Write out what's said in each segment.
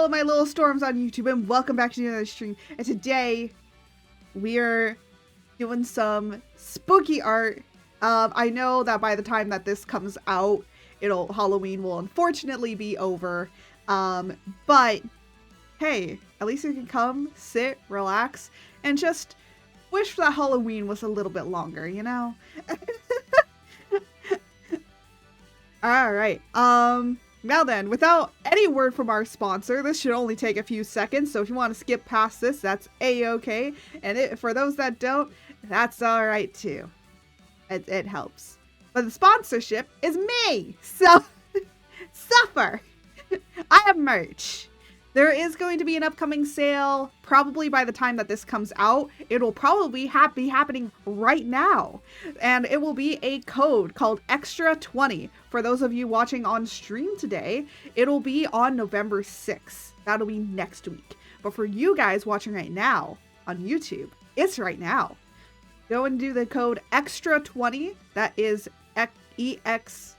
all of my little storms on YouTube, and welcome back to another stream. And today, we're doing some spooky art. I know that by the time that this comes out, Halloween will unfortunately be over. But hey, at least you can come, sit, relax, and just wish that Halloween was a little bit longer, you know? Alright, now then, without any word from our sponsor, this should only take a few seconds, so if you want to skip past this, that's a-okay. And for those that don't, that's alright too. It helps. But the sponsorship is me! So, suffer! I have merch. There is going to be an upcoming sale, probably by the time that this comes out. It'll probably be happening right now. And it will be a code called Extra20. For those of you watching on stream today, it'll be on November 6th. That'll be next week. But for you guys watching right now on YouTube, it's right now. Go and do the code Extra20. That is EXTRA,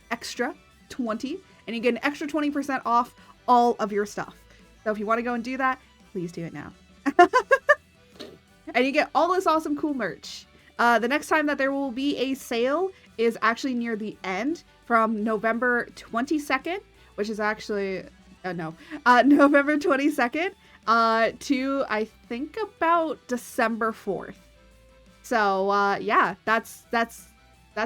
Extra 20. And you get an extra 20% off all of your stuff. So if you want to go and do that, please do it now. And you get all this awesome cool merch. The next time that there will be a sale is actually near the end, from November 22nd, which is actually, November 22nd to I think about December 4th. So yeah, that's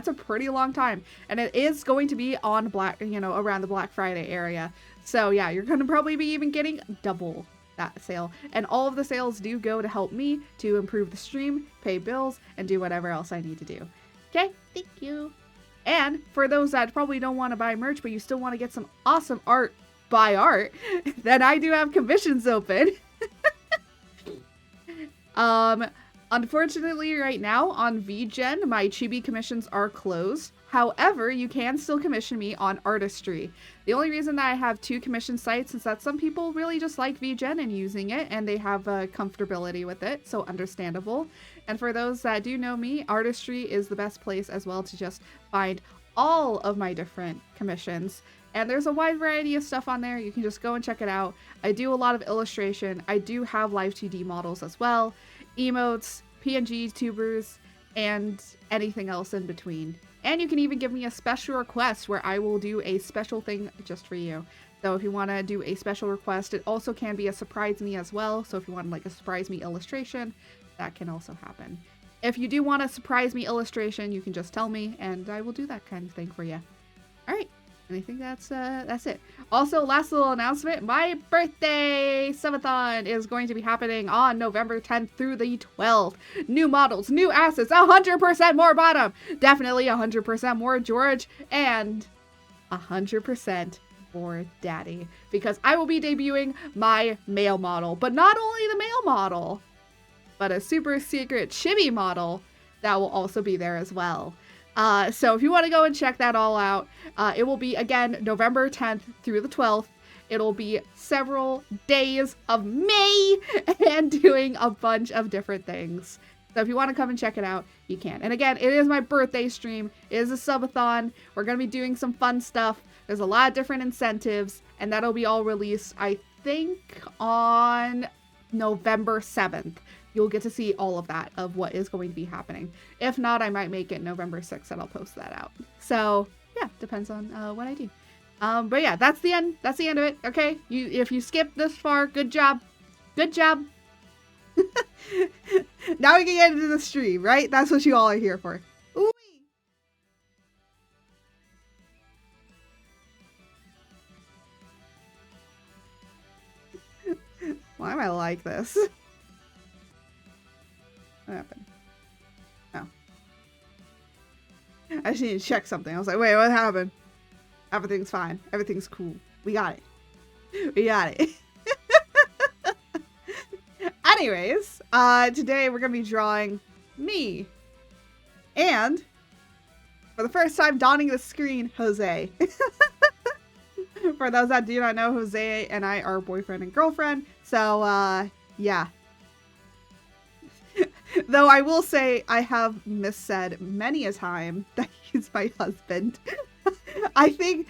a pretty long time, and it is going to be on around the Black Friday area. So yeah, you're going to probably be even getting double that sale. And all of the sales do go to help me to improve the stream, pay bills, and do whatever else I need to do. Okay, thank you. And for those that probably don't want to buy merch, but you still want to get some awesome art, buy art, then I do have commissions open. Unfortunately, right now on VGen, my chibi commissions are closed. However, you can still commission me on Artistry. The only reason that I have 2 commission sites is that some people really just like VGen and using it, and they have comfortability with it, so understandable. And for those that do know me, Artistry is the best place as well to just find all of my different commissions. And there's a wide variety of stuff on there. You can just go and check it out. I do a lot of illustration. I do have live 2D models as well, emotes, PNG tubers, and anything else in between. And you can even give me a special request where I will do a special thing just for you. So if you want to do a special request, it also can be a surprise me as well. So if you want like a surprise me illustration, that can also happen. If you do want a surprise me illustration, you can just tell me and I will do that kind of thing for you. All right. And I think that's it. Also, last little announcement, my birthday subathon is going to be happening on November 10th through the 12th. New models, new assets, 100% more bottom, definitely 100% more George, and 100% more daddy. Because I will be debuting my male model, but not only the male model, but a super secret chibi model that will also be there as well. So if you want to go and check that all out, it will be, again, November 10th through the 12th. It'll be several days of me and doing a bunch of different things. So if you want to come and check it out, you can. And again, it is my birthday stream. It is a subathon. We're going to be doing some fun stuff. There's a lot of different incentives, and that'll be all released, I think, on November 7th. You'll get to see all of that, of what is going to be happening. If not, I might make it November 6th and I'll post that out. So yeah, depends on what I do. But yeah, that's the end. That's the end of it. Okay, if you skipped this far, good job. Good job. Now we can get into the stream, right? That's what you all are here for. Ooh. Why am I like this? What happened? Oh. I just need to check something. I was like, wait, what happened? Everything's fine. Everything's cool. We got it. We got it. Anyways, today we're going to be drawing me. And, for the first time donning the screen, Jose. For those that do not know, Jose and I are boyfriend and girlfriend. So, yeah. Though I will say I have missaid many a time that he's my husband. I think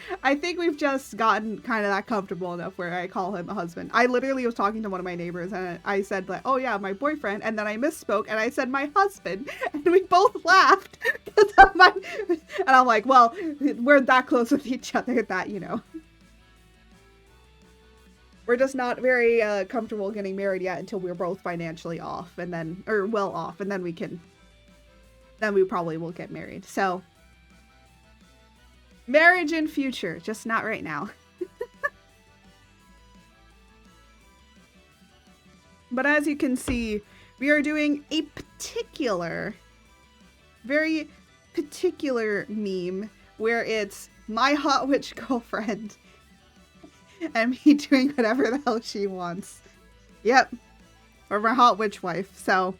we've just gotten kind of that comfortable enough where I call him a husband. I literally was talking to one of my neighbors and I said like, "Oh yeah, my boyfriend," and then I misspoke and I said my husband, and we both laughed because and I'm like, well, we're that close with each other that we're just not very comfortable getting married yet until we're both financially off and then well off, and then we probably will get married. So marriage in future, just not right now. But as you can see, we are doing a very particular meme where it's my hot witch girlfriend and me doing whatever the hell she wants. Yep. Or my hot witch wife, so.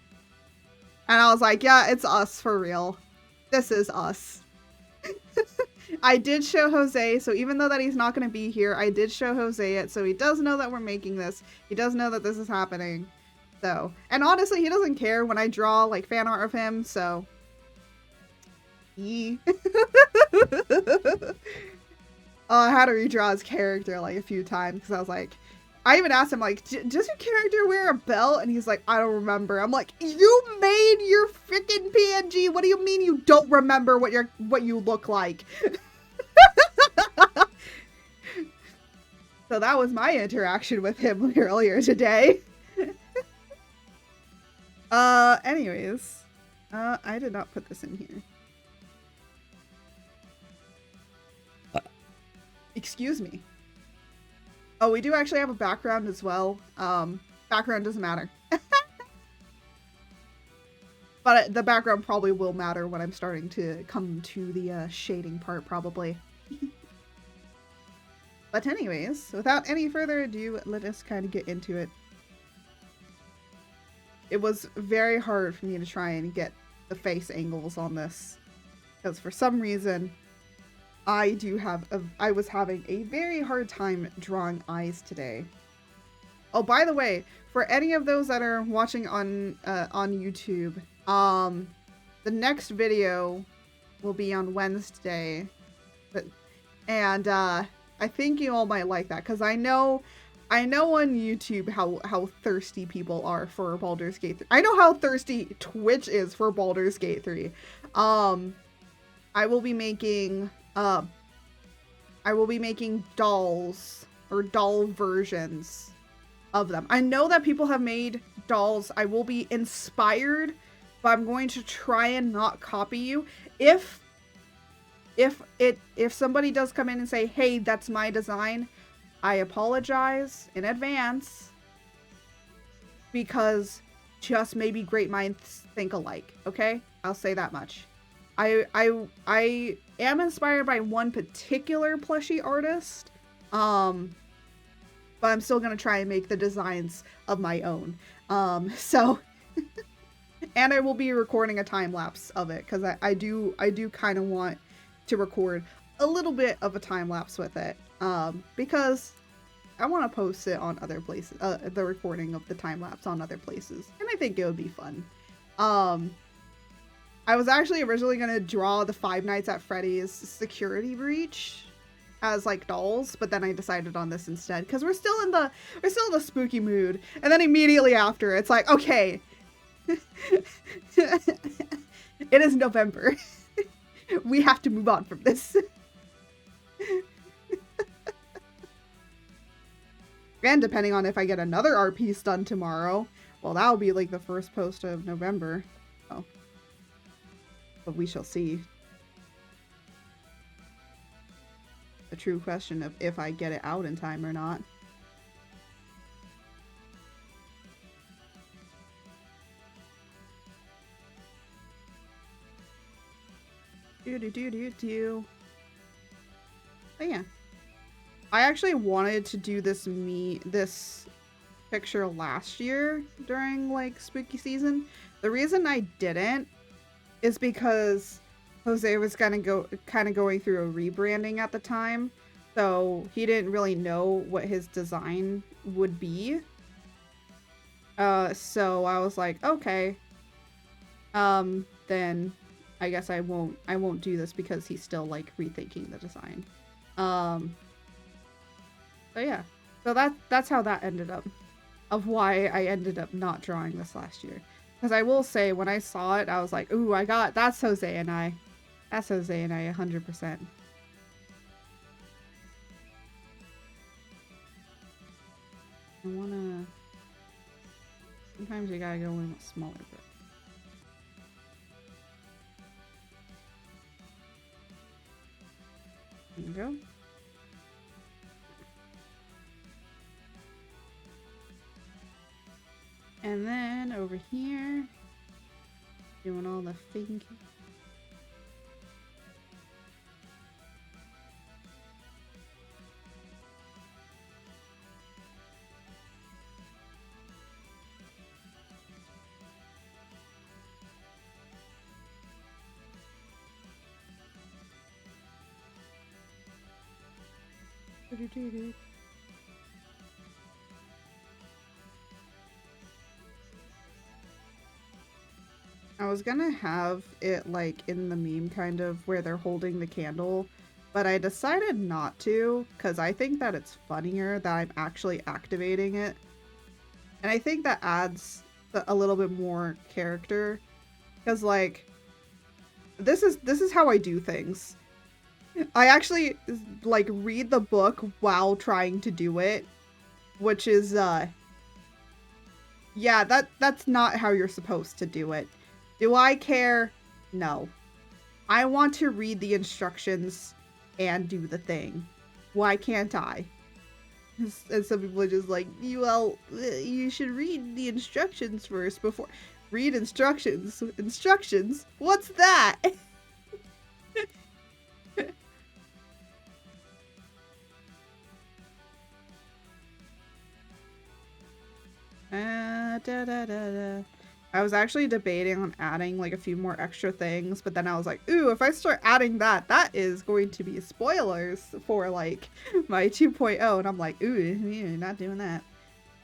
And I was like, yeah, it's us for real. This is us. I did show Jose, so even though that he's not going to be here, I did show Jose it, so he does know that we're making this. He does know that this is happening. So, and honestly, he doesn't care when I draw, like, fan art of him, so. I had to redraw his character, like, a few times, because I was like, I even asked him, like, does your character wear a belt? And he's like, I don't remember. I'm like, you made your freaking PNG. What do you mean you don't remember what you look like? So that was my interaction with him earlier today. Anyways. I did not put this in here. Excuse me. Oh, we do actually have a background as well. Background doesn't matter. But the background probably will matter when I'm starting to come to the shading part, probably. But anyways, without any further ado, let us kind of get into it. It was very hard for me to try and get the face angles on this, because for some reason, I was having a very hard time drawing eyes today. Oh, by the way, for any of those that are watching on YouTube, the next video will be on Wednesday, and I think you all might like that, because I know on YouTube how thirsty people are for Baldur's Gate 3. I know how thirsty Twitch is for Baldur's Gate 3. I will be making dolls or doll versions of them. I know that people have made dolls. I will be inspired, but I'm going to try and not copy you. If somebody does come in and say, "Hey, that's my design," I apologize in advance, because just maybe great minds think alike, okay? I'll say that much. I am inspired by one particular plushie artist, but I'm still gonna try and make the designs of my own. So, and I will be recording a time lapse of it, because I do kind of want to record a little bit of a time lapse with it, because I want to post it on other places, the recording of the time lapse on other places, and I think it would be fun. I was actually originally going to draw the Five Nights at Freddy's security breach as like dolls, but then I decided on this instead, because we're still in the spooky mood. And then immediately after, it's like, okay, it is November. We have to move on from this. And depending on if I get another art piece done tomorrow, well, that'll be like the first post of November. Oh. But we shall see. The true question of if I get it out in time or not. But yeah. I actually wanted to do this picture last year during like spooky season. The reason I didn't is because Jose was kind of going through a rebranding at the time, so he didn't really know what his design would be. So I was like, okay, then I guess I won't do this, because he's still like rethinking the design. Um, so yeah. So that's how that ended up. Of why I ended up not drawing this last year. Because I will say, when I saw it, I was like, ooh, that's Jose and I. That's Jose and I 100%. I wanna... Sometimes you gotta go in with smaller bricks. There you go. And then over here, doing all the thinking. I was gonna have it like in the meme kind of where they're holding the candle, but I decided not to because I think that it's funnier that I'm actually activating it. And I think that adds a little bit more character because like this is how I do things. I actually like read the book while trying to do it, which is yeah, that's not how you're supposed to do it. Do I care? No. I want to read the instructions and do the thing. Why can't I? And some people are just like, well, you should read the instructions first before... Read instructions? Instructions? What's that? I was actually debating on adding like a few more extra things, but then I was like, ooh, if I start adding that, that is going to be spoilers for like my 2.0. And I'm like, ooh, not doing that.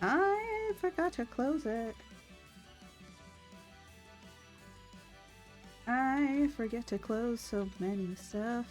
I forgot to close it. I forget to close so many stuff.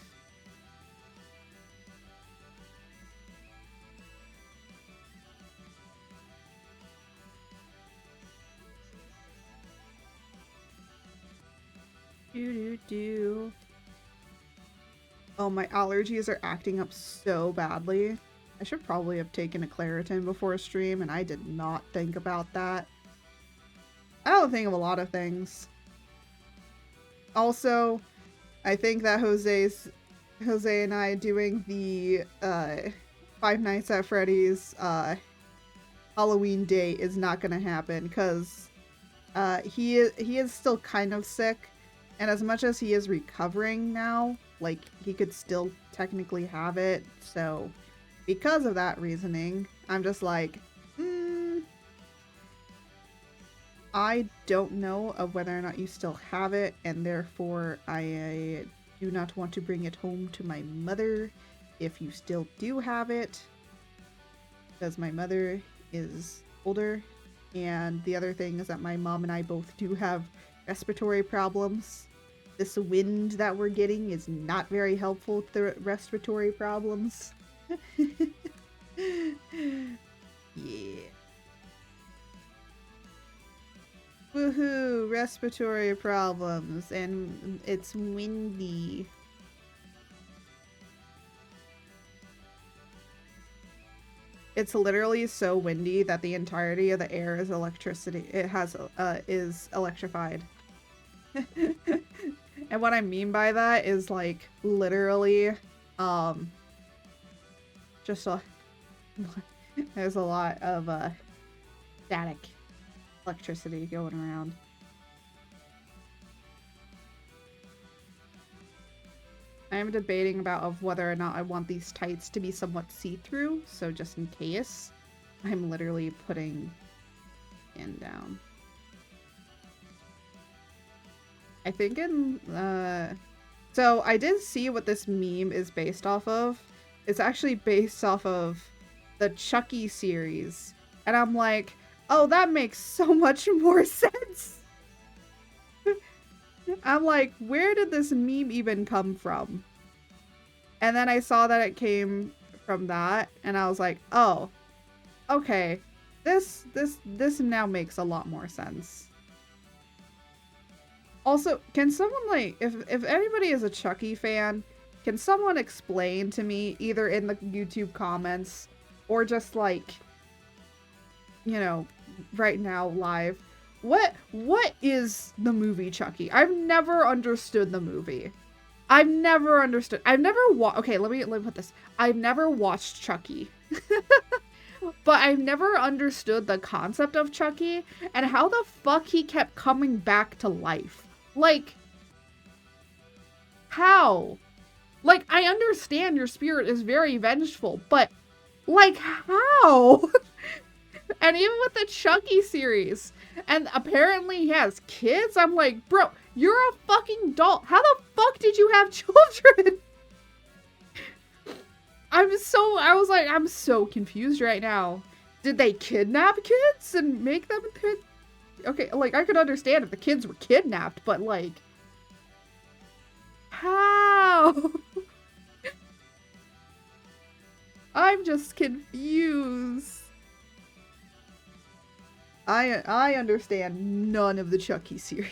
Oh, my allergies are acting up so badly. I should probably have taken a Claritin before a stream, and I did not think about that. I don't think of a lot of things. Also, I think that Jose and I doing the Five Nights at Freddy's Halloween date is not gonna happen because he is still kind of sick, and as much as he is recovering now, like he could still technically have it. So because of that reasoning, I'm just like, I don't know of whether or not you still have it, and therefore I do not want to bring it home to my mother if you still do have it, because my mother is older, and the other thing is that my mom and I both do have respiratory problems. This wind that we're getting is not very helpful to the respiratory problems. Yeah. Woohoo! Respiratory problems, and it's windy. It's literally so windy that the entirety of the air is electricity. It has is electrified. And what I mean by that is like literally just there's a lot of static electricity going around. I am debating about of whether or not I want these tights to be somewhat see-through, so just in case, I'm literally putting in down. I think in so I did see what this meme is based off of. It's actually based off of the Chucky series, and I'm like, oh, that makes so much more sense. I'm like, where did this meme even come from? And then I saw that it came from that, and I was like, oh, okay. This now makes a lot more sense. Also, can someone, like, if anybody is a Chucky fan, can someone explain to me, either in the YouTube comments, or just, like, you know, right now, live, what is the movie Chucky? I've never understood the movie. I've never understood. Okay, let me put this. I've never watched Chucky. But I've never understood the concept of Chucky and how the fuck he kept coming back to life. Like, how? Like, I understand your spirit is very vengeful, but, like, how? And even with the Chucky series, and apparently he has kids, I'm like, bro, you're a fucking doll. How the fuck did you have children? I'm so confused right now. Did they kidnap kids and make them okay, like, I could understand if the kids were kidnapped, but, like, how? I'm just confused. I understand none of the Chucky series.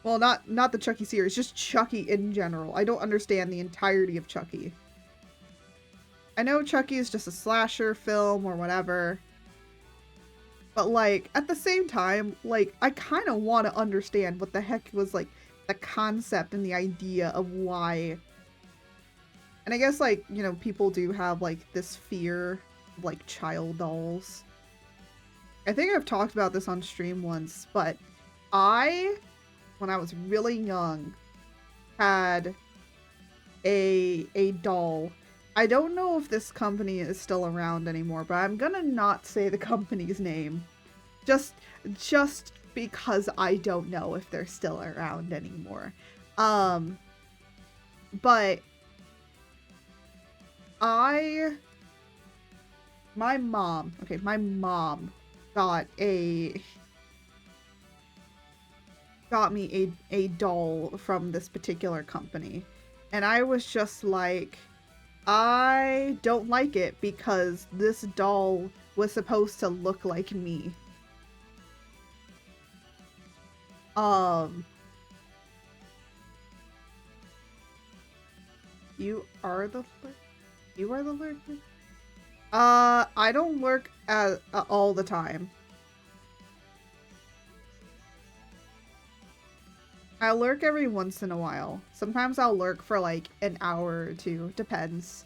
Well, not the Chucky series, just Chucky in general. I don't understand the entirety of Chucky. I know Chucky is just a slasher film or whatever. But, like, at the same time, like, I kind of want to understand what the heck was, like, the concept and the idea of why. And I guess, like, you know, people do have, like, this fear of, like, child dolls. I think I've talked about this on stream once, but when I was really young, had a doll. I don't know if this company is still around anymore, but I'm gonna not say the company's name. Just because I don't know if they're still around anymore. But my mom got me a doll from this particular company. And I was just like, I don't like it because this doll was supposed to look like me. You are the lurker? I don't lurk all the time. I lurk every once in a while. Sometimes I'll lurk for like an hour or two. Depends.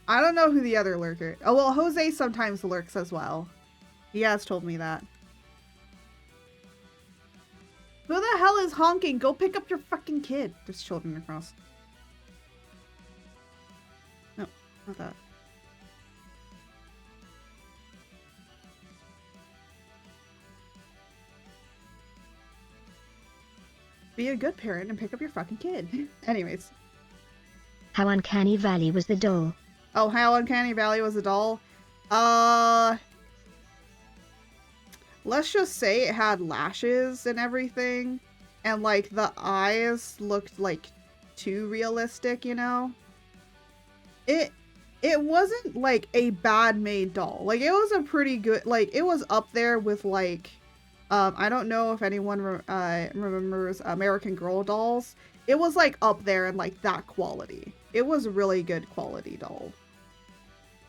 I don't know who the other lurker... Oh, well, Jose sometimes lurks as well. He has told me that. Who the hell is honking? Go pick up your fucking kid. There's children across. No, not that. Be a good parent and pick up your fucking kid. Anyways. How Uncanny Valley was the doll. Oh, how Uncanny Valley was the doll? Let's just say it had lashes and everything. And, like, the eyes looked, like, too realistic, you know? It wasn't, like, a bad-made doll. Like, it was a pretty good... Like, it was up there with, like... I don't know if anyone remembers American Girl dolls. It was, like, up there in, like, that quality. It was a really good quality doll.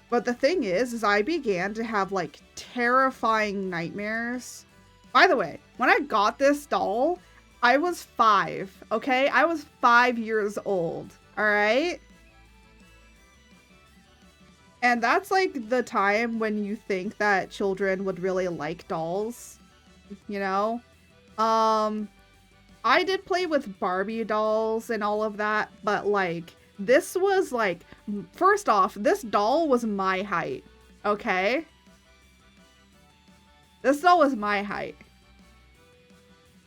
But the thing is I began to have, like, terrifying nightmares. By the way, when I got this doll, I was 5, okay? I was 5 years old, alright? And that's, like, the time when you think that children would really like dolls, you know? I did play with Barbie dolls and all of that, but, like, this was, like, first off, this doll was my height, okay? This doll was my height.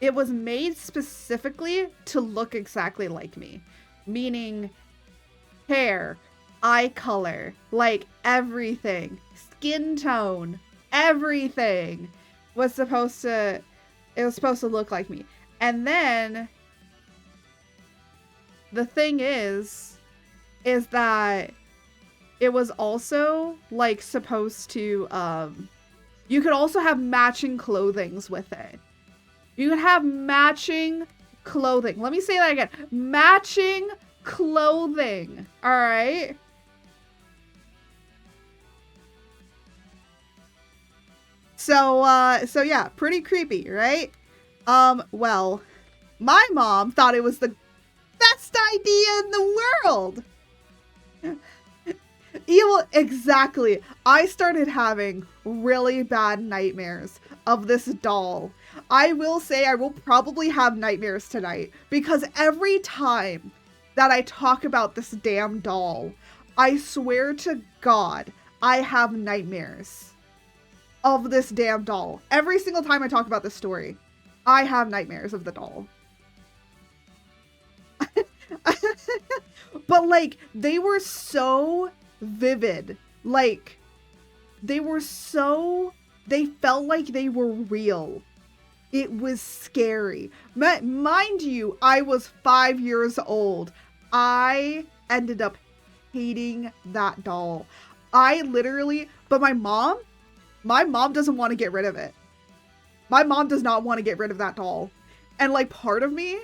It was made specifically to look exactly like me. Meaning, hair, eye color, like, everything. Skin tone, everything was supposed to... It was supposed to look like me. And then the thing is that it was also like supposed to you could also have matching clothings with it. You could have matching clothing. Let me say that again. Matching clothing. All right? So yeah, pretty creepy, right? Well, my mom thought it was the best idea in the world. Evil, exactly. I started having really bad nightmares of this doll. I will say I will probably have nightmares tonight because every time that I talk about this damn doll, I swear to God, I have nightmares of this damn doll. Every single time I talk about this story, I have nightmares of the doll. But like, they were so vivid. Like, they felt like they were real. It was scary. Mind you, I was 5 years old. I ended up hating that doll. But my mom doesn't want to get rid of it. My mom does not want to get rid of that doll. And like, part of me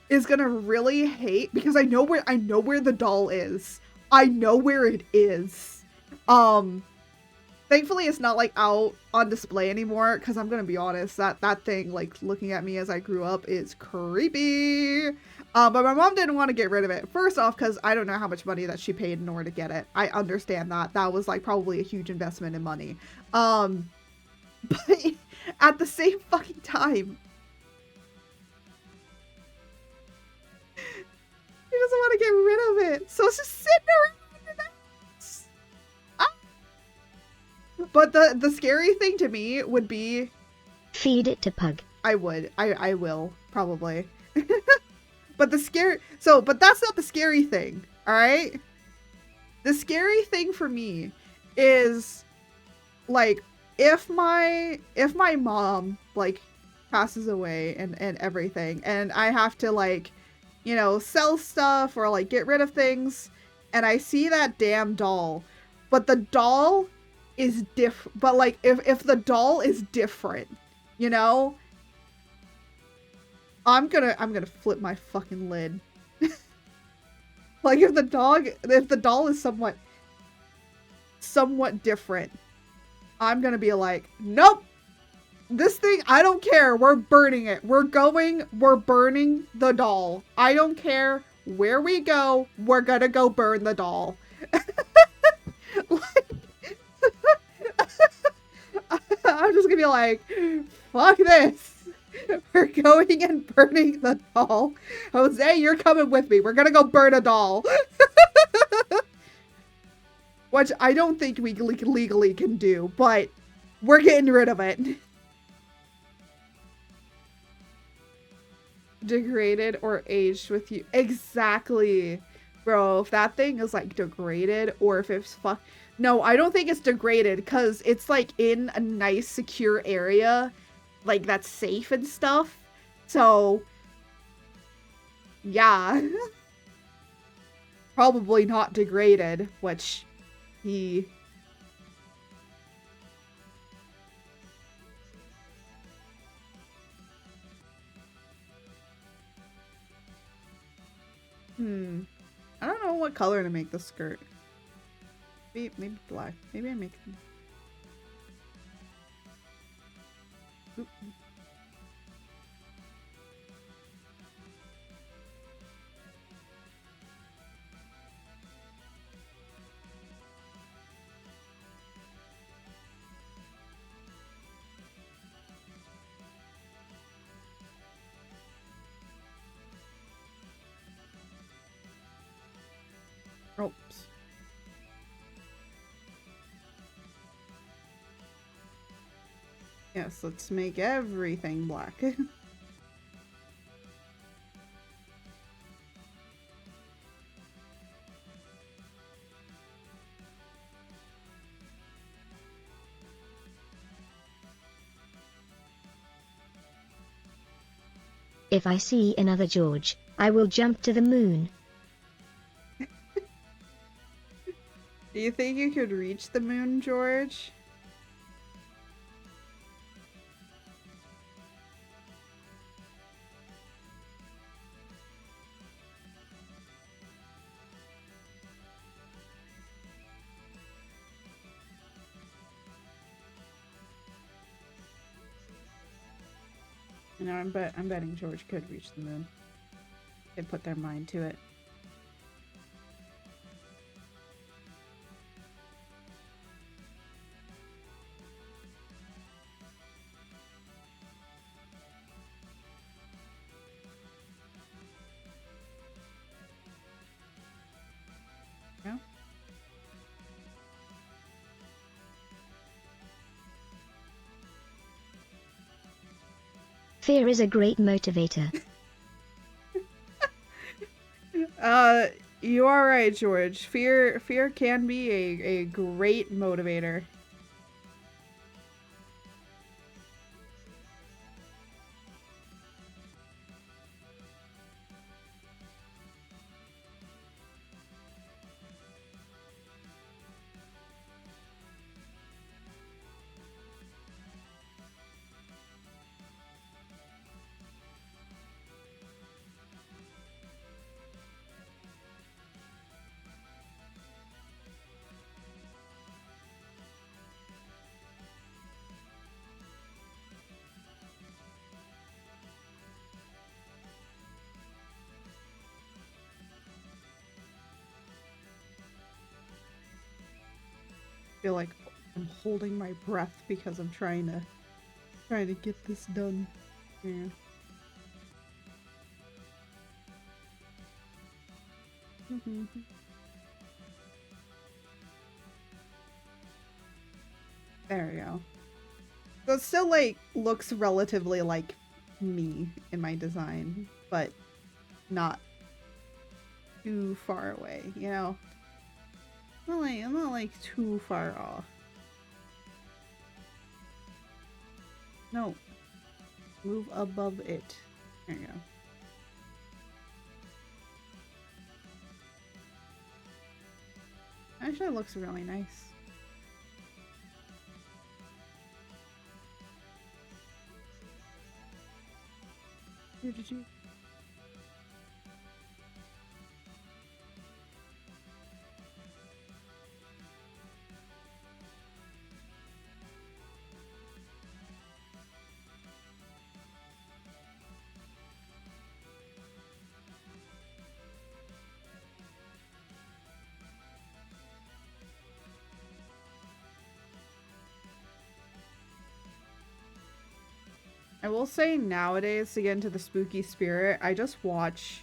is gonna really hate because I know where the doll is. I know where it is. Thankfully it's not like out on display anymore, because I'm gonna be honest, that thing like looking at me as I grew up is creepy. But my mom didn't want to get rid of it. First off, because I don't know how much money that she paid in order to get it. I understand that. That was like probably a huge investment in money. But at the same fucking time, he doesn't want to get rid of it. So it's just sitting around in the house. But the scary thing to me would be... Feed it to Pug. I will, probably. But that's not the scary thing, alright? The scary thing for me is, like, if my mom, like, passes away and everything, and I have to, like, you know, sell stuff or, like, get rid of things, and I see that damn doll, but the doll is but, like, if the doll is different, you know, I'm gonna flip my fucking lid. Like, if the doll is somewhat different, I'm gonna be like, nope, this thing, I don't care, we're burning it. We're burning the doll. I don't care where we go, we're gonna go burn the doll. Like, I'm just gonna be like, fuck this. We're going and burning the doll. Jose, you're coming with me. We're gonna go burn a doll. Which I don't think we legally can do, but we're getting rid of it. Degraded or aged with you. Exactly. Bro, if that thing is like degraded or if it's No, I don't think it's degraded because it's like in a nice secure area, like that's safe and stuff. So yeah. Probably not degraded, which he... I don't know what color to make the skirt. Maybe black. Maybe I make... Oop. Oops. Yes, let's make everything black. If I see another George, I will jump to the moon. Do you think you could reach the moon, George? You know, I'm betting George could reach the moon. They put their mind to it. Yeah. Fear is a great motivator. You are right, George. Fear can be a great motivator. I feel like I'm holding my breath because I'm trying to get this done. Yeah. There we go. So it still like looks relatively like me in my design, but not too far away, you know? I'm not like too far off. No. Move above it. There you go. Actually, it looks really nice. Did you? I will say nowadays, to get into the spooky spirit, I just watch,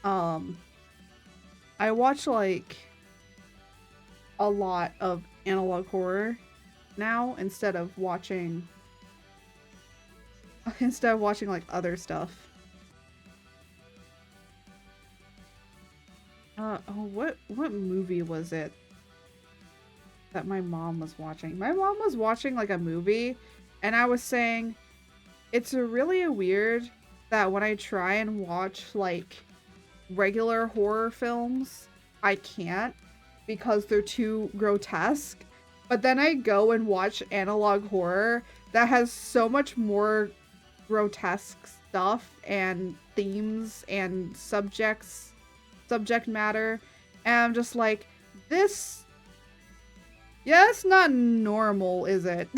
I watch like a lot of analog horror now instead of watching like other stuff. Oh, what movie was it that my mom was watching? My mom was watching like a movie, and I was saying, it's really weird that when I try and watch like regular horror films, I can't because they're too grotesque. But then I go and watch analog horror that has so much more grotesque stuff and themes and subject matter. And I'm just like, this, yeah, it's not normal, is it?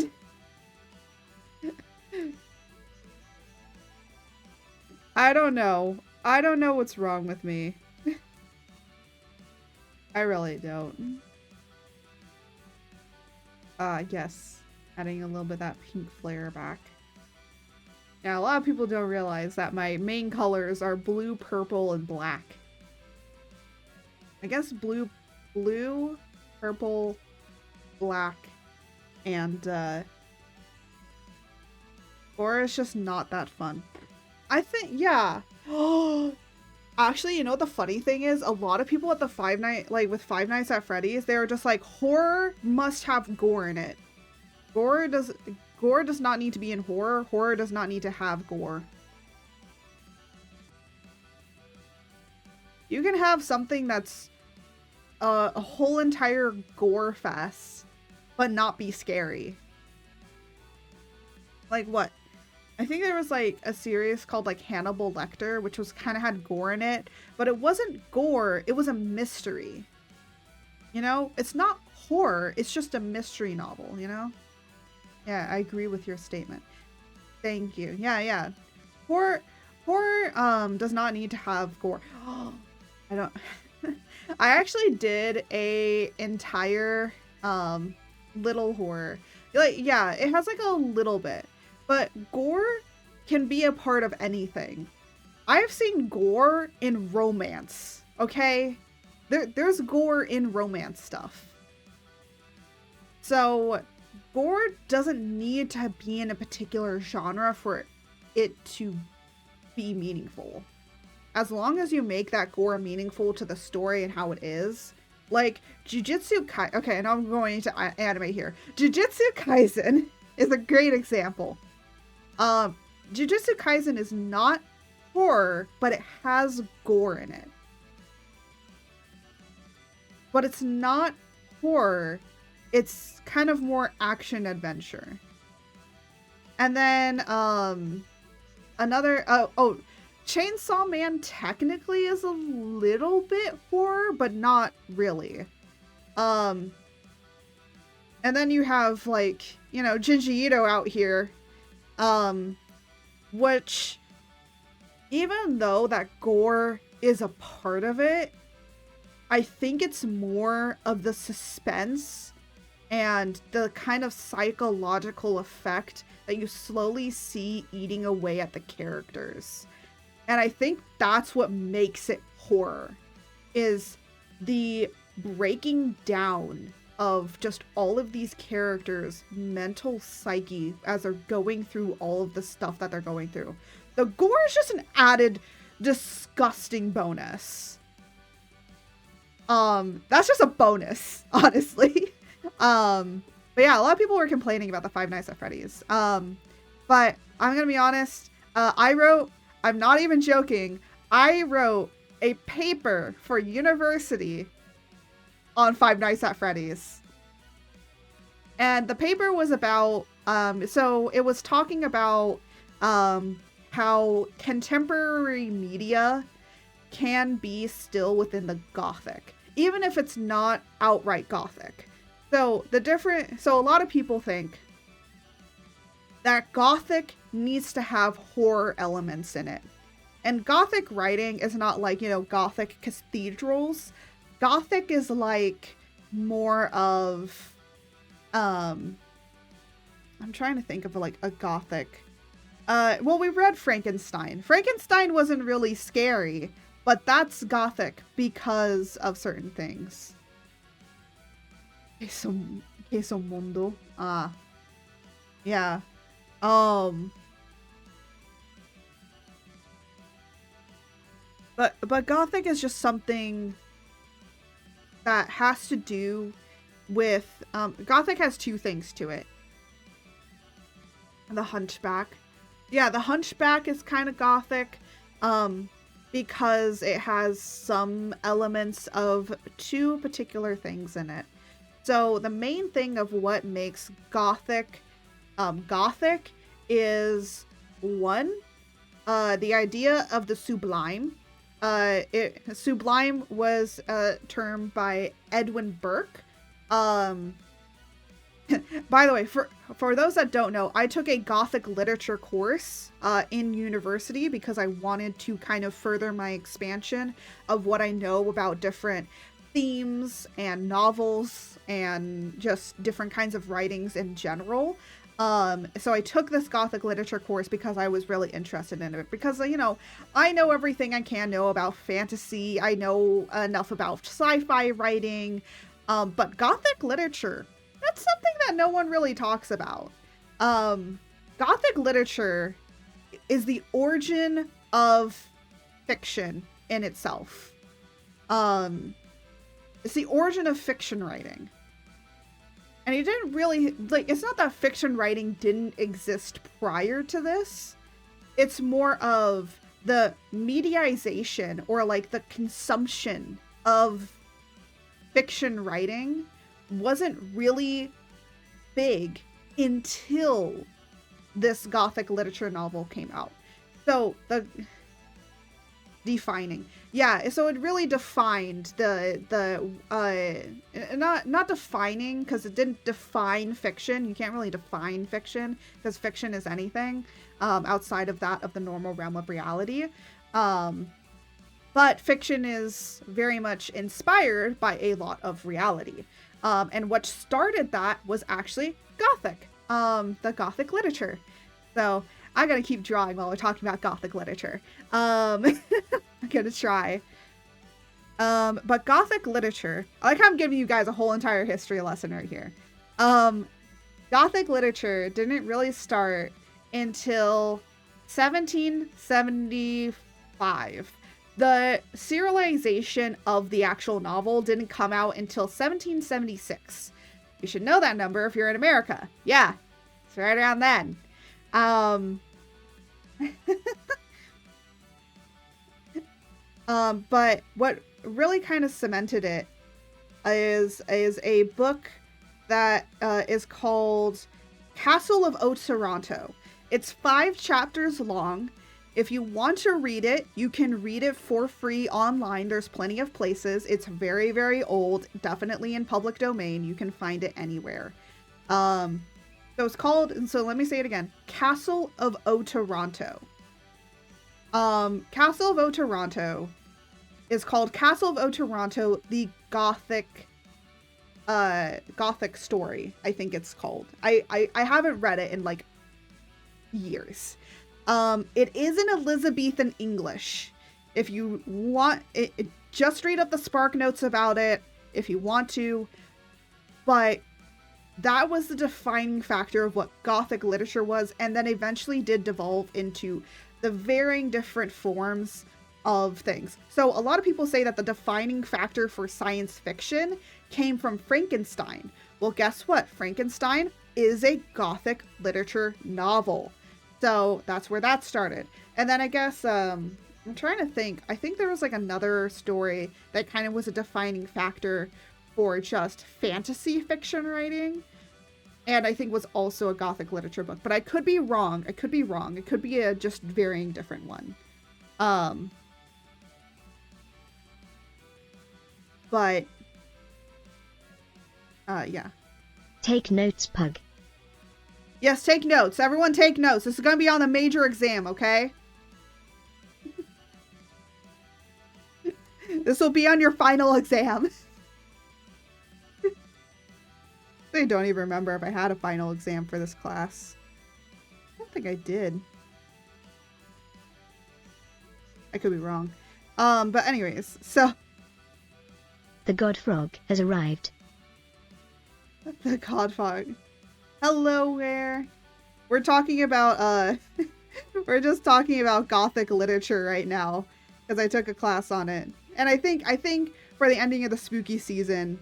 I don't know. I don't know what's wrong with me. I really don't. Yes. Adding a little bit of that pink flare back. Now, a lot of people don't realize that my main colors are blue, purple, and black. I guess blue, purple, black, and, or it's just not that fun. I think, yeah. Actually, you know what the funny thing is? A lot of people at the Five Nights at Freddy's, they were just like, horror must have gore in it. Gore does not need to be in horror. Horror does not need to have gore. You can have something that's a whole entire gore fest, but not be scary. Like what? I think there was like a series called like Hannibal Lecter, which was kind of had gore in it, but it wasn't gore, it was a mystery. You know, it's not horror, it's just a mystery novel, you know? Yeah, I agree with your statement. Thank you. Yeah. Horror does not need to have gore. I don't I actually did a entire little horror. Like, yeah, it has like a little bit, but gore can be a part of anything. I've seen gore in romance, okay? There's gore in romance stuff. So gore doesn't need to be in a particular genre for it to be meaningful. As long as you make that gore meaningful to the story and how it is. Like, Jujutsu Kaisen... Okay, now I'm going to anime here. Jujutsu Kaisen is a great example. Jujutsu Kaisen is not horror, but it has gore in it. But it's not horror. It's kind of more action-adventure. And then, another... Chainsaw Man technically is a little bit horror, but not really. And then you have, like, you know, Junji Ito out here, which, even though that gore is a part of it, I think it's more of the suspense and the kind of psychological effect that you slowly see eating away at the characters. And I think that's what makes it horror, is the breaking down of just all of these characters' mental psyche as they're going through all of the stuff that they're going through. The gore is just an added disgusting bonus. That's just a bonus, honestly. But yeah, a lot of people were complaining about the Five Nights at Freddy's. But I'm gonna be honest, I'm not even joking, I wrote a paper for university on Five Nights at Freddy's. And the paper was about, so it was talking about how contemporary media can be still within the Gothic, even if it's not outright Gothic. So a lot of people think that Gothic needs to have horror elements in it. And Gothic writing is not like, you know, Gothic cathedrals. Gothic is like more of, I'm trying to think of like a Gothic. Well, we read Frankenstein. Frankenstein wasn't really scary, but that's Gothic because of certain things. Queso mundo. Yeah. But Gothic is just something that has to do with, Gothic has two things to it. The Hunchback. Yeah, the Hunchback is kind of Gothic, because it has some elements of two particular things in it. So the main thing of what makes Gothic Gothic is, one, the idea of the sublime. Sublime was a term by Edwin Burke. By the way, for those that don't know, I took a Gothic literature course in university because I wanted to kind of further my expansion of what I know about different themes and novels and just different kinds of writings in general. So I took this Gothic literature course because I was really interested in it, because, you know, I know everything I can know about fantasy. I know enough about sci-fi writing, but Gothic literature, that's something that no one really talks about. Gothic literature is the origin of fiction in itself. It's the origin of fiction writing. And it didn't really, like, it's not that fiction writing didn't exist prior to this. It's more of the mediaization or like the consumption of fiction writing wasn't really big until this Gothic literature novel came out. So the defining, yeah, so it really defined not defining, because it didn't define fiction. You can't really define fiction, because fiction is anything outside of that of the normal realm of reality. But fiction is very much inspired by a lot of reality. And what started that was actually Gothic, the Gothic literature. So I gotta keep drawing while we're talking about Gothic literature. I'm gonna try. But Gothic literature, I like how I'm giving you guys a whole entire history lesson right here. Gothic literature didn't really start until 1775. The serialization of the actual novel didn't come out until 1776. You should know that number if you're in America. Yeah, it's right around then. But what really kind of cemented it is a book that is called Castle of Otranto. It's 5 chapters long. If you want to read it, you can read it for free online. There's plenty of places. It's very, very old, definitely in public domain. You can find it anywhere. So it's called, and so let me say it again, Castle of Otranto. Castle of Otranto is called Castle of Otranto, the Gothic story, I think it's called. I haven't read it in like years. It is in Elizabethan English. If you want it, just read up the Spark Notes about it if you want to. But that was the defining factor of what Gothic literature was, and then eventually did devolve into the varying different forms of things. So a lot of people say that the defining factor for science fiction came from Frankenstein. Well, guess what? Frankenstein is a Gothic literature novel. So that's where that started. And then I guess, I'm trying to think. I think there was like another story that kind of was a defining factor for just fantasy fiction writing. And I think was also a Gothic literature book. But I could be wrong. It could be a just varying different one. But, yeah. Take notes, Pug. Yes, take notes. Everyone take notes. This is going to be on the major exam, okay? This will be on your final exam. I don't even remember if I had a final exam for this class. I don't think I did. I could be wrong. But anyways, so... The Godfrog has arrived. The Godfrog. Hello, where? We're talking about, we're just talking about Gothic literature right now, because I took a class on it. And I think for the ending of the spooky season,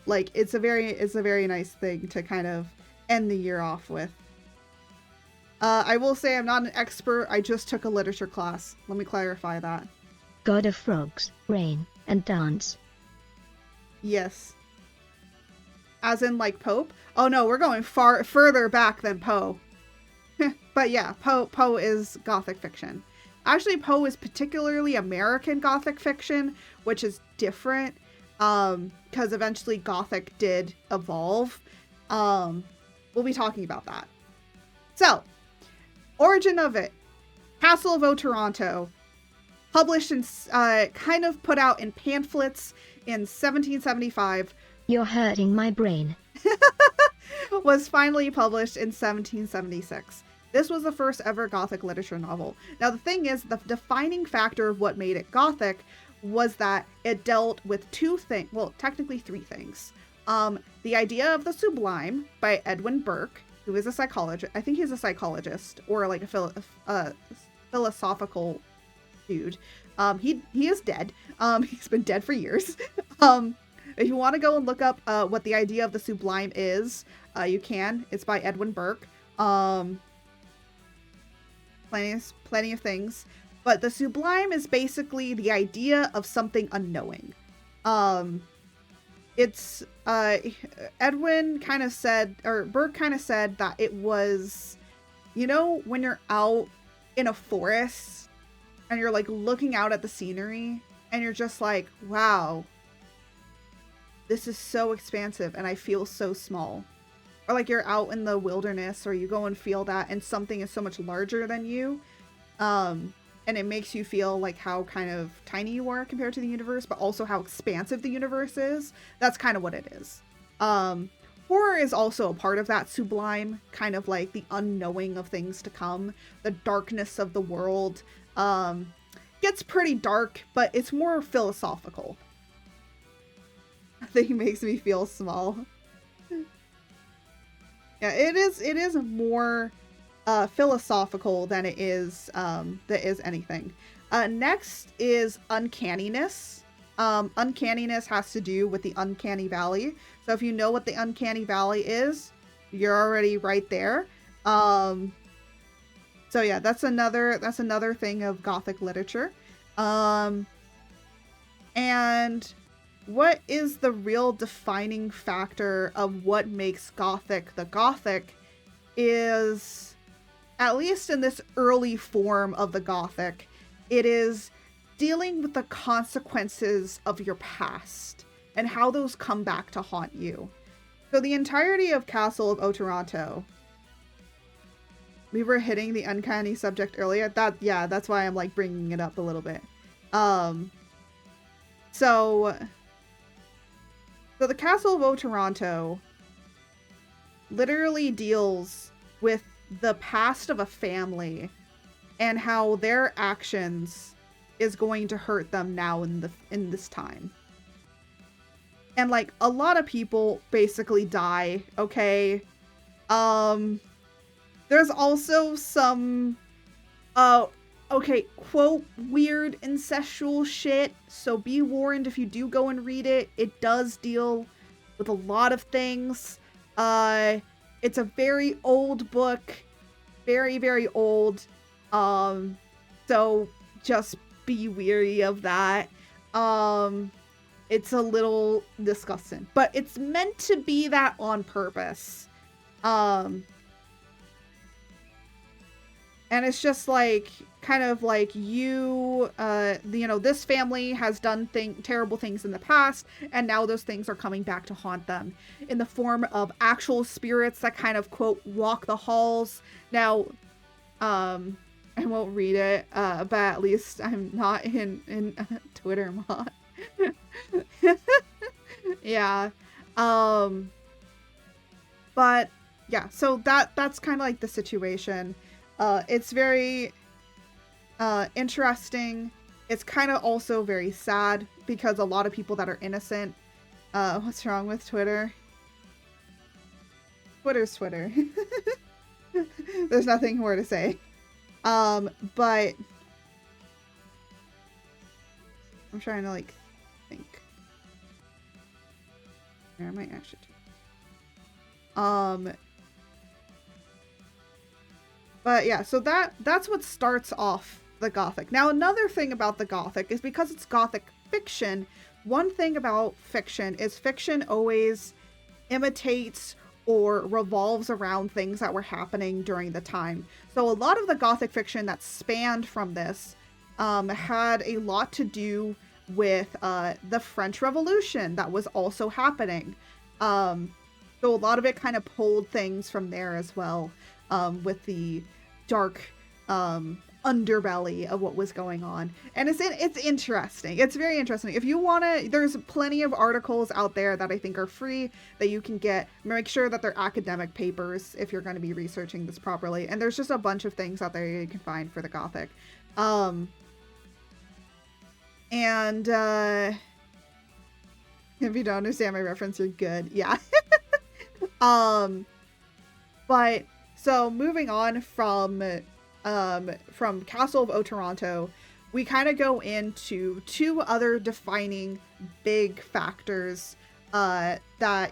like, it's a very nice thing to kind of end the year off with. I will say I'm not an expert, I just took a literature class. Let me clarify that. God of frogs, rain, and dance. Yes. As in, like, Pope? Oh no, we're going further back than Poe. But yeah, Poe is Gothic fiction. Actually, Poe is particularly American Gothic fiction, which is different, because eventually Gothic did evolve. We'll be talking about that. So, origin of it. Castle of Otranto. Published in, kind of put out in pamphlets in 1775. You're hurting my brain. Was finally published in 1776. This was the first ever Gothic literature novel. Now the thing is, the defining factor of what made it Gothic was that it dealt with two things, well, technically three things. The idea of the sublime by Edwin Burke, who is a psychologist. I think he's a psychologist or like a philosophical dude. He is dead. He's been dead for years. If you want to go and look up what the idea of the sublime is, you can. It's by Edwin Burke. Plenty of things. But the sublime is basically the idea of something unknowing. It's Edwin kind of said, or Burke kind of said, that it was, you know, when you're out in a forest and you're like looking out at the scenery and you're just like, wow, this is so expansive and I feel so small. Or like you're out in the wilderness or you go and feel that and something is so much larger than you. And it makes you feel like how kind of tiny you are compared to the universe, but also how expansive the universe is. That's kind of what it is. Horror is also a part of that sublime, kind of like the unknowing of things to come, the darkness of the world. Gets pretty dark, but it's more philosophical. I think it makes me feel small. Yeah, it is more philosophical than it is anything. Next is uncanniness. Uncanniness has to do with the uncanny valley. So if you know what the uncanny valley is, you're already right there. So yeah, that's another thing of Gothic literature. And what is the real defining factor of what makes Gothic the Gothic is, at least in this early form of the Gothic, it is dealing with the consequences of your past and how those come back to haunt you. So the entirety of Castle of Otranto, we were hitting the uncanny subject earlier. That's why I'm like bringing it up a little bit. So the Castle of Otranto literally deals with the past of a family and how their actions is going to hurt them now in this time. And like a lot of people basically die, okay? There's also some quote, weird incestual shit, so be warned if you do go and read it. It does deal with a lot of things. It's a very old book. Very, very old. So just be weary of that. It's a little disgusting. But it's meant to be that on purpose. And it's just like, kind of like this family has done terrible things in the past, and now those things are coming back to haunt them in the form of actual spirits that kind of, quote, walk the halls. Now, I won't read it, but at least I'm not in Twitter mod. Yeah. But yeah, so that's kind of like the situation. It's very interesting. It's kind of also very sad because a lot of people that are innocent. What's wrong with Twitter? Twitter's Twitter. There's nothing more to say. But I'm trying to like think. Here, I might actually But yeah, so that's what starts off the Gothic. Now, another thing about the Gothic is because it's Gothic fiction, one thing about fiction is fiction always imitates or revolves around things that were happening during the time. So a lot of the Gothic fiction that spanned from this had a lot to do with the French Revolution that was also happening. So a lot of it kind of pulled things from there as well, with the dark underbelly of what was going on. And it's interesting. It's very interesting. If you want to, there's plenty of articles out there that I think are free that you can get. Make sure that they're academic papers if you're going to be researching this properly. And there's just a bunch of things out there you can find for the Gothic. And if you don't understand my reference, you're good. Yeah. But so moving on from Castle of Otranto, we kind of go into two other defining big factors that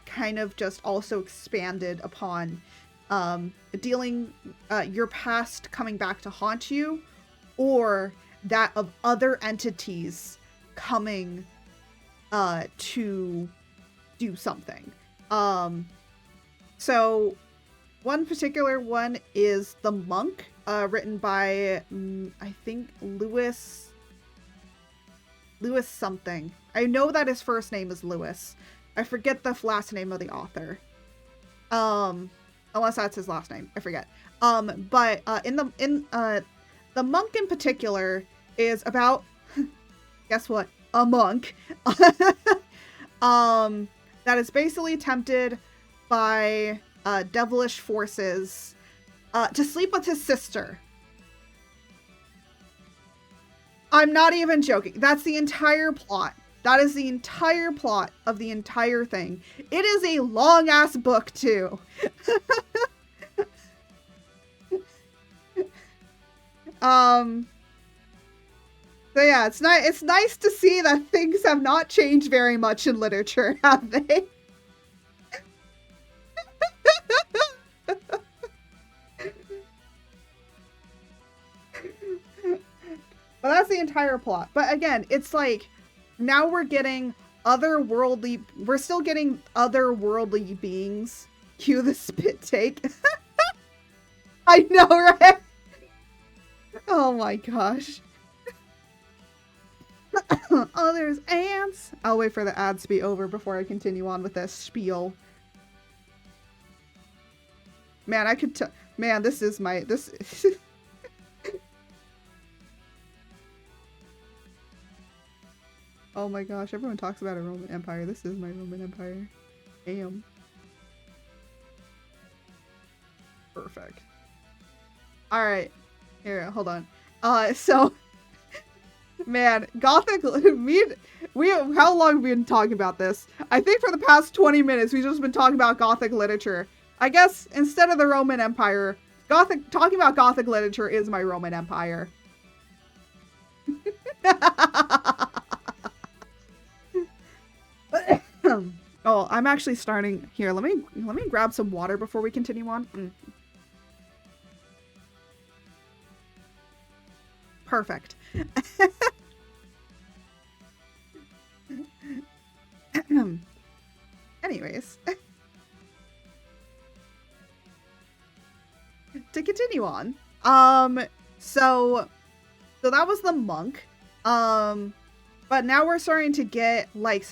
kind of just also expanded upon dealing your past coming back to haunt you, or that of other entities coming to do something. So one particular one is The Monk, written by I think Lewis something. I know that his first name is Lewis. I forget the last name of the author. Unless that's his last name, I forget. But The Monk in particular is about guess what? A monk. That is basically tempted by devilish forces to sleep with his sister. I'm not even joking. That's the entire plot. That is the entire plot of the entire thing. It is a long ass book too. So yeah, it's nice to see that things have not changed very much in literature, have they? Well, that's the entire plot. But again, it's like, now we're getting we're still getting otherworldly beings. Cue the spit take. I know, right? Oh my gosh. Oh, there's ants. I'll wait for the ads to be over before I continue on with this spiel. Man, I could man, this is oh my gosh, everyone talks about a Roman Empire. This is my Roman Empire. Damn. Perfect. Alright. Here, hold on. So man, Gothic, how long have we been talking about this? I think for the past 20 minutes, we've just been talking about Gothic literature. I guess instead of the Roman Empire, talking about Gothic literature is my Roman Empire. Oh, I'm actually starting here. Let me grab some water before we continue on. Perfect. Anyways, to continue on, so that was The Monk, but now we're starting to get like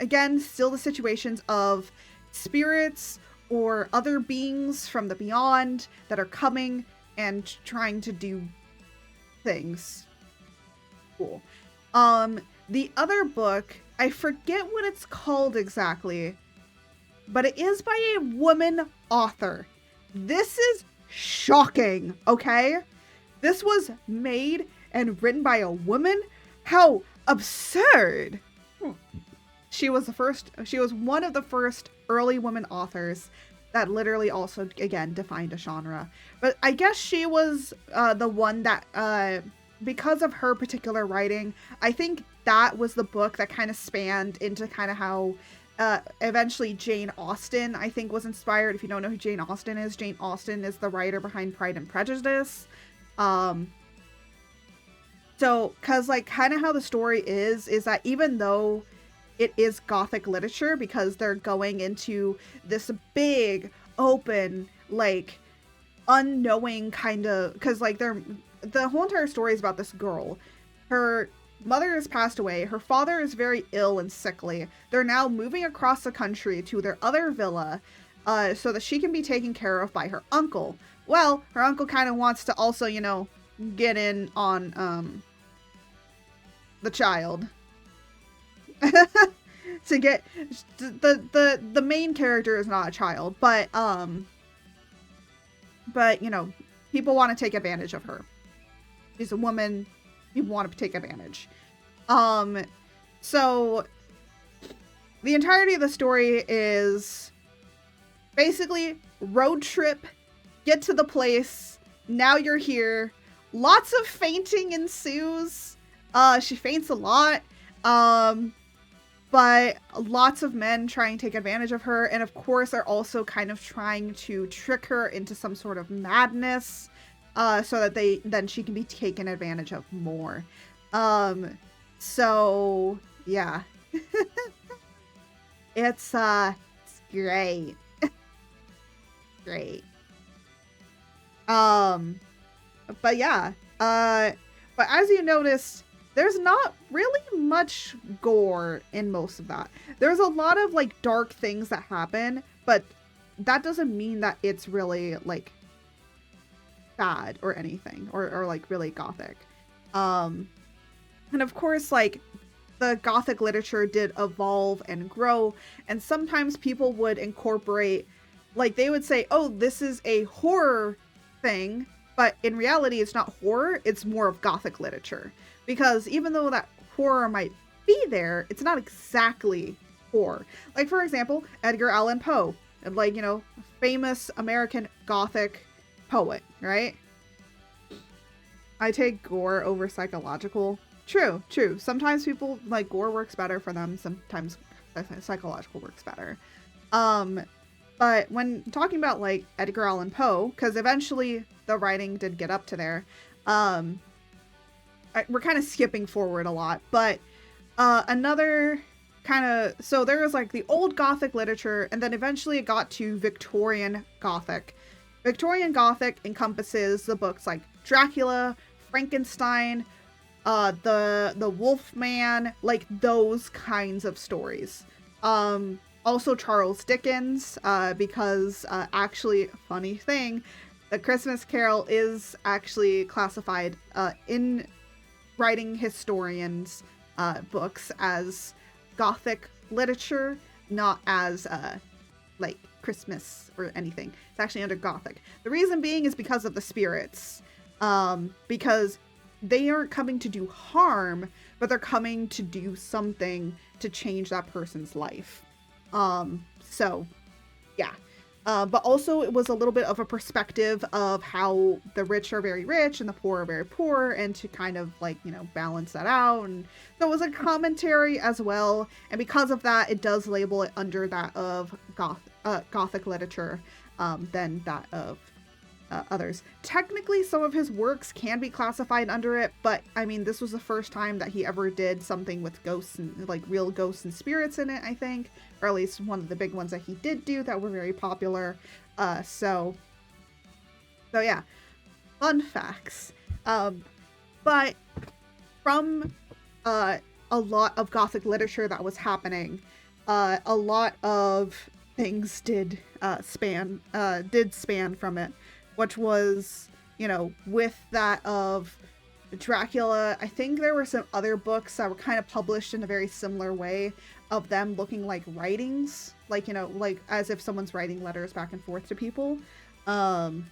again, still the situations of spirits or other beings from the beyond that are coming and trying to do things. Cool. The other book, I forget what it's called exactly, but it is by a woman author. This is shocking, okay? This was made and written by a woman? How absurd! She was one of the first early women authors that literally also, again, defined a genre. But I guess she was the one that, because of her particular writing, I think that was the book that kind of spanned into kind of how eventually Jane Austen, I think, was inspired. If you don't know who Jane Austen is the writer behind Pride and Prejudice. So, cause like kind of how the story is that even though it is Gothic literature, because they're going into this big, open, like unknowing kind of, cause like the whole entire story is about this girl. Her mother has passed away. Her father is very ill and sickly. They're now moving across the country to their other villa so that she can be taken care of by her uncle. Well, her uncle kind of wants to also, you know, get in on the child. To get the main character is not a child, but you know, people want to take advantage of her. She's a woman. People want to take advantage. So the entirety of the story is basically road trip, get to the place, now you're here. Lots of fainting ensues. She faints a lot. But lots of men try and take advantage of her, and of course are also kind of trying to trick her into some sort of madness. so that then she can be taken advantage of more. So yeah. It's great. Great. But yeah. But as you noticed, there's not really much gore in most of that. There's a lot of like dark things that happen, but that doesn't mean that it's really like bad or anything, or like really gothic. And of course, like, the gothic literature did evolve and grow, and sometimes people would incorporate, like, they would say, oh, this is a horror thing, but in reality it's not horror, it's more of gothic literature, because even though that horror might be there, it's not exactly horror. Like, for example, Edgar Allan Poe, like, you know, famous American gothic poet, right? I take gore over psychological. True. Sometimes people, like, gore works better for them. Sometimes psychological works better. But when talking about, like, Edgar Allan Poe, because eventually the writing did get up to there, we're kind of skipping forward a lot, but another kind of, so there was, like, the old Gothic literature, and then eventually it got to Victorian Gothic. Victorian Gothic encompasses the books like Dracula, Frankenstein, the Wolfman, like those kinds of stories. Also Charles Dickens, because actually, funny thing, The Christmas Carol is actually classified in writing historians' books as Gothic literature, not as like Christmas or anything. It's actually under Gothic. The reason being is because of the spirits. Because they aren't coming to do harm, but they're coming to do something to change that person's life. So, yeah. But also it was a little bit of a perspective of how the rich are very rich and the poor are very poor, and to kind of, like, you know, balance that out. And so it was a commentary as well. And because of that, it does label it under that of Gothic literature, than that of others. Technically, some of his works can be classified under it, but I mean, this was the first time that he ever did something with ghosts and, like, real ghosts and spirits in it, I think, or at least one of the big ones that he did do that were very popular. So yeah, fun facts. But from a lot of Gothic literature that was happening, a lot of things did span from it, which was, you know, with that of Dracula. I think there were some other books that were kind of published in a very similar way, of them looking like writings, like, you know, like as if someone's writing letters back and forth to people. So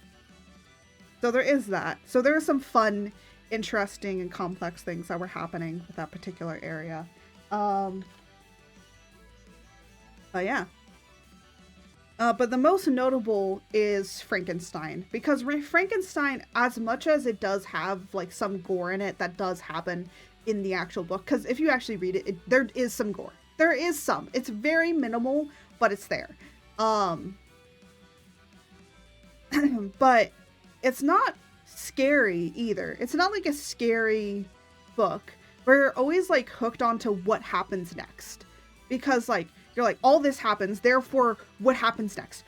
there is that. So there are some fun, interesting, and complex things that were happening with that particular area. But yeah. But the most notable is Frankenstein, because Frankenstein, as much as it does have, like, some gore in it that does happen in the actual book, because if you actually read it, there is some gore. There is some. It's very minimal, but it's there. But it's not scary either. It's not like a scary book where you're always, like, hooked onto what happens next, because, like, you're like, all this happens, therefore what happens next?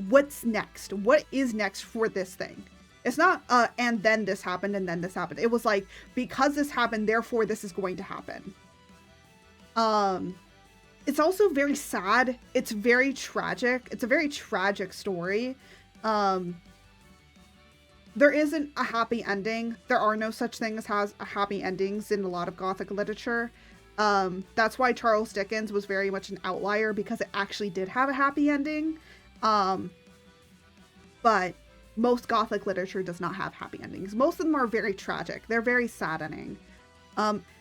What's next? What is next for this thing? It's not and then this happened and then this happened. It was like, because this happened, therefore this is going to happen. It's also very sad. It's very tragic. It's a very tragic story. There isn't a happy ending. There are no such things as happy endings in a lot of Gothic literature. That's why Charles Dickens was very much an outlier, because it actually did have a happy ending. But most Gothic literature does not have happy endings. Most of them are very tragic. They're very saddening.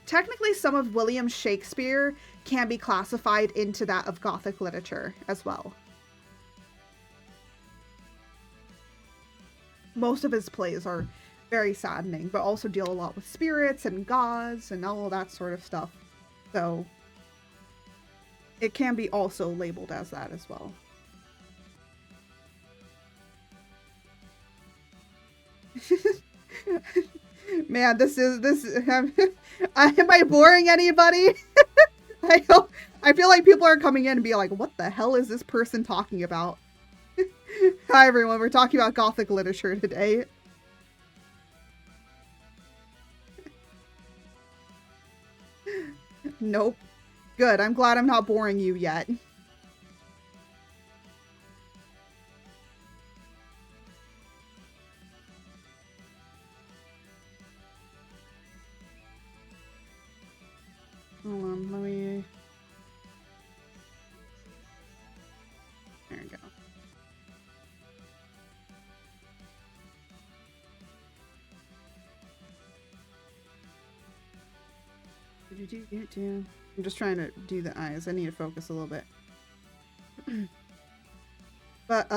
Technically, some of William Shakespeare can be classified into that of Gothic literature as well. Most of his plays are very saddening, but also deal a lot with spirits and gods and all that sort of stuff. So it can be also labeled as that as well. Man, am I boring anybody? I feel like people are coming in and be like, what the hell is this person talking about? Hi everyone, we're talking about Gothic literature today. Nope. Good, I'm glad I'm not boring you yet. Hold on, let me... There we go. I'm just trying to do the eyes. I need to focus a little bit. But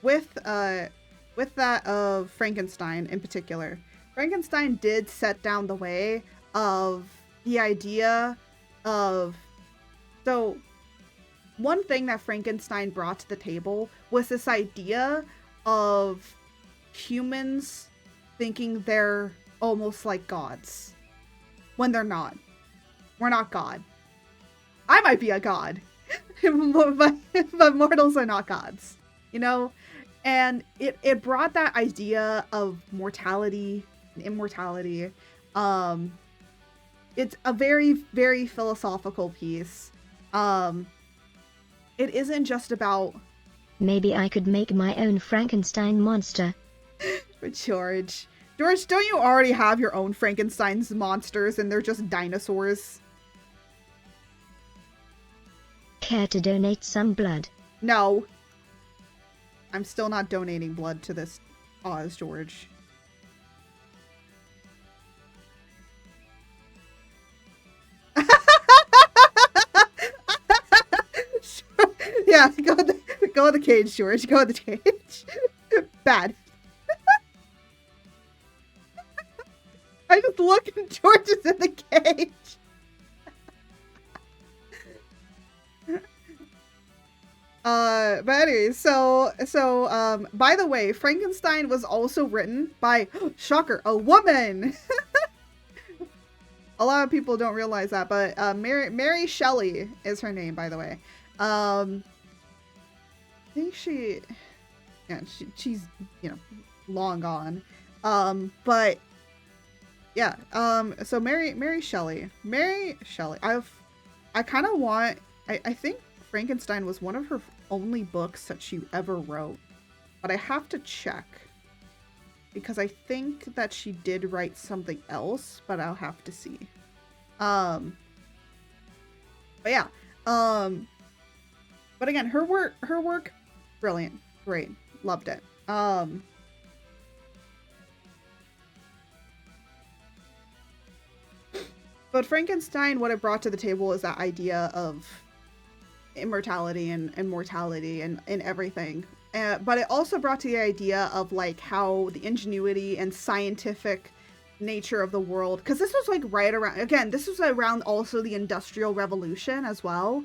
with that of Frankenstein in particular, Frankenstein did set down the way of the idea of... So one thing that Frankenstein brought to the table was this idea of humans thinking they're almost like gods when they're not. We're not God. I might be a god, but mortals are not gods, you know? And it brought that idea of mortality and immortality. It's a very, very philosophical piece. It isn't just about... Maybe I could make my own Frankenstein monster. But George, don't you already have your own Frankenstein's monsters and they're just dinosaurs? Care to donate some blood? No. I'm still not donating blood to this cause, George. Yeah, go in the cage, George. Go in the cage. Bad. I just look and George is in the cage. But anyways, so by the way, Frankenstein was also written by, shocker, a woman. A lot of people don't realize that, but Mary Shelley is her name, by the way. I think she's, you know, long gone. But yeah, so Mary Shelley. I kind of want, I think Frankenstein was one of her only books that she ever wrote, but I have to check because I think that she did write something else, but I'll have to see. But yeah, but again, her work, brilliant, great, loved it. But Frankenstein, what it brought to the table is that idea of immortality and mortality and everything. But it also brought to the idea of like how the ingenuity and scientific nature of the world, because this was like right around, again, this was around also the Industrial Revolution as well,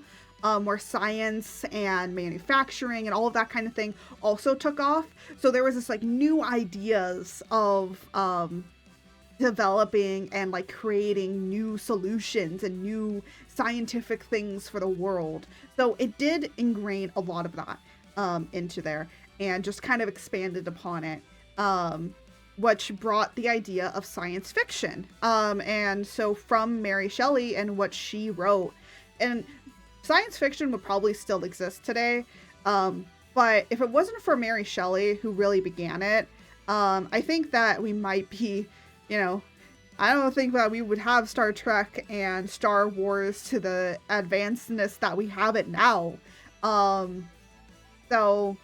where science and manufacturing and all of that kind of thing also took off. So there was this like new ideas of developing and like creating new solutions and new scientific things for the world. So it did ingrain a lot of that into there and just kind of expanded upon it, which brought the idea of science fiction. And so from Mary Shelley and what she wrote, and science fiction would probably still exist today, but if it wasn't for Mary Shelley, who really began it, I think that we might be, you know, I don't think that we would have Star Trek and Star Wars to the advancedness that we have it now. So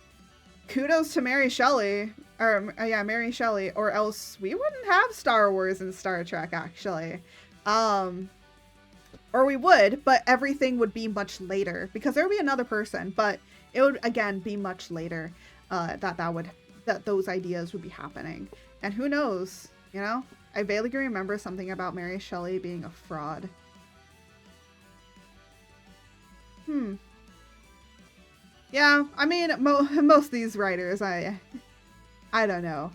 kudos to Mary Shelley, or yeah, Mary Shelley, or else we wouldn't have Star Wars and Star Trek, actually. Or we would, but everything would be much later, because there would be another person, but it would, again, be much later that those ideas would be happening. And who knows, you know? I vaguely remember something about Mary Shelley being a fraud. Yeah, I mean, most of these writers, I don't know.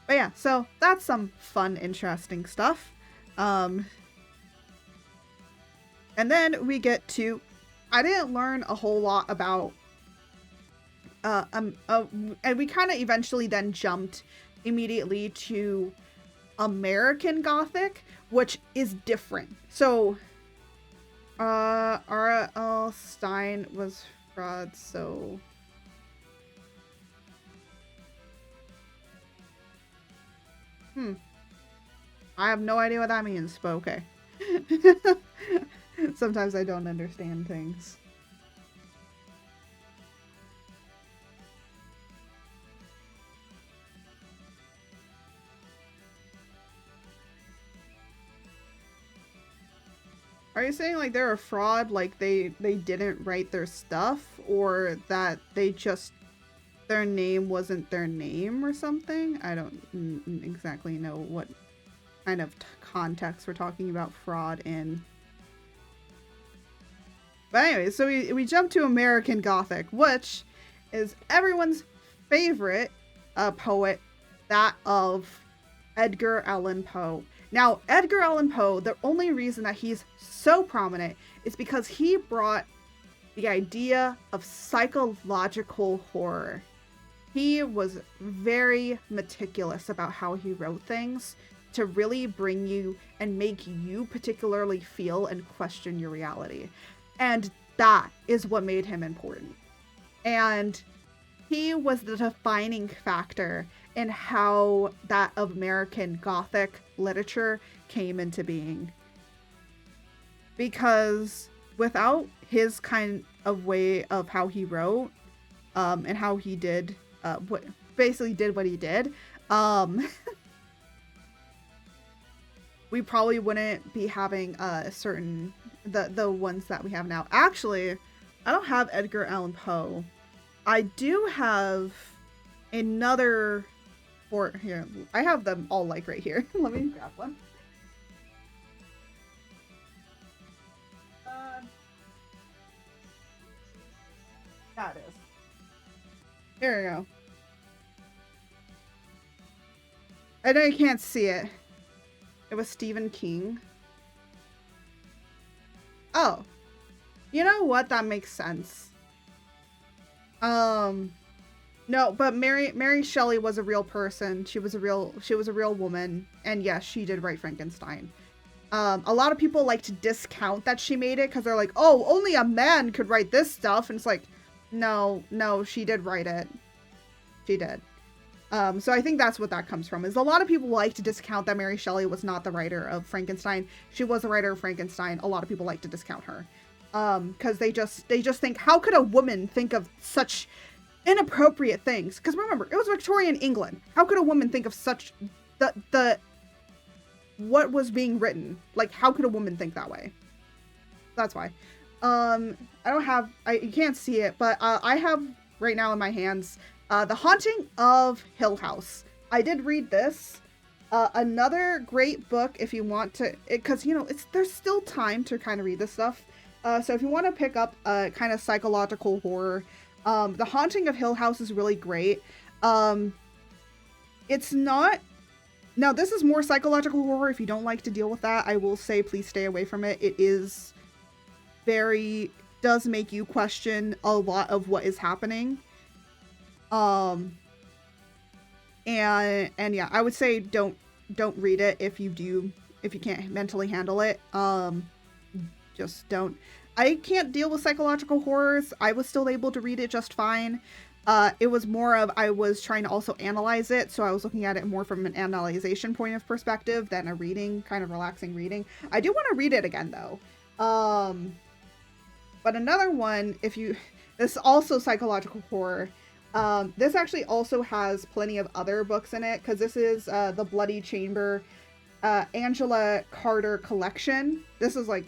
But yeah, so that's some fun, interesting stuff. And then we get to, I didn't learn a whole lot about, and we kind of eventually then jumped immediately to American Gothic, which is different. So, R.L. Stine was fraud, so... I have no idea what that means, but okay. Sometimes I don't understand things. Are you saying like they're a fraud, like they didn't write their stuff, or that they just, their name wasn't their name or something? I don't exactly know what kind of context we're talking about fraud in. But anyway, so we jump to American Gothic, which is everyone's favorite poet, that of Edgar Allan Poe. Now, Edgar Allan Poe, the only reason that he's so prominent is because he brought the idea of psychological horror. He was very meticulous about how he wrote things to really bring you and make you particularly feel and question your reality. And that is what made him important. And he was the defining factor in how that of American Gothic literature came into being. Because without his kind of way of how he wrote, and how he did, what he did, we probably wouldn't be having the ones that we have now. Actually, I don't have Edgar Allan Poe. I do have another, or here, I have them all like right here. Let me grab one. That is. There we go. I know you can't see it. It was Stephen King. Oh. You know what? That makes sense. No, but Mary Shelley was a real person. She was a real woman, and yes, she did write Frankenstein. A lot of people like to discount that she made it because they're like, oh, only a man could write this stuff, and it's like, no, she did write it. She did. So I think that's what that comes from, is a lot of people like to discount that Mary Shelley was not the writer of Frankenstein. She was the writer of Frankenstein. A lot of people like to discount her. Because they just think, how could a woman think of such inappropriate things? Because remember, it was Victorian England. How could a woman think of such what was being written? Like, how could a woman think that way? That's why. You can't see it, but I have right now in my hands The Haunting of Hill House. I did read this. Another great book if you want to, because there's still time to kind of read this stuff. So if you want to pick up kind of psychological horror, The Haunting of Hill House is really great. It's not... Now, this is more psychological horror. If you don't like to deal with that, I will say please stay away from it. It is does make you question a lot of what is happening. And yeah, I would say don't read it if you can't mentally handle it. Just don't. I can't deal with psychological horrors. I was still able to read it just fine. It was more of, I was trying to also analyze it, so I was looking at it more from an analyzation point of perspective than a reading, kind of relaxing reading. I do want to read it again, though. But another one, this is also psychological horror. This actually also has plenty of other books in it, because this is The Bloody Chamber, Angela Carter collection. This is like...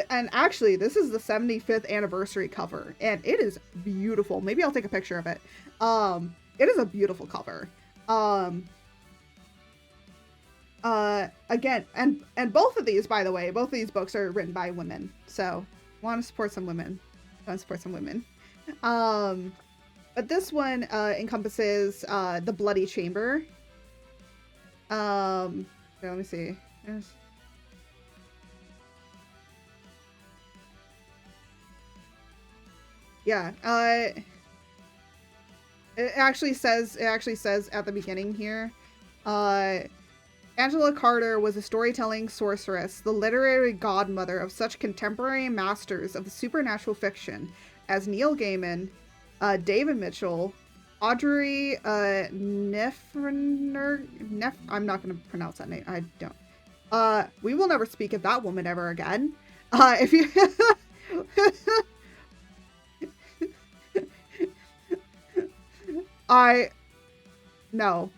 And actually, this is the 75th anniversary cover, and it is beautiful. Maybe I'll take a picture of it. It is a beautiful cover. Again, and both of these, by the way, both of these books are written by women. So, want to support some women. But this one encompasses The Bloody Chamber. Okay, let me see. Yeah, it actually says at the beginning here, uh, Angela Carter was a storytelling sorceress, the literary godmother of such contemporary masters of the supernatural fiction as Neil Gaiman, David Mitchell, Audrey Neffrener. I'm not going to pronounce that name. I don't. We will never speak of that woman ever again. If you I no.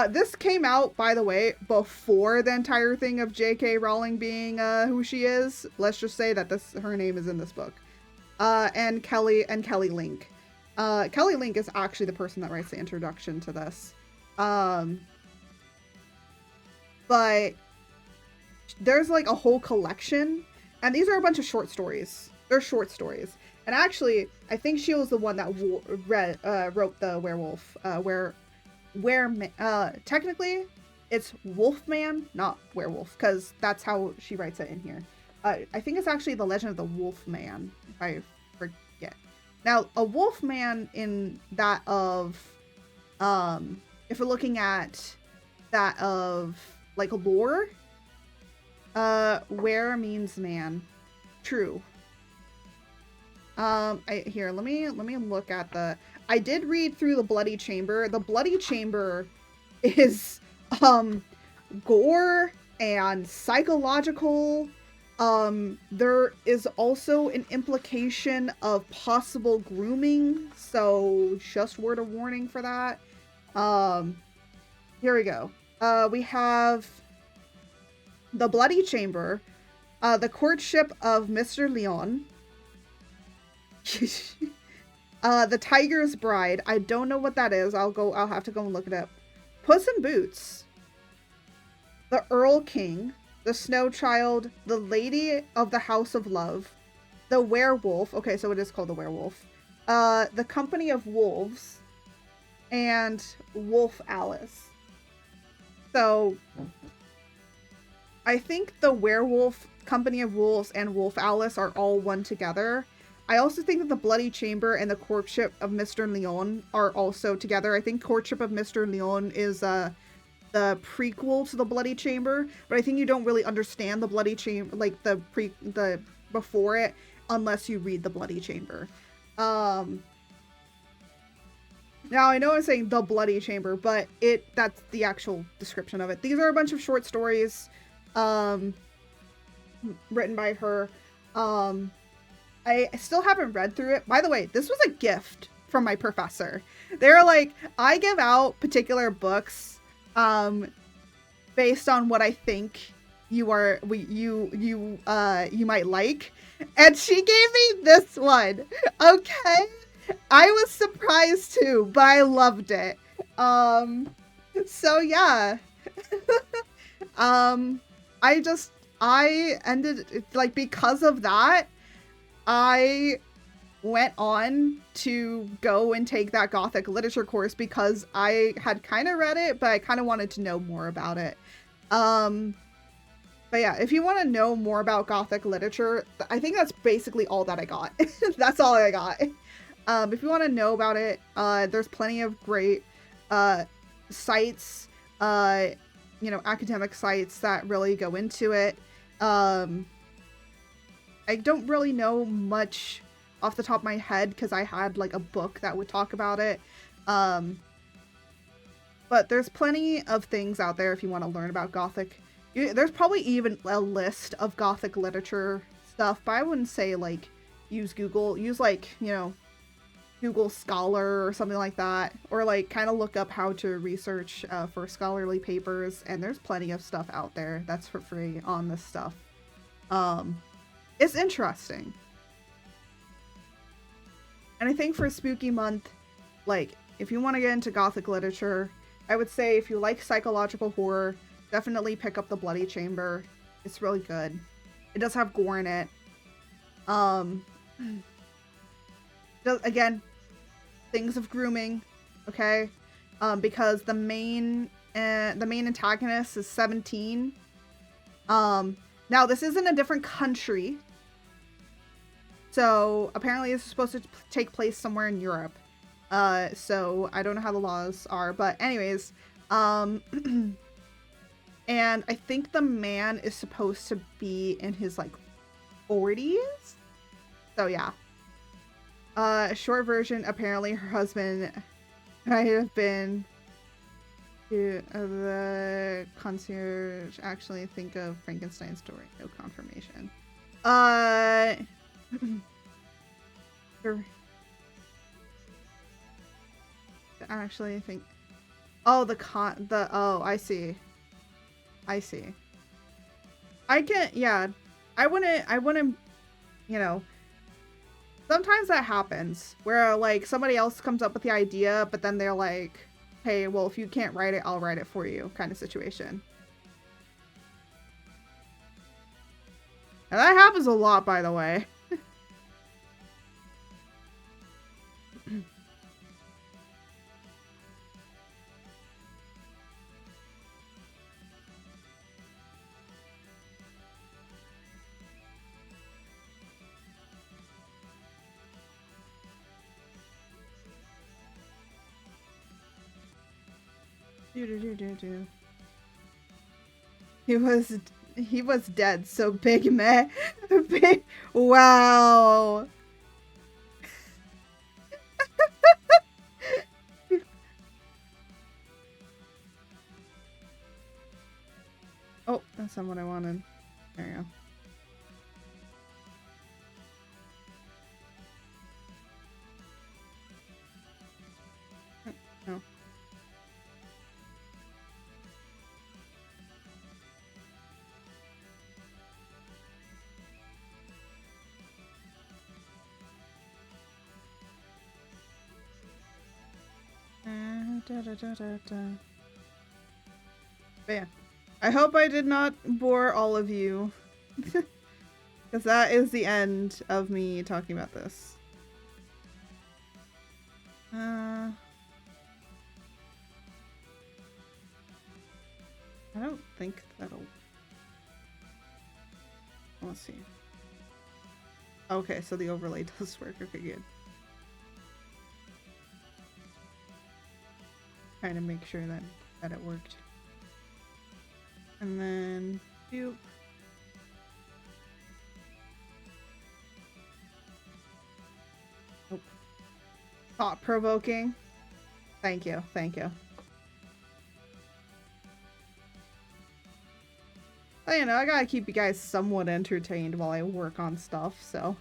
This came out, by the way, before the entire thing of J.K. Rowling being who she is. Let's just say that her name is in this book. And Kelly Link. Kelly Link is actually the person that writes the introduction to this. But there's like a whole collection, and these are a bunch of short stories. They're short stories. And actually, I think she was the one that wrote the werewolf, technically it's Wolfman, not werewolf, because that's how she writes it in here. I think it's actually the Legend of the Wolfman, if I forget. Now, a Wolfman in that of, if we're looking at that of like lore, were means man. True. Here, let me look at the. I did read through the Bloody Chamber. The Bloody Chamber is gore and psychological. There is also an implication of possible grooming, so just word of warning for that. Here we go. We have the Bloody Chamber, the courtship of Mr. Leon. The Tiger's Bride. I don't know what that is. I'll have to go and look it up. Puss in Boots. The Earl King. The Snow Child. The Lady of the House of Love. The Werewolf. Okay, so it is called The Werewolf. The Company of Wolves. And Wolf Alice. So, I think the Werewolf, Company of Wolves, and Wolf Alice are all one together. I also think that the Bloody Chamber and the Courtship of Mr. Leon are also together. I think Courtship of Mr. Leon is the prequel to the Bloody Chamber, but I think you don't really understand the Bloody Chamber, like the before it, unless you read the Bloody Chamber. Now I know I'm saying the Bloody Chamber, but that's the actual description of it. These are a bunch of short stories, written by her. I still haven't read through it. By the way, this was a gift from my professor. They're like, I give out particular books based on what I think you might like. And she gave me this one. Okay? I was surprised too, but I loved it. So yeah. I ended, like, because of that, I went on to go and take that Gothic literature course because I had kind of read it, but I kind of wanted to know more about it. But yeah, if you want to know more about Gothic literature, I think that's basically all that I got. That's all I got. If you want to know about it, there's plenty of great sites, academic sites that really go into it. I don't really know much off the top of my head because I had like a book that would talk about it. But there's plenty of things out there if you want to learn about Gothic. There's probably even a list of Gothic literature stuff, but I wouldn't say like use Google. Use like, Google Scholar or something like that. Or like kind of look up how to research for scholarly papers. And there's plenty of stuff out there that's for free on this stuff. It's interesting. And I think for Spooky Month, like, if you want to get into Gothic literature, I would say if you like psychological horror, definitely pick up The Bloody Chamber. It's really good. It does have gore in it. Again, things of grooming, okay? Because the main and the main antagonist is 17. Now this is in a different country. So apparently this is supposed to take place somewhere in Europe. So I don't know how the laws are, but anyways, and I think the man is supposed to be in his like 40s. So yeah. Short version, apparently her husband might have been the concierge. Actually think of Frankenstein's story. No confirmation. Actually think, oh, oh, I see. I can, yeah, I wouldn't, you know, sometimes that happens where like somebody else comes up with the idea, but then they're like, hey, well, if you can't write it, I'll write it for you, kind of situation. And that happens a lot, by the way. He was dead, so big meh. Big, wow. Oh, that's not what I wanted. There you go. No. But yeah, I hope I did not bore all of you, because that is the end of me talking about this. I don't think that'll... Let's see. Okay, so the overlay does work. Okay, good. Trying to make sure that it worked. And then... Doop. Oh. Thought-provoking. Thank you, thank you. But, you know, I gotta keep you guys somewhat entertained while I work on stuff, so...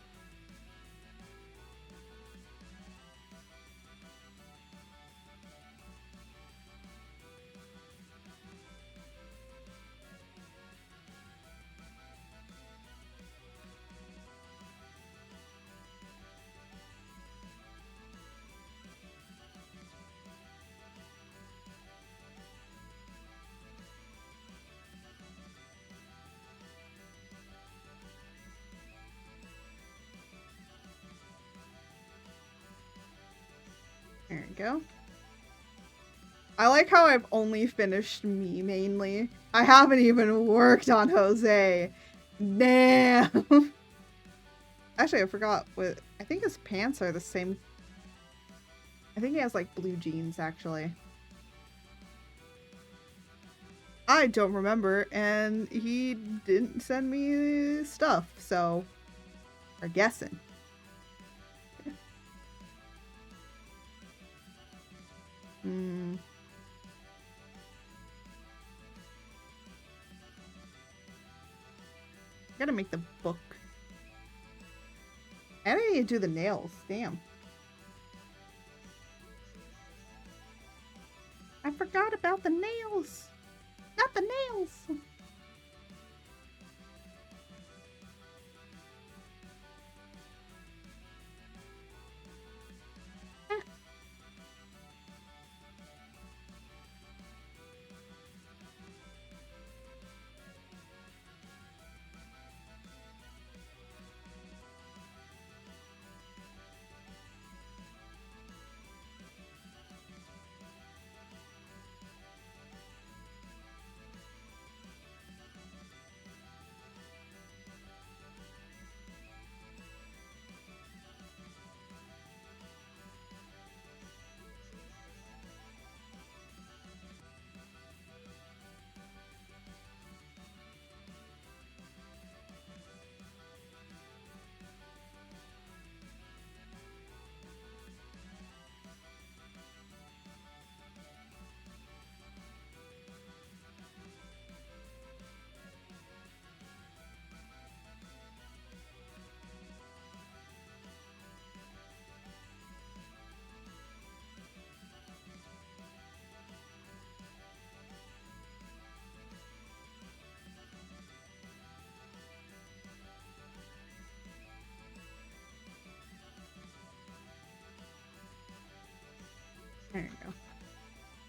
There we go. I like how I've only finished me, mainly. I haven't even worked on Jose. Damn! Actually, I forgot what... I think his pants are the same... I think he has, like, blue jeans, actually. I don't remember, and he didn't send me stuff, so... We're guessing. Gotta make the book. And I need to do the nails. Damn. I forgot about the nails. Not the nails.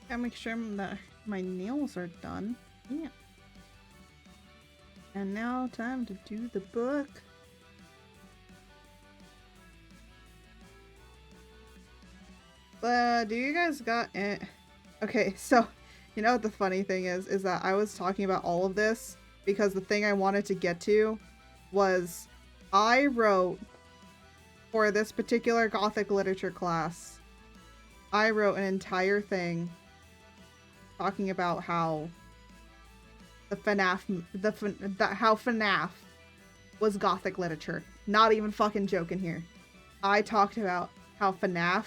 Gotta make sure that my nails are done. Yeah. And now time to do the book. Do you guys got it? Okay, so you know what the funny thing is that I was talking about all of this because the thing I wanted to get to was I wrote for this particular Gothic literature class, I wrote an entire thing talking about how the FNAF, how FNAF was Gothic literature. Not even fucking joking here. I talked about how FNAF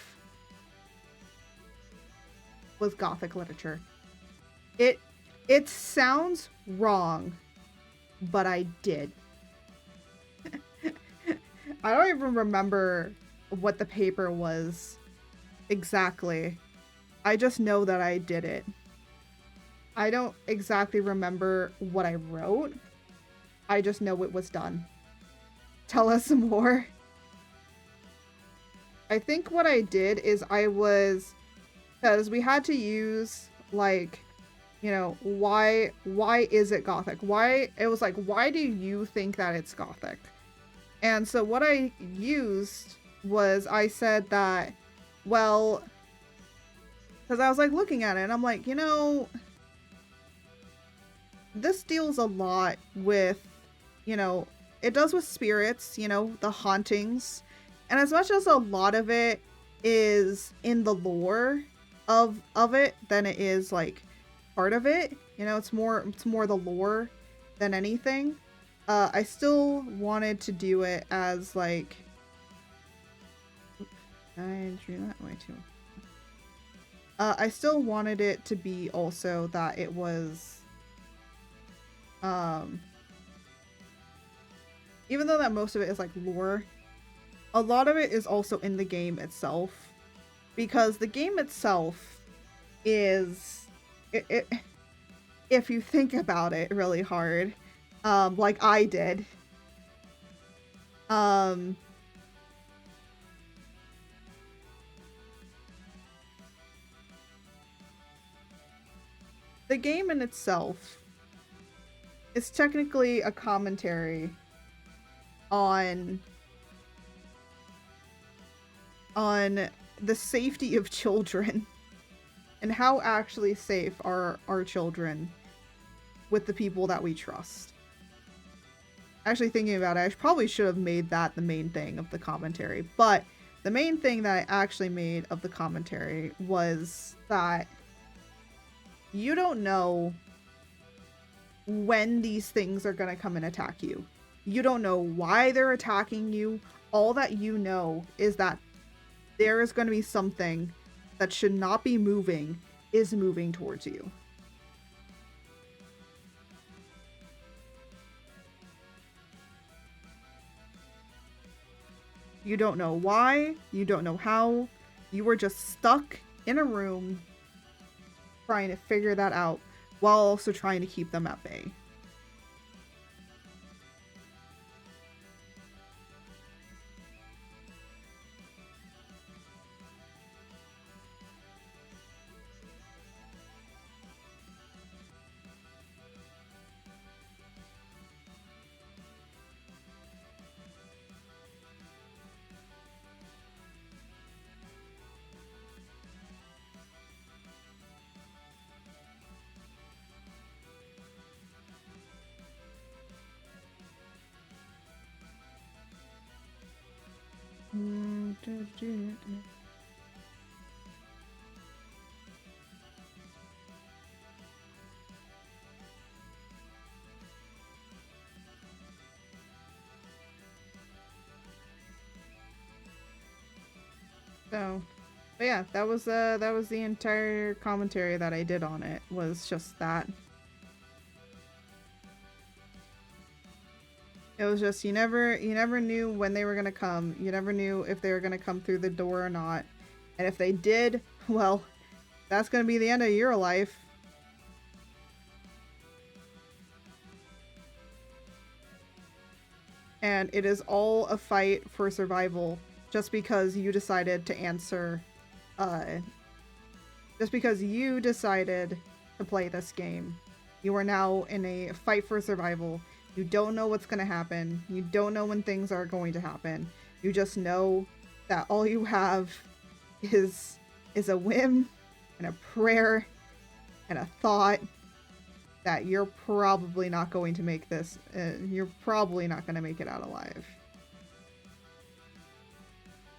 was Gothic literature. It sounds wrong, but I did. I don't even remember what the paper was exactly. I just know that I did it. I don't exactly remember what I wrote. I just know it was done. Tell us some more. I think what I did is because we had to use, like, you know, why is it Gothic? It was like, why do you think that it's Gothic? And so what I used was I said that, well, because I was like looking at it and I'm like, you know, this deals a lot with, you know, it does with spirits, you know, the hauntings. And as much as a lot of it is in the lore of it than it is like part of it, you know, it's more the lore than anything. I still wanted to do it as like, I drew that way too. I still wanted it to be also that it was, even though that most of it is like lore, a lot of it is also in the game itself, because the game itself is, if you think about it really hard, like I did, the game in itself is technically a commentary on the safety of children and how actually safe are our children with the people that we trust. Actually, thinking about it, I probably should have made that the main thing of the commentary, but the main thing that I actually made of the commentary was that you don't know when these things are going to come and attack you. You don't know why they're attacking you. All that you know is that there is going to be something that should not be moving is moving towards you. You don't know why, you don't know how, you were just stuck in a room trying to figure that out while also trying to keep them at bay. So, but yeah, that was the entire commentary that I did on it, was just that. It was just, you never knew when they were gonna come. You never knew if they were gonna come through the door or not. And if they did, well, that's gonna be the end of your life. And it is all a fight for survival just because you decided to answer Just because you decided to play this game. You are now in a fight for survival. You don't know what's going to happen. You don't know when things are going to happen. You just know that all you have is a whim and a prayer and a thought that you're probably not going to make this. You're probably not going to make it out alive.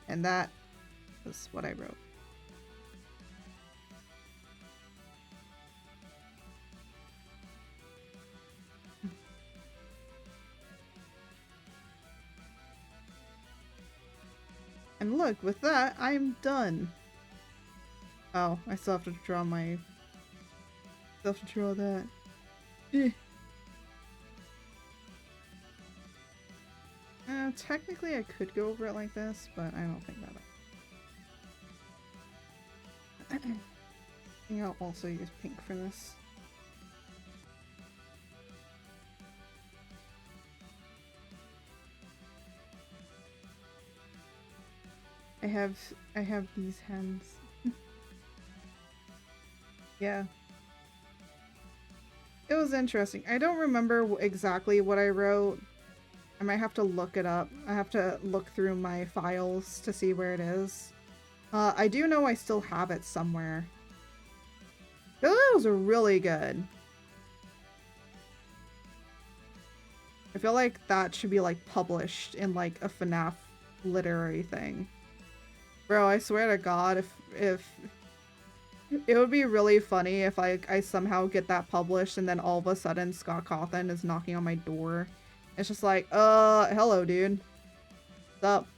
And that is what I wrote. And look, with that, I'm done. Oh, I still have to draw my... Still have to draw that. Technically I could go over it like this, but I don't think that I think I'll also use pink for this. I have these hens. Yeah. It was interesting. I don't remember exactly what I wrote. I might have to look it up. I have to look through my files to see where it is. I do know I still have it somewhere. It was really good. I feel like that should be like published in like a FNAF literary thing. Bro, I swear to God, if it would be really funny if I somehow get that published and then all of a sudden Scott Cawthon is knocking on my door. It's just like, hello, dude. What's up?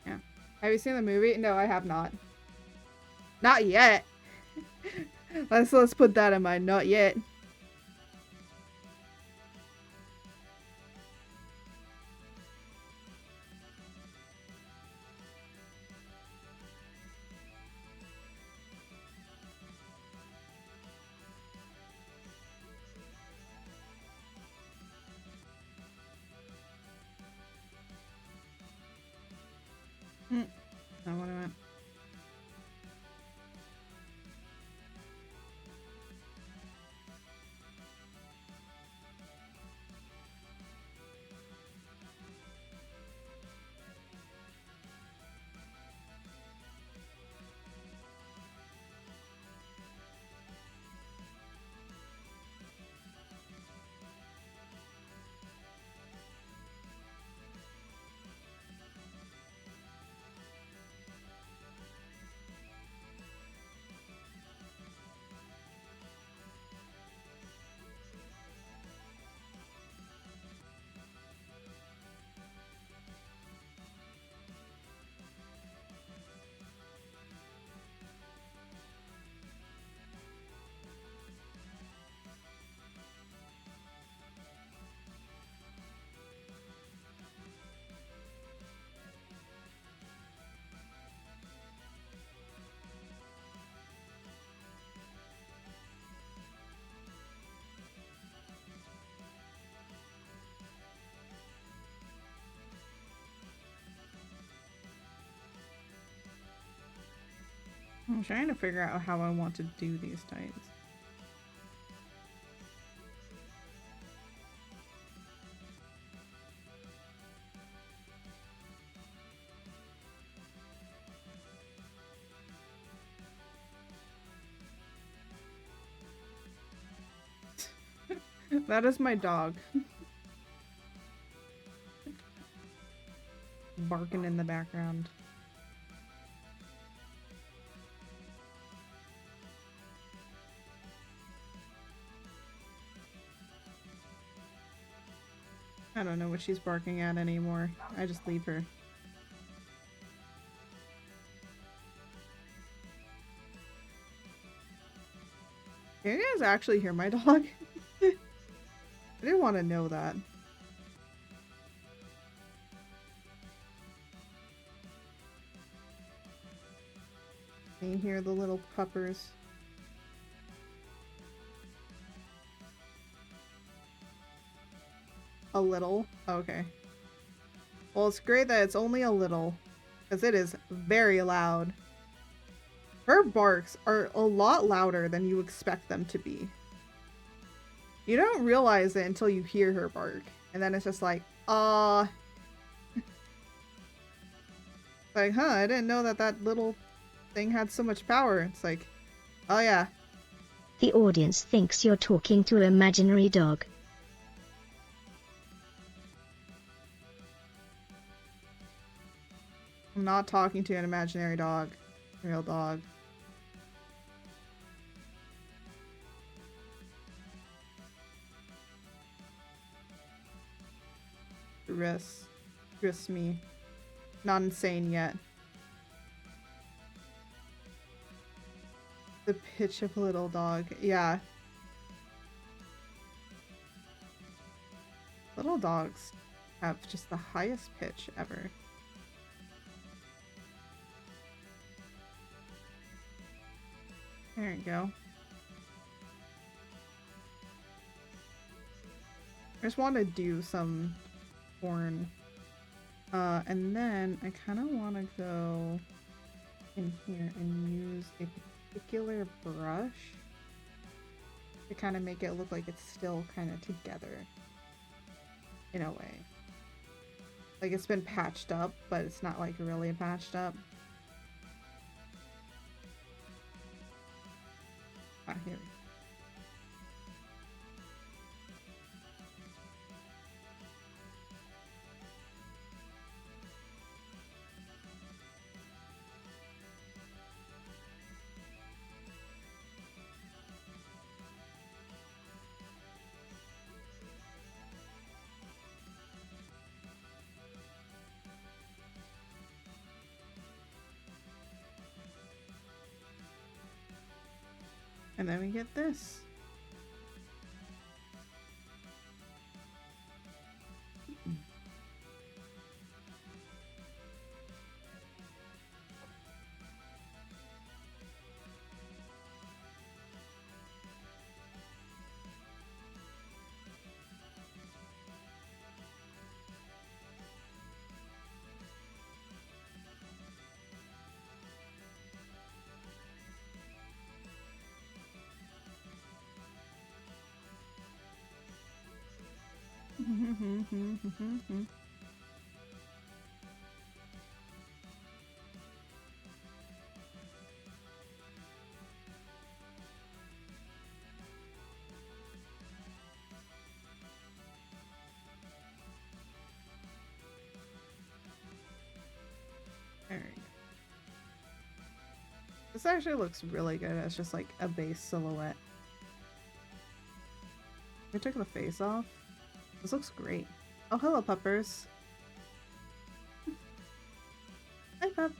Yeah. Have you seen the movie? No, I have not. Not yet. Let's put that in mind. Not yet. Not what I meant. I'm trying to figure out how I want to do these tights. That is my dog. Barking in the background. I don't know what she's barking at anymore. I just leave her. Can you guys actually hear my dog? I didn't want to know that. Can you hear the little puppers? A little? Okay. Well, it's great that it's only a little, because it is very loud. Her barks are a lot louder than you expect them to be. You don't realize it until you hear her bark. And then it's just like, like, huh, I didn't know that that little thing had so much power. It's like, oh yeah. The audience thinks you're talking to an imaginary dog. I'm not talking to an imaginary dog. Real dog. Risk me. Not insane yet. The pitch of a little dog. Yeah. Little dogs have just the highest pitch ever. There you go. I just want to do some horn. And then I kind of want to go in here and use a particular brush to kind of make it look like it's still kind of together in a way. Like it's been patched up, but it's not like really patched up. Ah, here we go. And then we get this. Alright. This actually looks really good as just like a base silhouette. I took the face off. This looks great. Oh, hello, puppers. Hi, pup.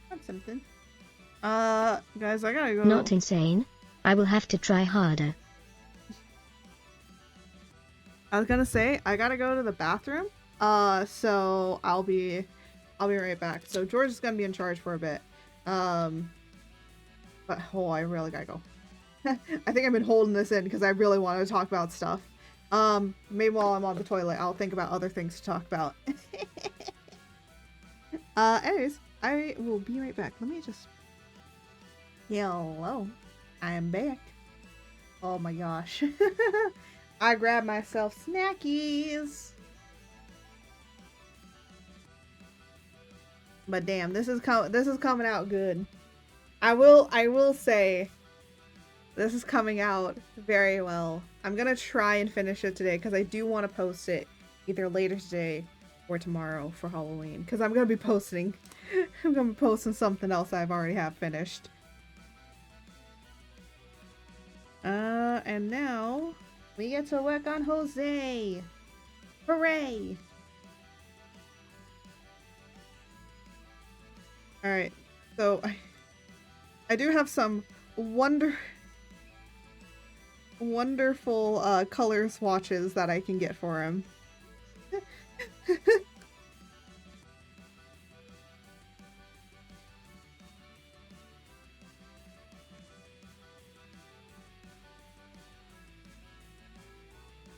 That's something. Guys, I gotta go. Not insane. I will have to try harder. I was gonna say, I gotta go to the bathroom. So I'll be right back. So George is gonna be in charge for a bit. But oh, I really gotta go. I think I've been holding this in because I really wanted to talk about stuff. Maybe while I'm on the toilet, I'll think about other things to talk about. Anyways, I will be right back. Let me just... Hello. I am back. Oh my gosh. I grabbed myself snackies. But damn, this is coming out good. I will say this is coming out very well. I'm gonna try and finish it today because I do want to post it either later today or tomorrow for Halloween. Because I'm gonna be posting something else I've already have finished. And now we get to work on Jose. Hooray! Alright, so I do have some wonderful color swatches that I can get for him.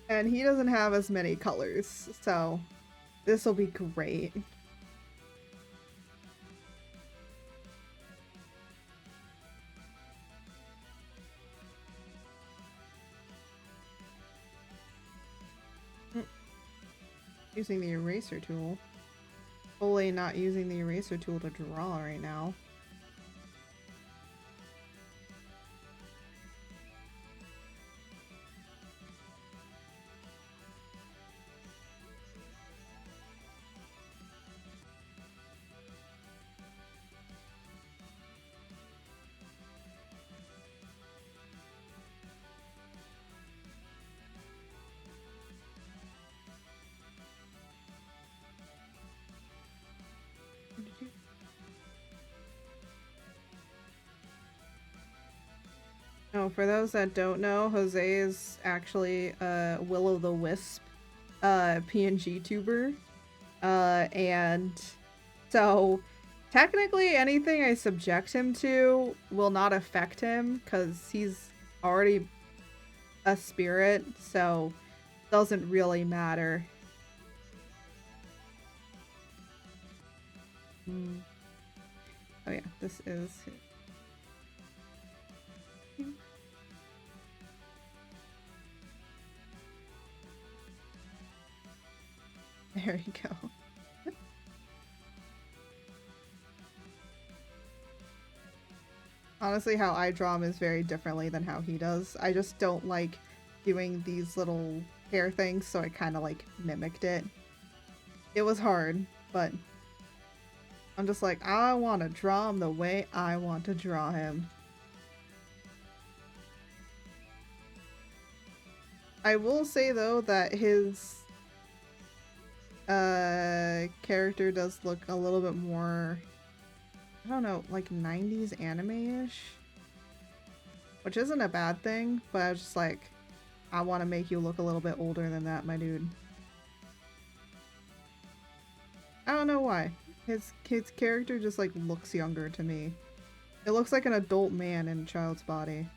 And he doesn't have as many colors, so this will be great. Using the eraser tool. Fully not using the eraser tool to draw right now. Oh, for those that don't know, Jose is actually a Will-O-the-Wisp PNG tuber. And so technically anything I subject him to will not affect him because he's already a spirit, so it doesn't really matter. Oh yeah, this is... There you go. Honestly, how I draw him is very differently than how he does. I just don't like doing these little hair things, so I kind of like mimicked it. It was hard, but I'm just like, I want to draw him the way I want to draw him. I will say though that his character does look a little bit more, I don't know, like 90s anime-ish, which isn't a bad thing, but I was just like, I want to make you look a little bit older than that, my dude. I don't know why. His character just like looks younger to me. It looks like an adult man in a child's body.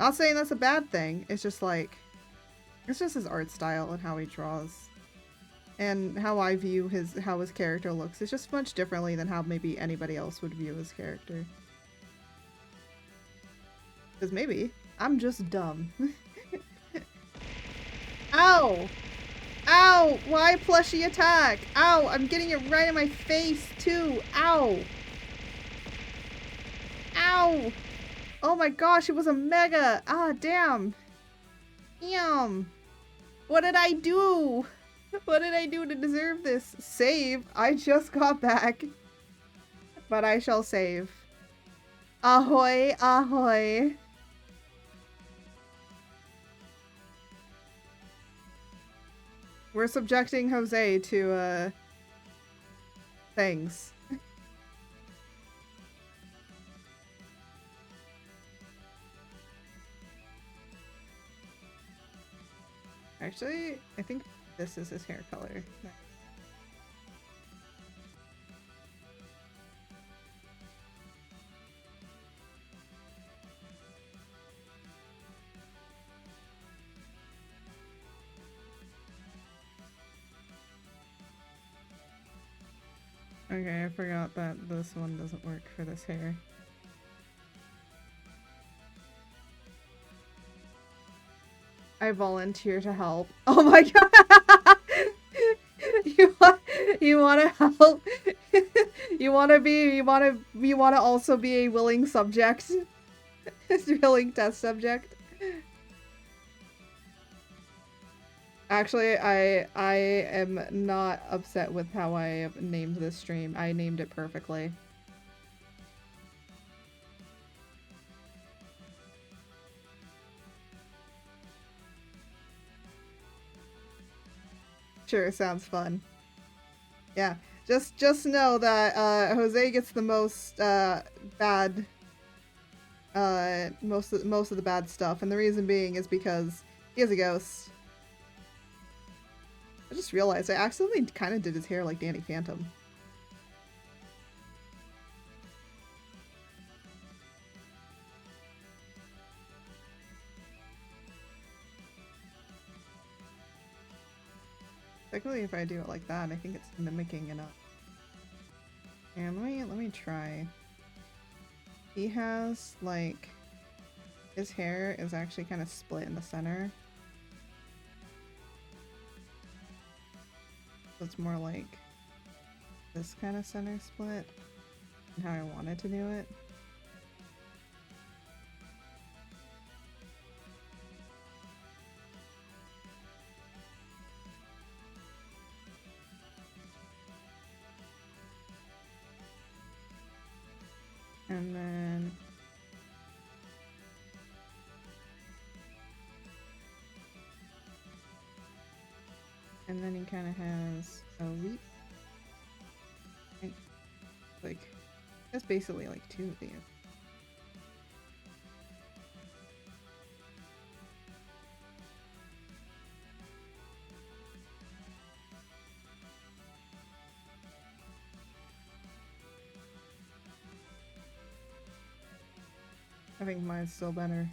Not saying that's a bad thing, it's just like, it's just his art style and how he draws. And how I view how his character looks. It's just much differently than how maybe anybody else would view his character. Because maybe I'm just dumb. Ow! Ow! Why plushy attack? Ow! I'm getting it right in my face too! Ow! Ow! Oh my gosh, it was a mega! Ah, damn! Damn! What did I do? What did I do to deserve this? Save? I just got back. But I shall save. Ahoy, ahoy. We're subjecting Jose to, things. Actually, I think this is his hair color. Okay, I forgot that this one doesn't work for this hair. I volunteer to help. Oh my god! you want to help? you want to also be a willing subject? Willing test subject? Actually, I am not upset with how I have named this stream. I named it perfectly. Sure, sounds fun. Yeah, just know that Jose gets the most bad most of the bad stuff, and the reason being is because he is a ghost. I just realized I accidentally kind of did his hair like Danny Phantom. particularly if I do it like that. I think it's mimicking enough. And let me try. He has like his hair is actually kind of split in the center. So it's more like this kind of center split and how I wanted to do it. And then he kind of has a leap. Like, that's basically like two of these. I think mine's still better.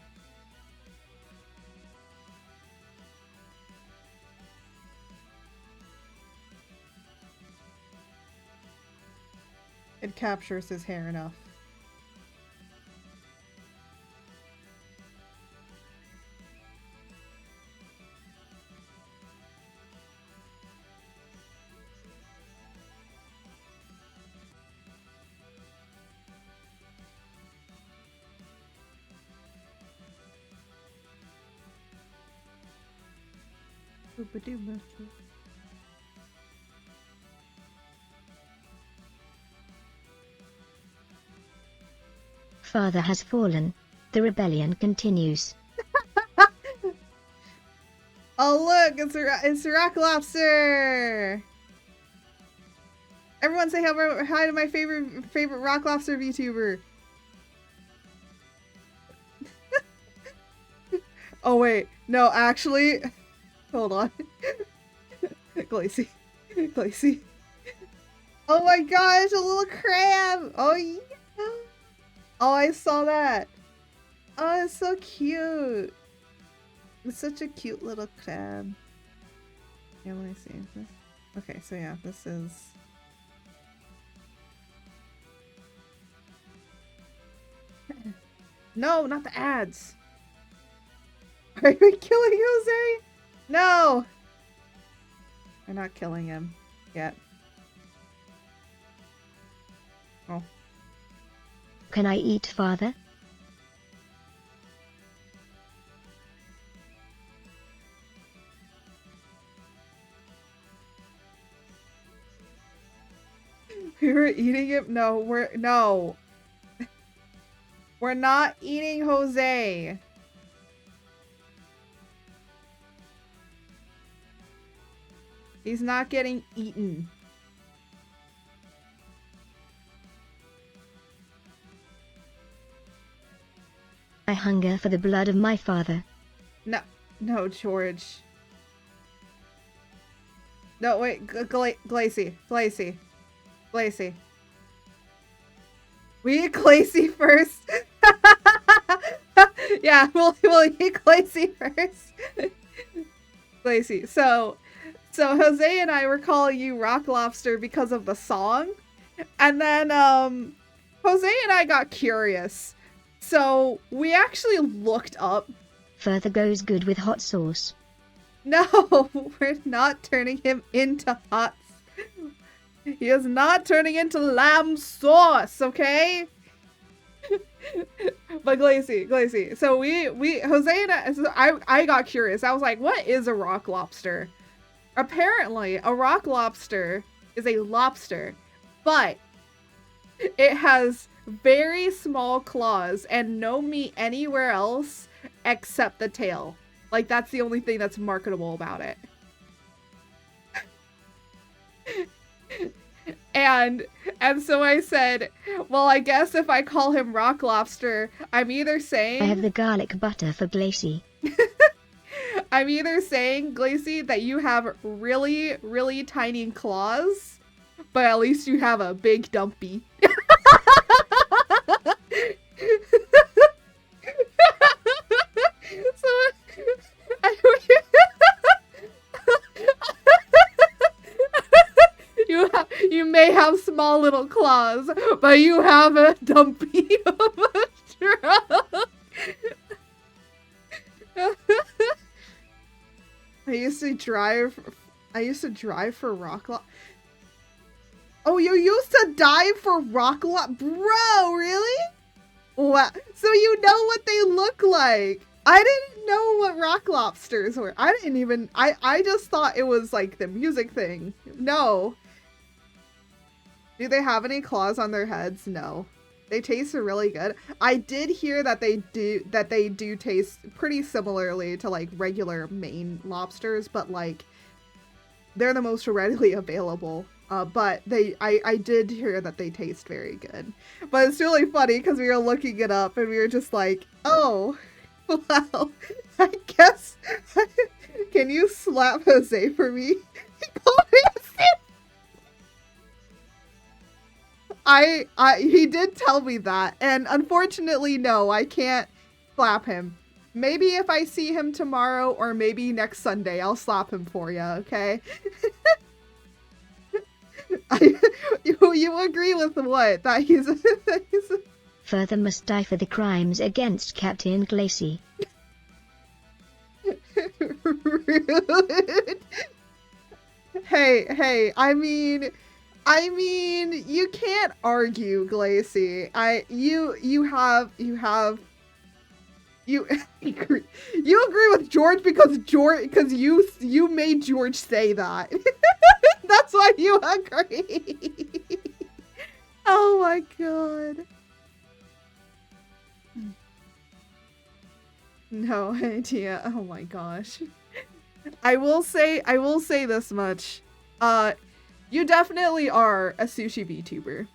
It captures his hair enough. Father has fallen. The rebellion continues. Oh look, it's Rock Lobster! Everyone say hi to my favorite Rock Lobster VTuber. Oh wait, no, actually, hold on. Glacy. Oh my gosh, a little crab! Oh yeah! Oh, I saw that! Oh, it's so cute! It's such a cute little crab. Yeah, let me see. Okay, so yeah, this is... No, not the ads! Are we killing Jose? No! We're not killing him yet. Oh. Can I eat, Father? We were eating it? No, no. We're not eating Jose. He's not getting eaten. I hunger for the blood of my father. No, George. No, wait, Glacy. We eat Glacy first. Yeah, we'll eat Glacy first. Glacy. So Jose and I were calling you Rock Lobster because of the song. And then Jose and I got curious. So we actually looked up. Further goes good with hot sauce. No, we're not turning him into hot. He is not turning into lamb sauce, okay? But Glacy. So we Jose and I got curious. I was like, what is a rock lobster? Apparently, a rock lobster is a lobster, but it has very small claws and no meat anywhere else except the tail. Like, that's the only thing that's marketable about it. And so I said, well, I guess if I call him Rock Lobster, I'm either saying... I have the garlic butter for Glacy. I'm either saying, Glacy, that you have really, really tiny claws, but at least you have a big dumpy. You may have small little claws, but you have a dumpy of a truck. I used to drive for Rock. Oh, you used to dive for Rock Lot? Bro, really? Wow. So you know what they look like. I didn't know what rock lobsters were. I just thought it was like the music thing. No. Do they have any claws on their heads? No. They taste really good. I did hear that they do taste pretty similarly to like regular Maine lobsters, but like they're the most readily available. But I did hear that they taste very good. But it's really funny because we were looking it up and we were just like, oh, well, I guess. Can you slap Jose for me? He called me a simp. He did tell me that, and unfortunately, no, I can't slap him. Maybe if I see him tomorrow or maybe next Sunday, I'll slap him for you, okay? You agree with what? That he's Further must die for the crimes against Captain Glacy. Rude. Hey, I mean, you can't argue, Glacy. You agree with George because you made George say that. That's why you agree. Oh my god. No idea. Oh my gosh. I will say this much. You definitely are a sushi VTuber.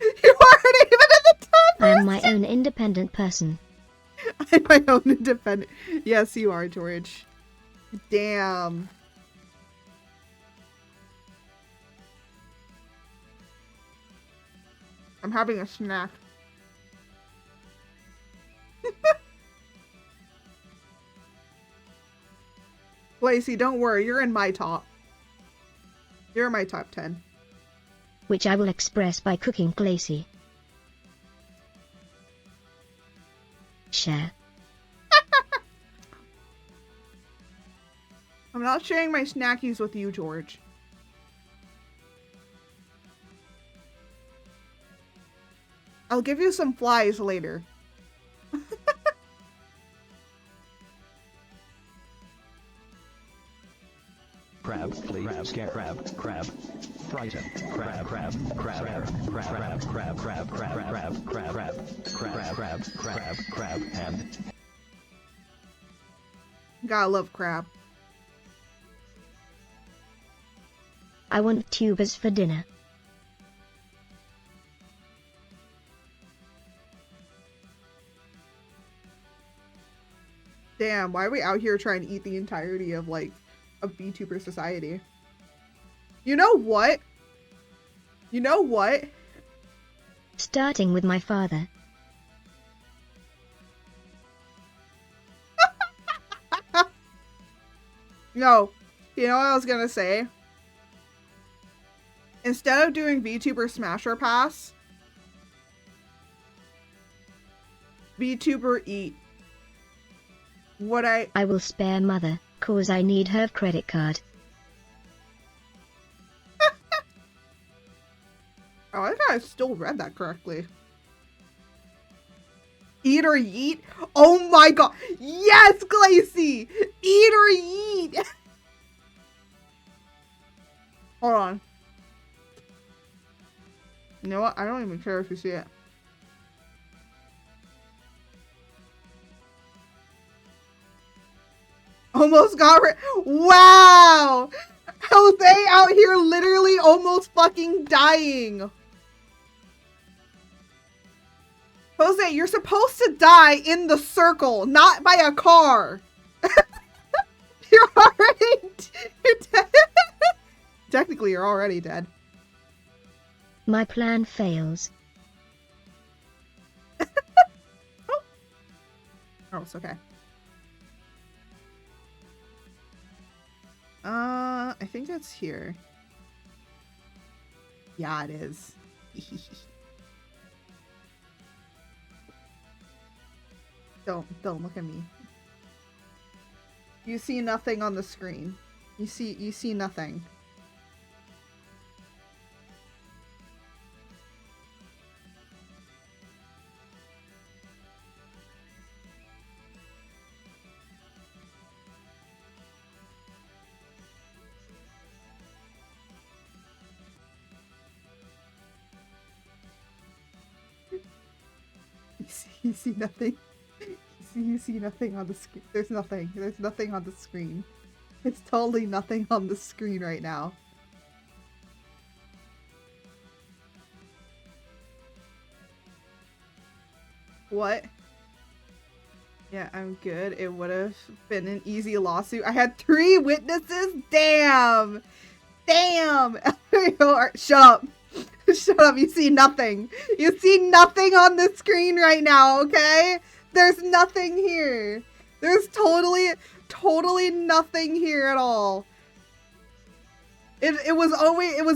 You aren't even in the top. I am my own independent person. I'm my own independent. Yes, you are, George. Damn. I'm having a snack. Lacey, don't worry. You're in my top. You're in my top 10. Which I will express by cooking Glacy. Share. I'm not sharing my snackies with you, George. I'll give you some flies later. Crab, please. Crab, scare, crab, frighten, crab, and Gotta love crab. I want tubers for dinner. Damn, why are we out here trying to eat the entirety of like a VTuber society? You know what? You know what? Starting with my father. No. You know what I was gonna say? Instead of doing VTuber Smasher Pass, VTuber Eat. I will spare mother, cause I need her credit card. Oh, I think I still read that correctly. Eat or yeet? Oh my god. Yes, Glacy! Eat or yeet! Hold on. You know what? I don't even care if you see it. Almost got rid. Wow! Jose out here literally almost fucking dying. Jose, you're supposed to die in the circle, not by a car. You're dead. Technically, you're already dead. My plan fails. Oh, it's okay. it's here. Yeah, it is. Don't look at me. You see nothing on the screen. You see nothing. You see nothing. You see nothing on the screen. There's nothing. There's nothing on the screen. It's totally nothing on the screen right now. What? Yeah, I'm good. It would have been an easy lawsuit. I had 3 witnesses? Damn! Damn! Shut up. Shut up. You see nothing. You see nothing on the screen right now, okay? There's nothing here. There's totally nothing here at all. It was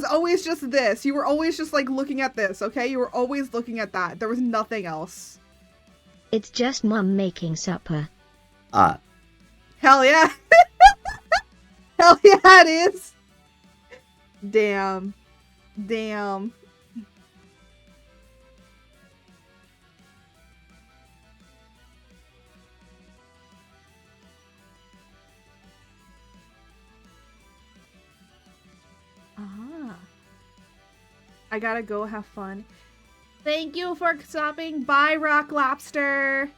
always just this. You were always just like looking at this, okay? You were always looking at that. There was nothing else. It's just Mum making supper. Hell yeah. Hell yeah, it is. Damn. Damn. I gotta go have fun. Thank you for stopping by, Rock Lobster.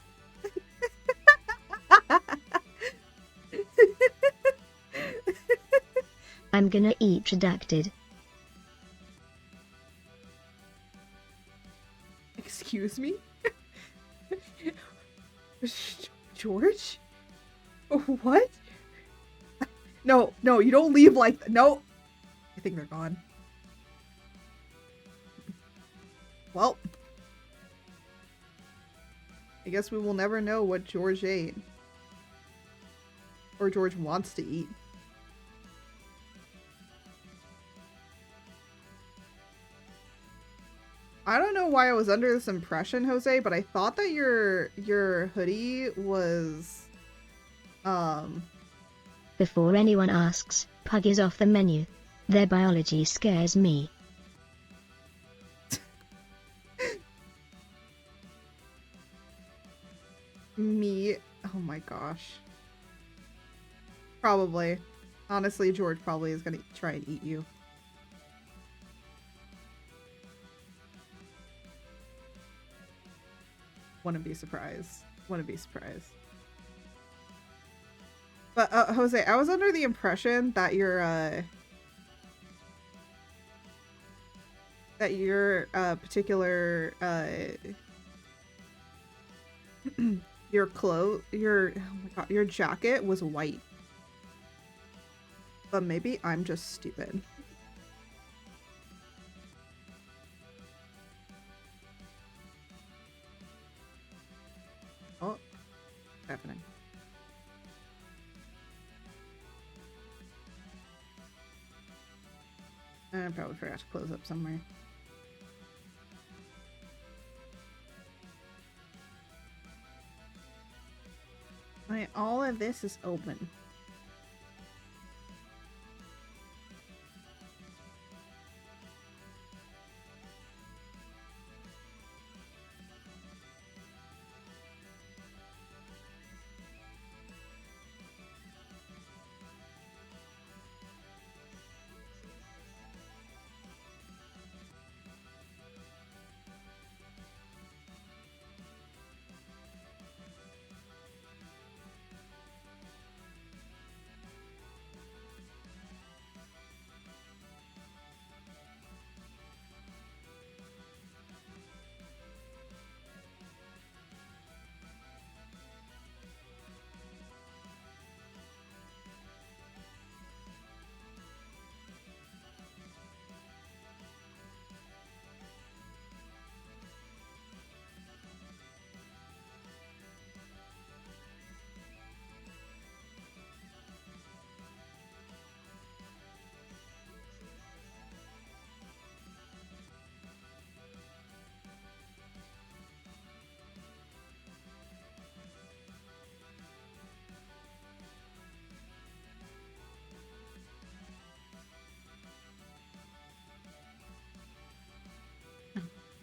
I'm gonna eat redacted. Excuse me? George? What? No, you don't leave like that. No. I think they're gone. Well, I guess we will never know what George ate. Or George wants to eat. I don't know why I was under this impression, Jose, but I thought that your hoodie was Before anyone asks, Pug is off the menu. Their biology scares me. Me. Oh my gosh. Probably. Honestly, George probably is gonna try and eat you. Wouldn't be surprised. Wouldn't be surprised. But, Jose, I was under the impression that your particular, your oh my god, your jacket was white. But maybe I'm just stupid. Oh, what's happening? I probably forgot to close up somewhere. All of this is open.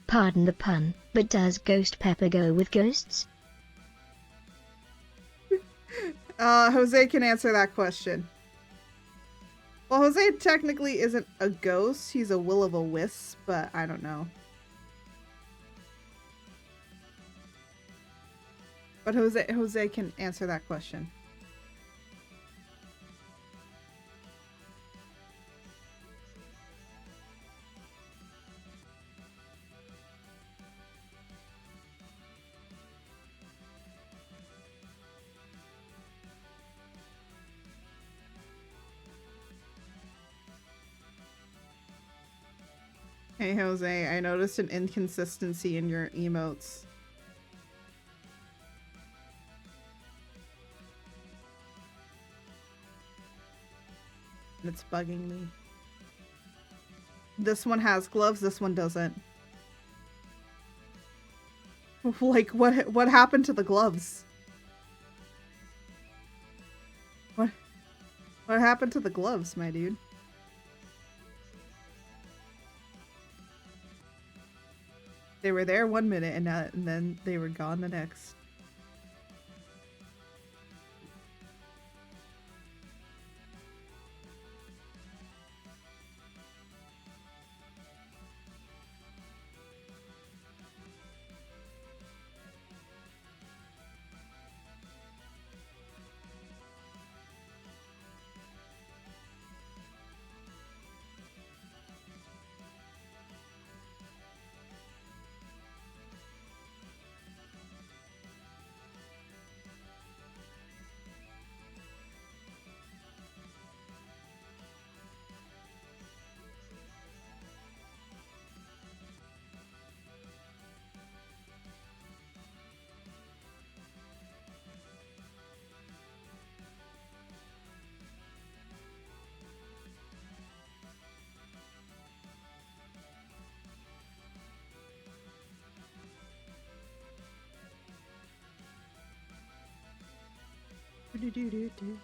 Pardon the pun, but does Ghost Pepper go with ghosts? Jose can answer that question. Well, Jose technically isn't a ghost. He's a will-o'-the-wisp, but I don't know. But Jose can answer that question. Hey Jose, I noticed an inconsistency in your emotes. It's bugging me. This one has gloves, this one doesn't. Like, what happened to the gloves? What happened to the gloves, my dude? They were there 1 minute and then they were gone the next. Do-do-do-do-do.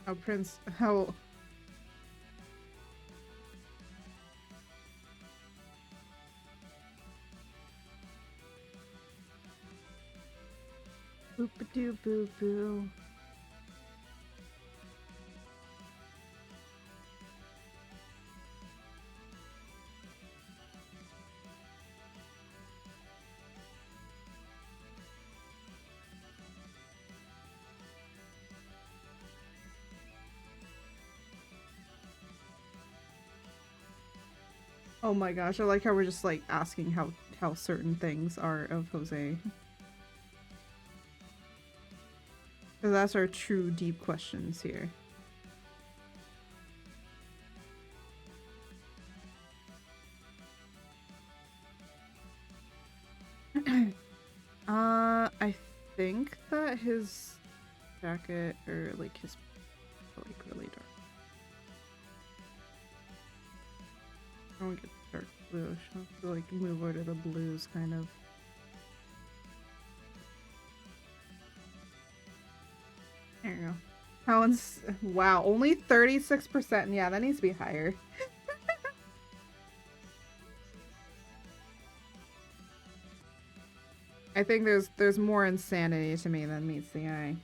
Oh, Prince, how... Boop-a-doo-boo-boo. Oh my gosh, I like how we're just like asking how certain things are of Jose. Because that's our true deep questions here. I think that his jacket or like his like really dark. I don't get dark blue. I have to like move over to the blues kind of. There you go. That one's wow, only 36%. Yeah, that needs to be higher. I think there's more insanity to me than meets the eye.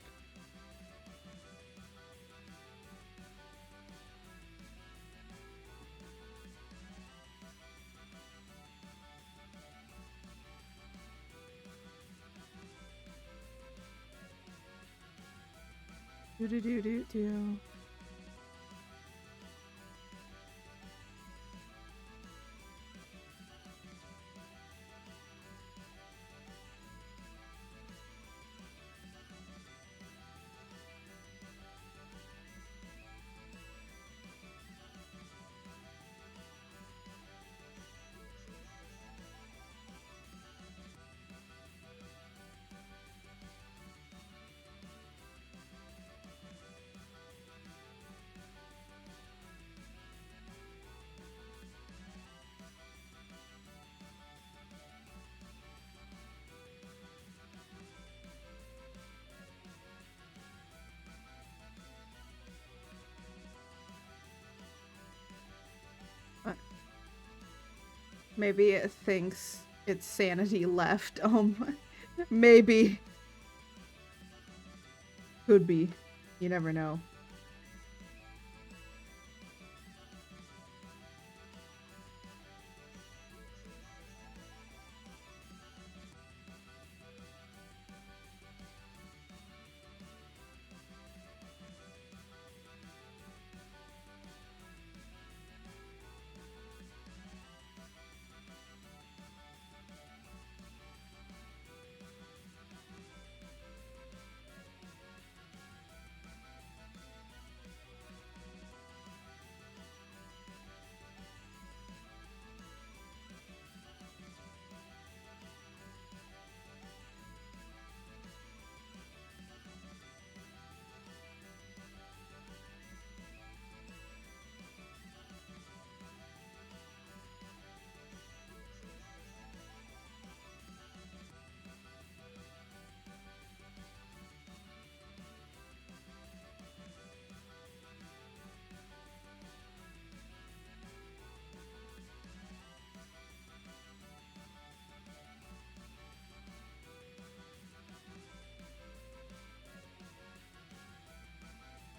Do do do do do. Maybe it thinks its sanity left. Maybe. Could be. You never know.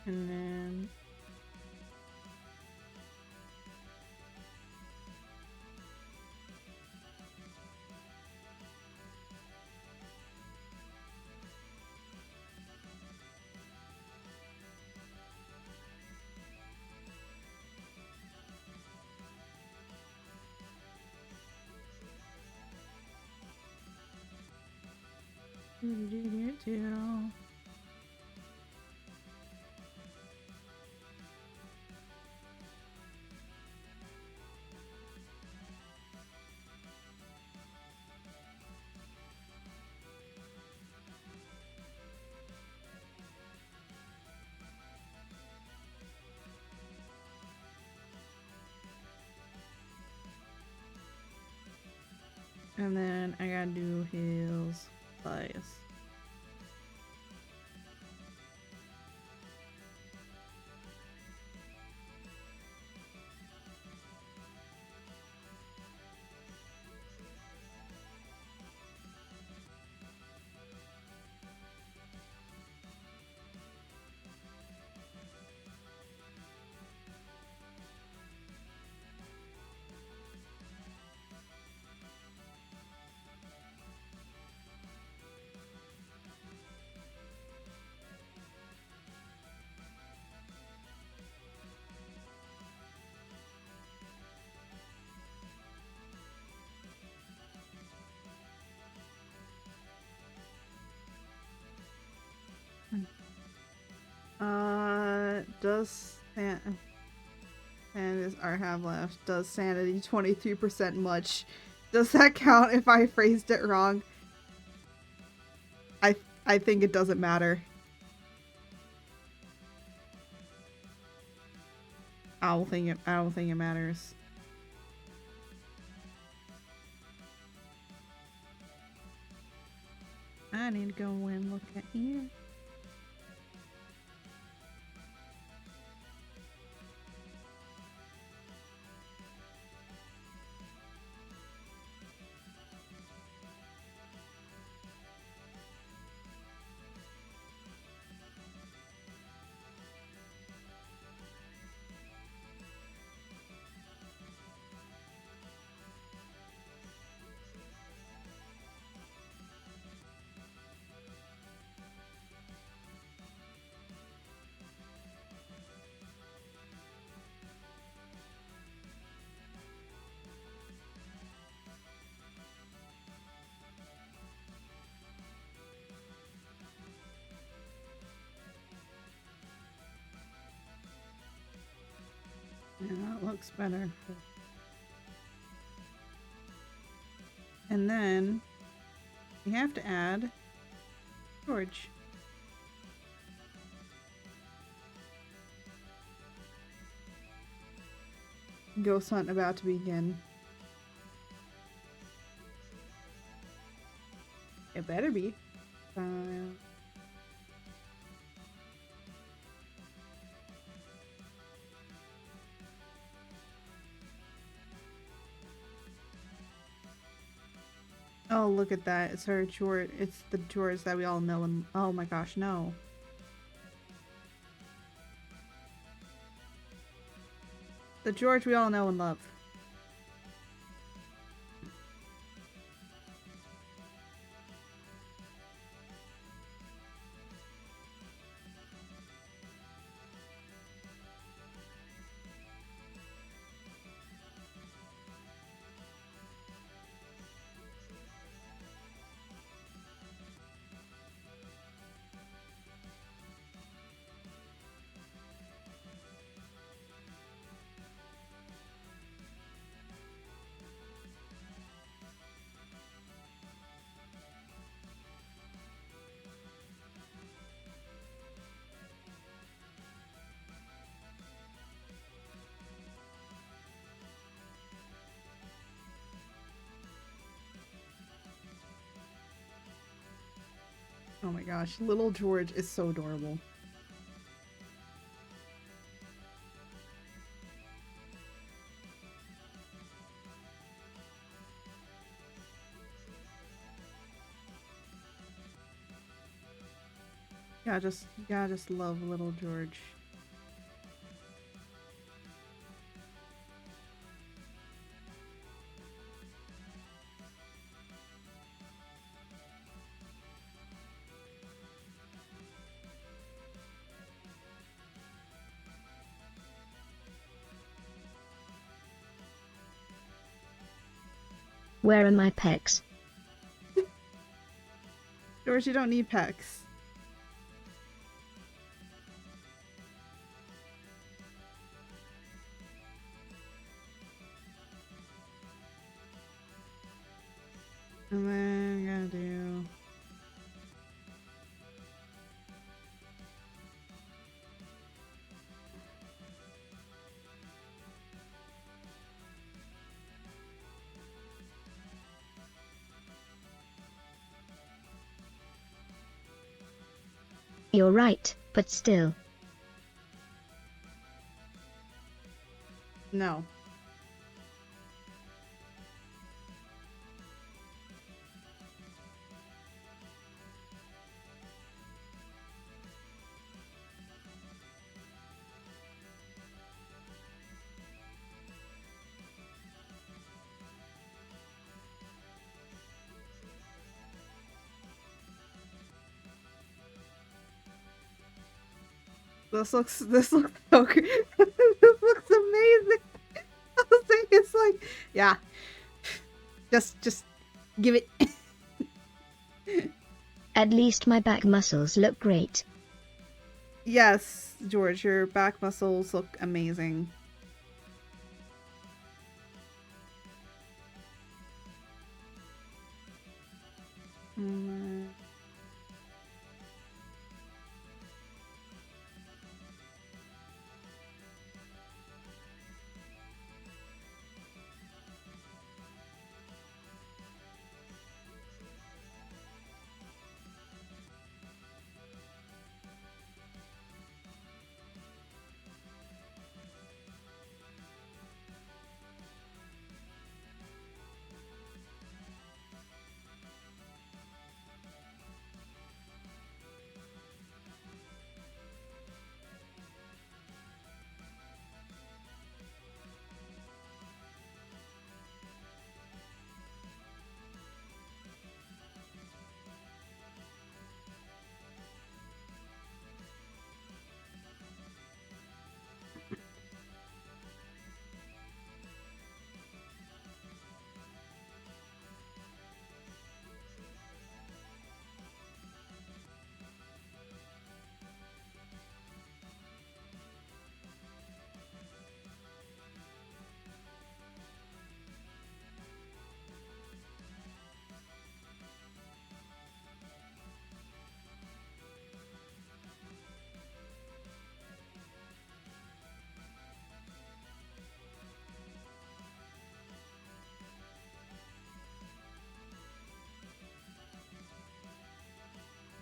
And then... And then I gotta do his bias. Does and is I have left. Does sanity 23% much? Does that count if I phrased it wrong? I think it doesn't matter. I don't think it matters. I need to go and look at here. Yeah, that looks better. And then we have to add George. Ghost hunt about to begin. It better be. Oh, look at that. It's her George. It's the George that we all know and... Oh my gosh, no. The George we all know and love. Oh my gosh, little George is so adorable. Yeah, just love little George. Where are my pecs? George, you don't need pecs. And then I'm gonna do... You're right, but still. No. This looks so this looks amazing. I was saying, it's like, yeah. Just give it. At least my back muscles look great. Yes, George, your back muscles look amazing.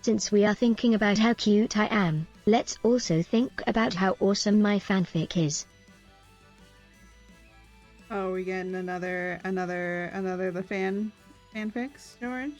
Since we are thinking about how cute I am, let's also think about how awesome my fanfic is. Oh, we getting another the fan fanfics, George?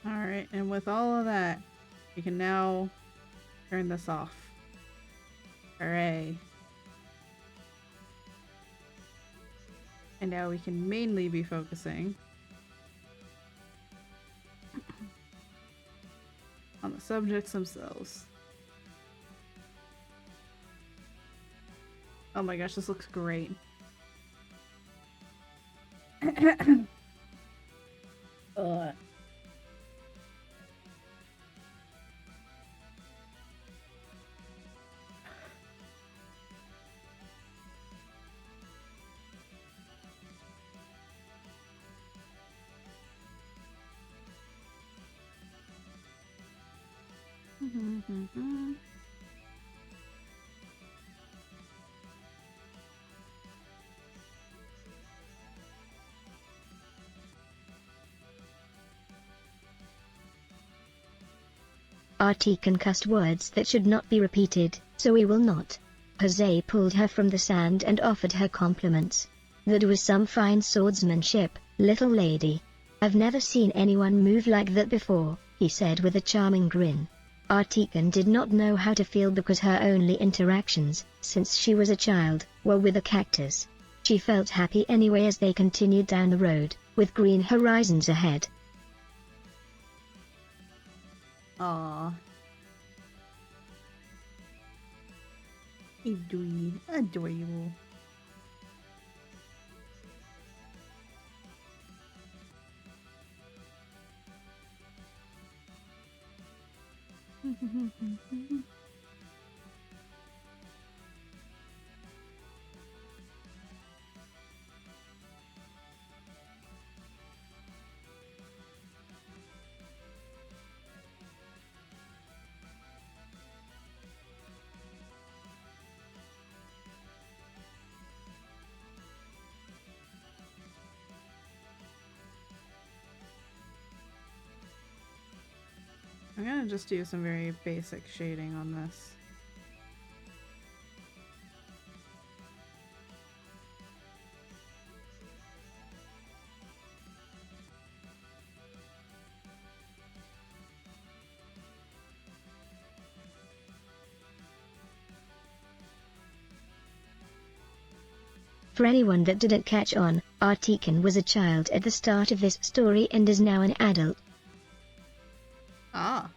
Alright, and with all of that, we can now turn this off. Hooray. And now we can mainly be focusing on the subjects themselves. Oh my gosh, this looks great. Ugh. Artican cussed words that should not be repeated, so we will not. Jose pulled her from the sand and offered her compliments. That was some fine swordsmanship, little lady. I've never seen anyone move like that before, he said with a charming grin. Artican did not know how to feel because her only interactions, since she was a child, were with a cactus. She felt happy anyway as they continued down the road, with green horizons ahead. Aww. Adorable. I'm gonna just do some very basic shading on this. For anyone that didn't catch on, Artican was a child at the start of this story and is now an adult. Ah.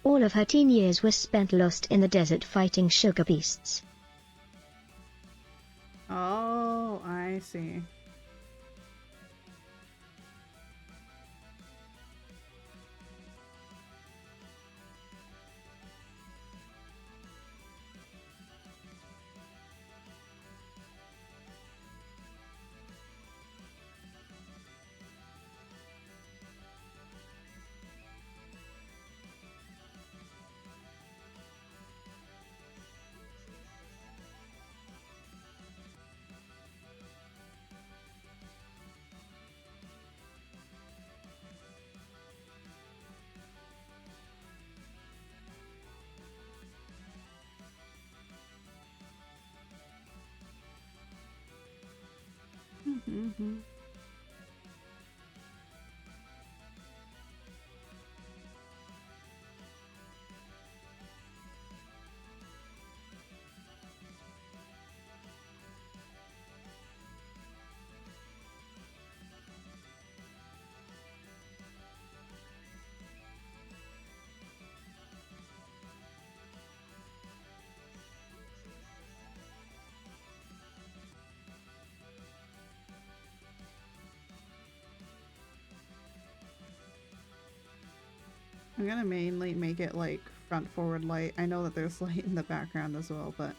All of her teen years were spent lost in the desert fighting sugar beasts. Oh, I see. I'm gonna mainly make it like front forward light. I know that there's light in the background as well, but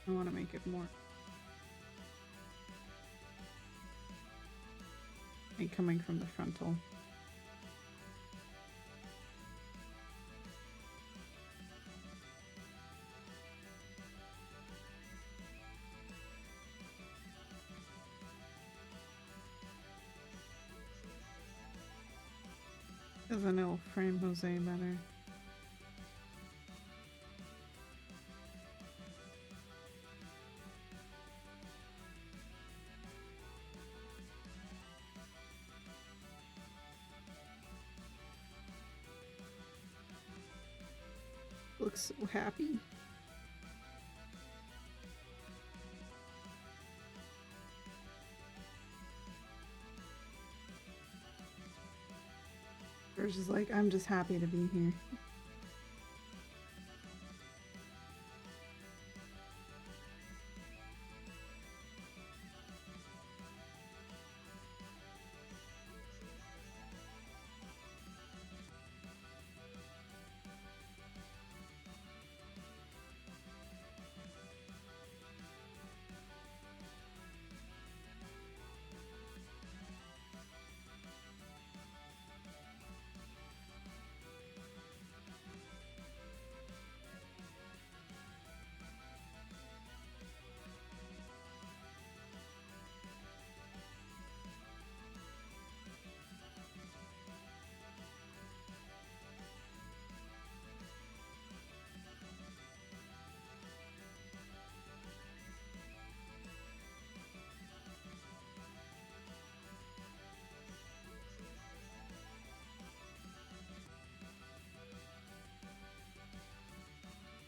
I want to make it more like coming from the frontal. Because then it'll frame Jose better. Looks so happy. There's just like, I'm just happy to be here.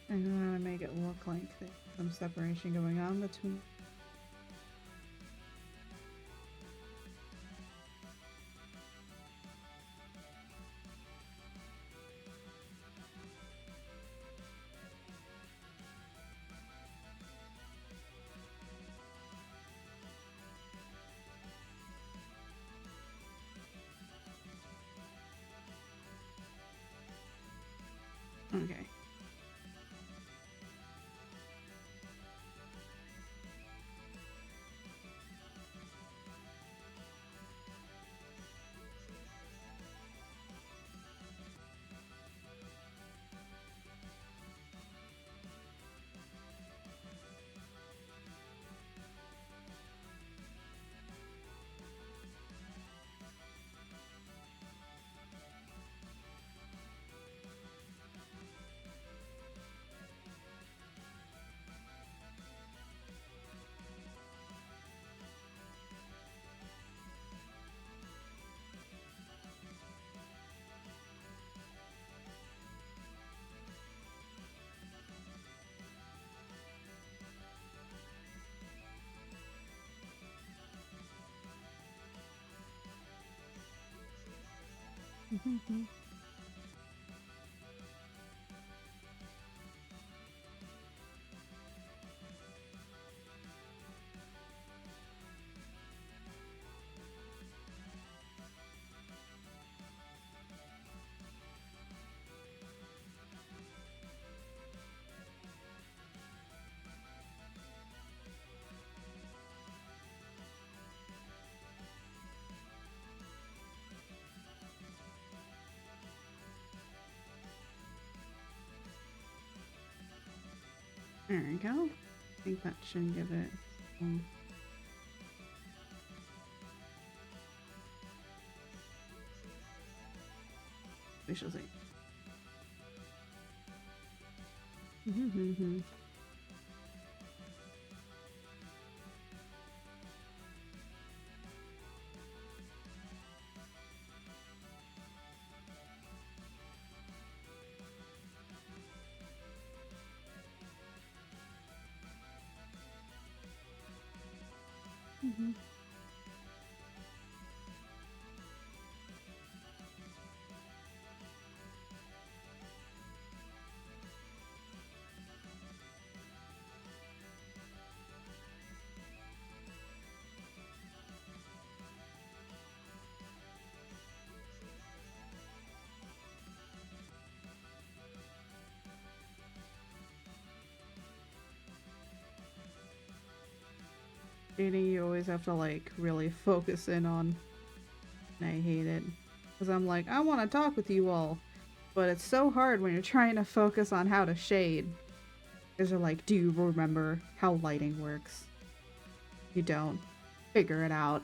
I'm gonna make it look like there's some separation going on between. Okay. There we go. I think that should give it some. We shall see. Dating you always have to like really focus in on, and I hate it. Because I'm like, I want to talk with you all. But it's so hard when you're trying to focus on how to shade. Because you're like, do you remember how lighting works? You don't. Figure it out.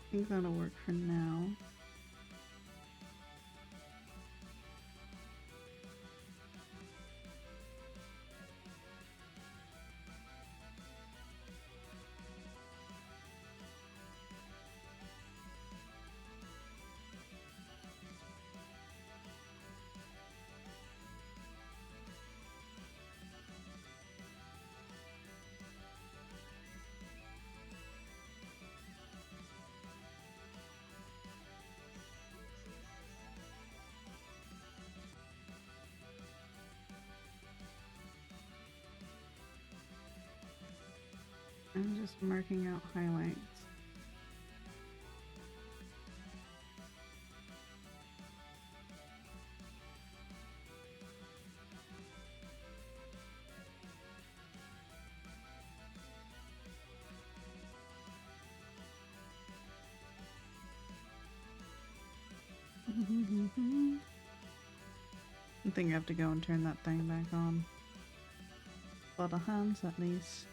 I think that'll work for now. I'm just marking out highlights. I think I have to go and turn that thing back on. For the hands, at least.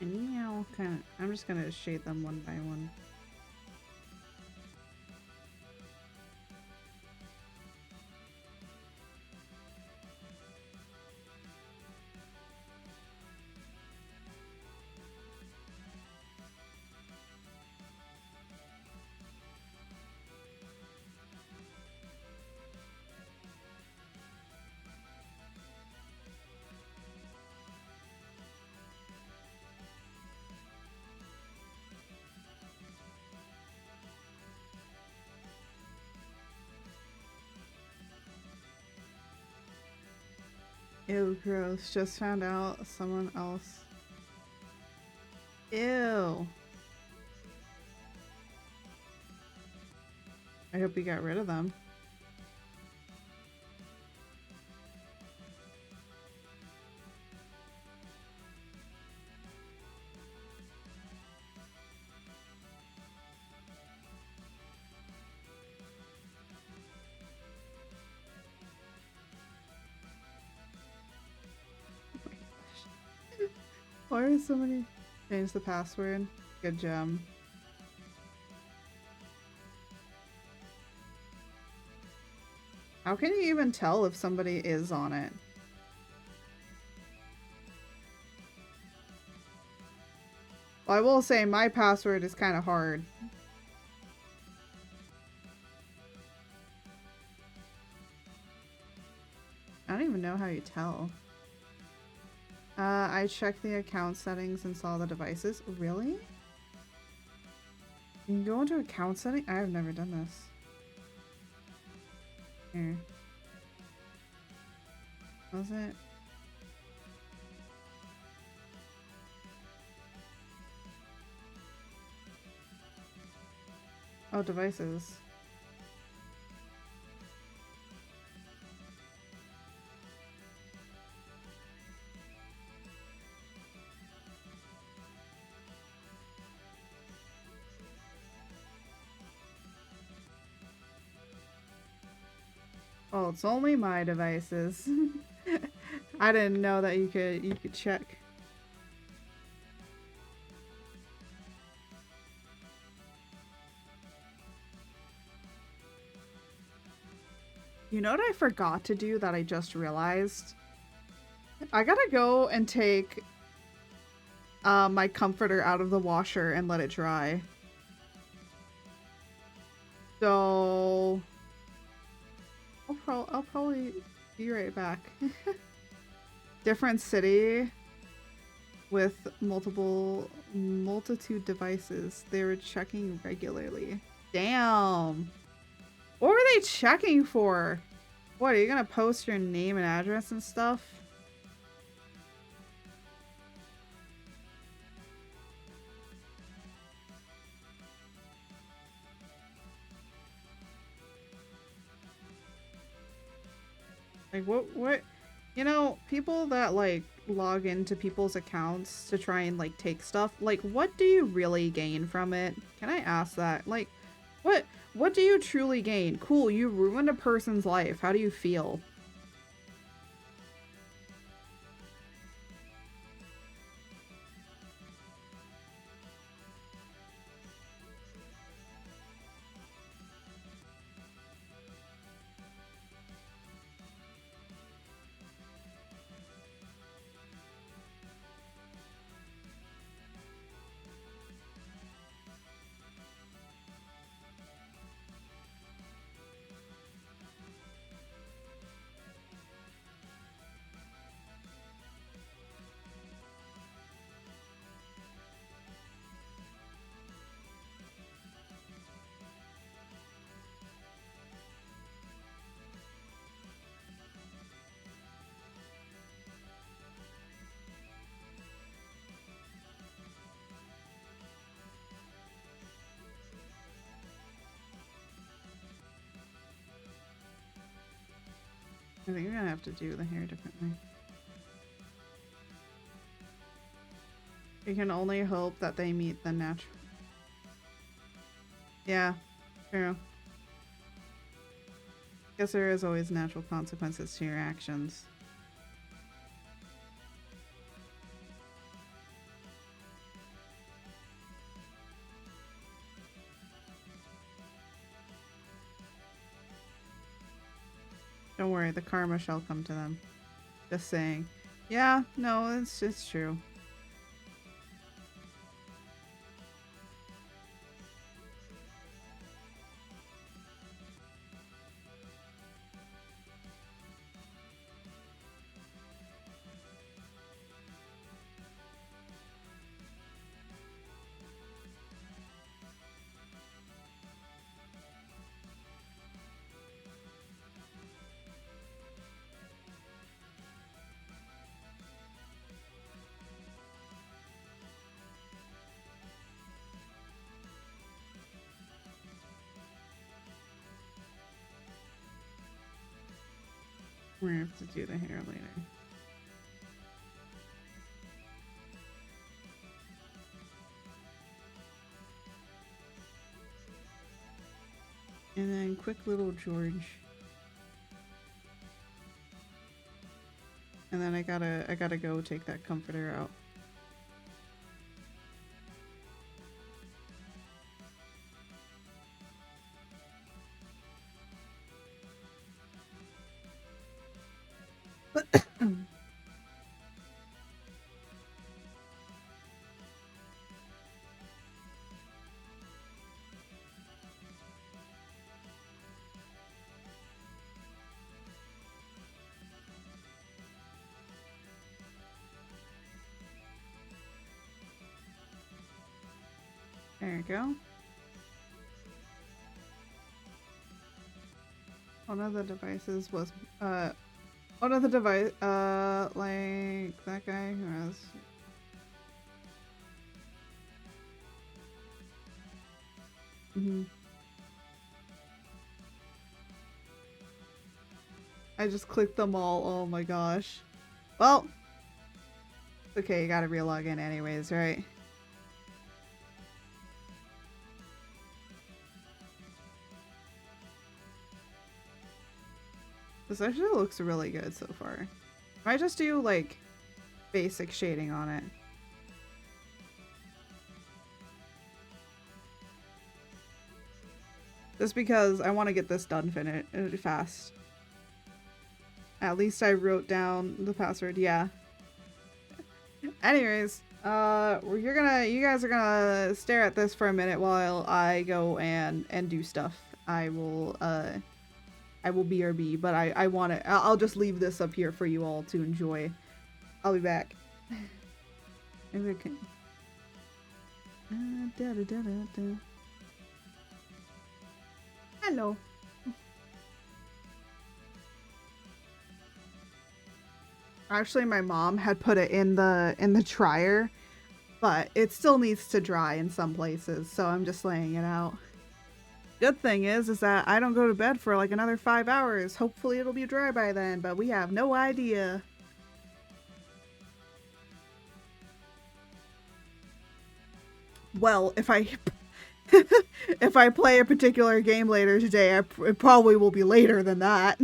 And meow, kind of. I'm just gonna shade them one by one. Ew, gross. Just found out someone else. Ew. I hope you got rid of them. Why are so many? Change the password. Good job. How can you even tell if somebody is on it? Well, I will say my password is kind of hard. I don't even know how you tell. I checked the account settings and saw the devices. Really? You can go into account settings? I've never done this. Here. Was it? Oh, devices. Oh, it's only my devices. I didn't know that you could check. You know what I forgot to do that I just realized? I gotta go and take my comforter out of the washer and let it dry. So I'll probably be right back. different city with multitude devices. They were checking regularly. Damn. What were they checking for? What, are you gonna post your name and address and stuff? Like, what? You know, people that, like, log into people's accounts to try and, like, take stuff, like, what do you really gain from it? Can I ask that? Like, what do you truly gain? Cool, you ruined a person's life. How do you feel? I think we're gonna have to do the hair differently. You can only hope that they meet the natural. Yeah, true. Guess there is always natural consequences to your actions. Don't worry, the karma shall come to them. Just saying. Yeah, no, it's true. We're gonna have to do the hair later. And then quick little George. And then I gotta go take that comforter out. There you go. One of the devices was, one of the device, like that guy who has. I just clicked them all. Oh my gosh. Well, okay, you gotta re-log in anyways, right? This actually looks really good so far. I just do like basic shading on it. Just because I want to get this done fast. At least I wrote down the password, yeah. Anyways, you guys are gonna stare at this for a minute while I go and do stuff. I will BRB, but I'll just leave this up here for you all to enjoy. I'll be back. Maybe I can. Da, da, da, da, da. Hello. Actually, my mom had put it in the dryer, but it still needs to dry in some places, so I'm just laying it out. Good thing is that I don't go to bed for like another 5 hours. Hopefully it'll be dry by then, but we have no idea. Well, if I if I play a particular game later today, it probably will be later than that.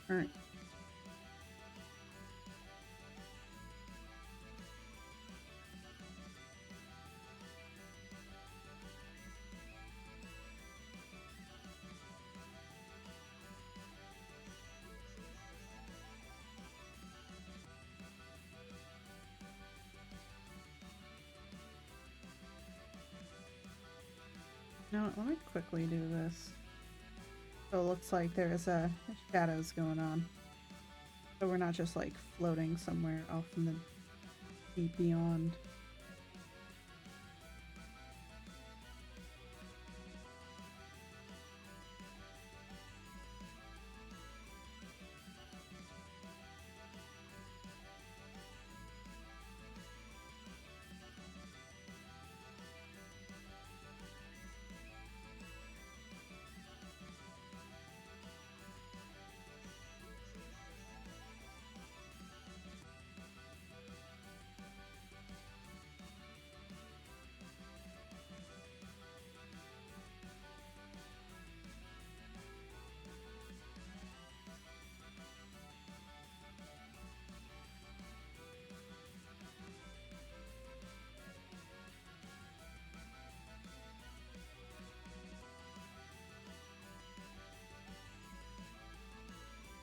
Alright. Now, let me quickly do this. So it looks like there's shadows going on. So we're not just like floating somewhere off in the deep beyond.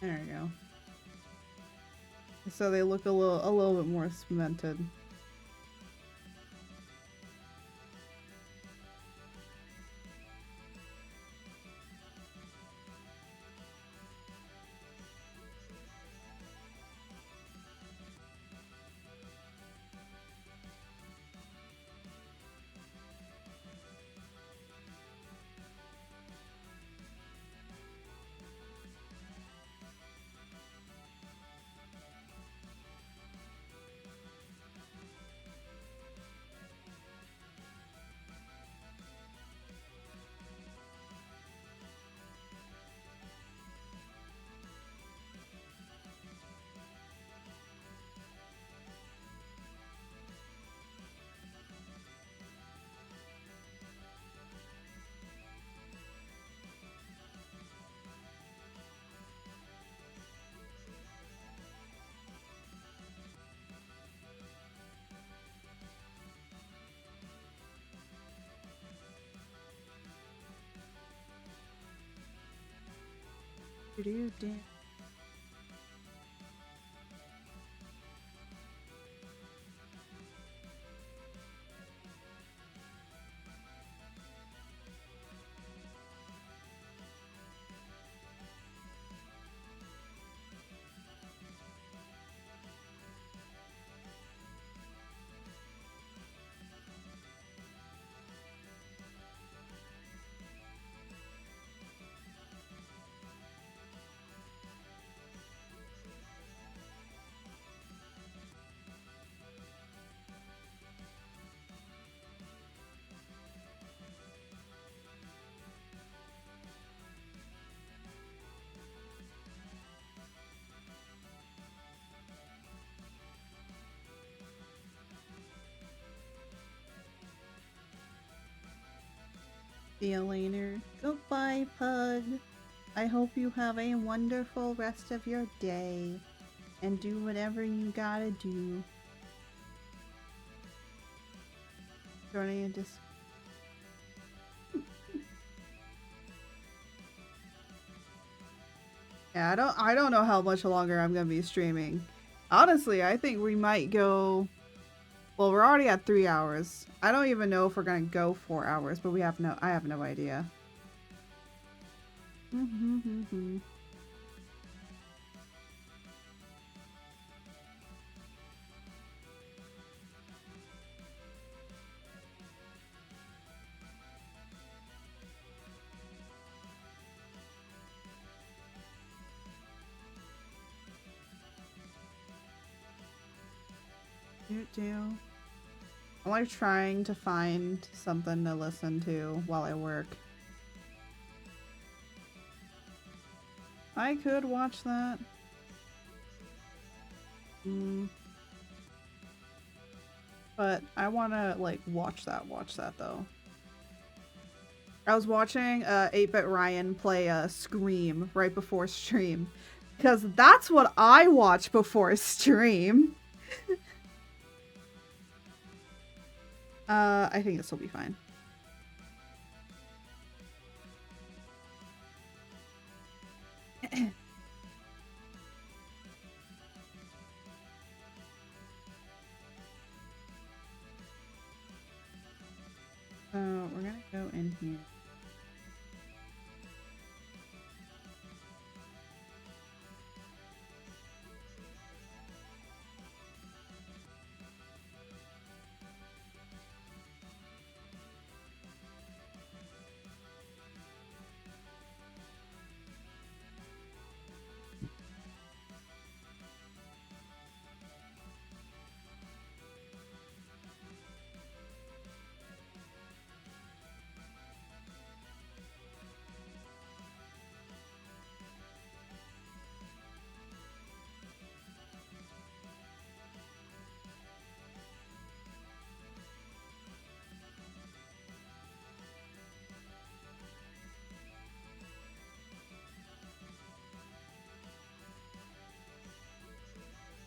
There we go. So they look a little bit more cemented. Do-do-do. See you later. Goodbye, Pug. I hope you have a wonderful rest of your day. And do whatever you gotta do. Joining a dis- Yeah, I don't know how much longer I'm gonna be streaming. Honestly, I think we might go Well, we're already at 3 hours. I don't even know if we're gonna go 4 hours, but I have no idea. I'm like trying to find something to listen to while I work. I could watch that. But I want to like watch that though. I was watching 8-Bit Ryan play Scream right before stream. Because that's what I watch before stream. I think this will be fine. So we're gonna go in here.